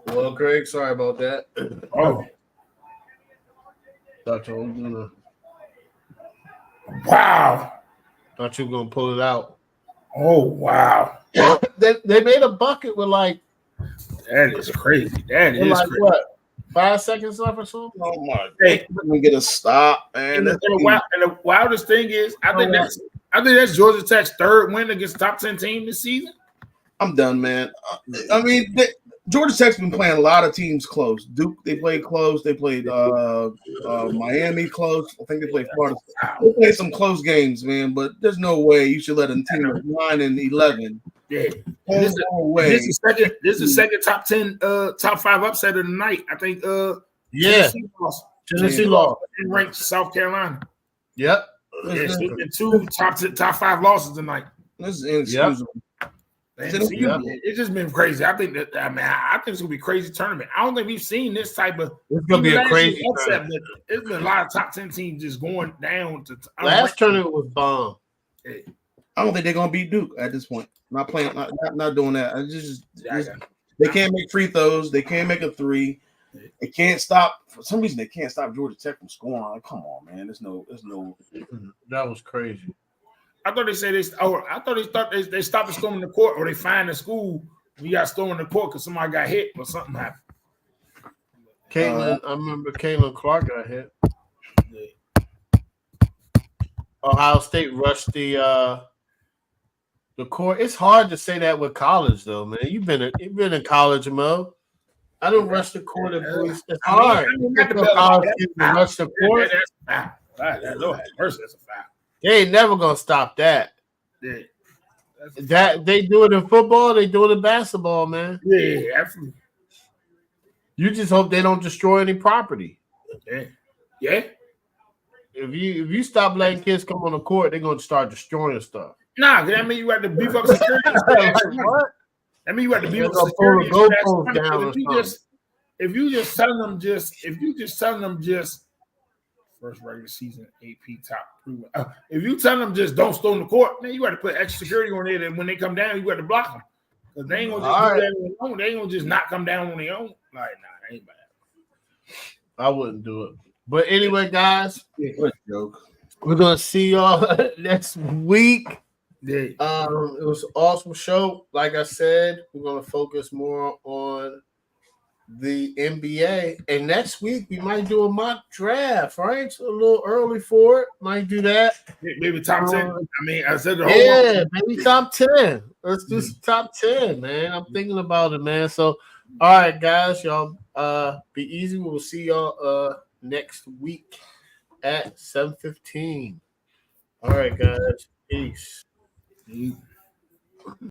Well, Craig, sorry about that. Oh. Thought you were gonna. Wow. Thought you were gonna pull it out. Oh wow. They made a bucket with like. That is crazy. That is like crazy. What? 5 seconds left or something? Oh my! Hey, let me get a stop, man. And the wildest thing is, I think that's Georgia Tech's third win against top 10 team this season. I'm done, man. Georgia Tech's been playing a lot of teams close. Duke, they played close. They played Miami close. I think they played Florida. They played some close games, man. But there's no way you should let a team of 9-11. Yeah, This is the second top 10, top 5 upset of the night. I think. Tennessee lost and ranked South Carolina. Yep. Yeah, two top 5 losses tonight. This is inexcusable. It's just been crazy. I think it's gonna be a crazy tournament. I don't think we've seen this type of. It's gonna be a crazy upset. There's been a lot of top 10 teams just going down to. Last tournament was bomb. I don't think they're gonna beat Duke at this point. Not playing, not doing that. They can't make free throws. They can't make a 3. They can't stop. For some reason, they can't stop Georgia Tech from scoring. Like, come on, man. There's no. That was crazy. I thought they said they stopped the storming the court, or they fined the school. We got storming the court because somebody got hit or something happened. I remember Caitlin Clark got hit. Ohio State rushed the court. It's hard to say that with college, though, man. You've been in college, Mo. I don't rush the court at boys. It's hard. Rush the court. That's a foul. They ain't never gonna stop that. Yeah. That they do it in football, they do it in basketball, man. Yeah, absolutely. You just hope they don't destroy any property. Yeah. if you stop letting kids come on the court, they're gonna start destroying stuff. Nah, that mean you have to beef up security. Like, what? I mean you have to beef They're up gonna security. pull the goalpost down or If you just telling them first regular season AP top 3. If you tell them just don't storm the court, man, you got to put extra security on it, and when they come down, you got to block them because they ain't gonna just do that on their own. They ain't gonna just not come down on their own. Like, nah, ain't bad. I wouldn't do it. But anyway, guys, What a joke. we're gonna see y'all next week. Yeah. It was an awesome show. Like I said, we're gonna focus more on the NBA, and next week we might do a mock draft. Right, it's a little early for it. Might do that. Maybe top 10. I mean, I said the whole maybe top 10. Let's do top 10, man. I'm thinking about it, man. So, all right, guys, y'all, be easy. We'll see y'all next week at 7:15. All right, guys, peace.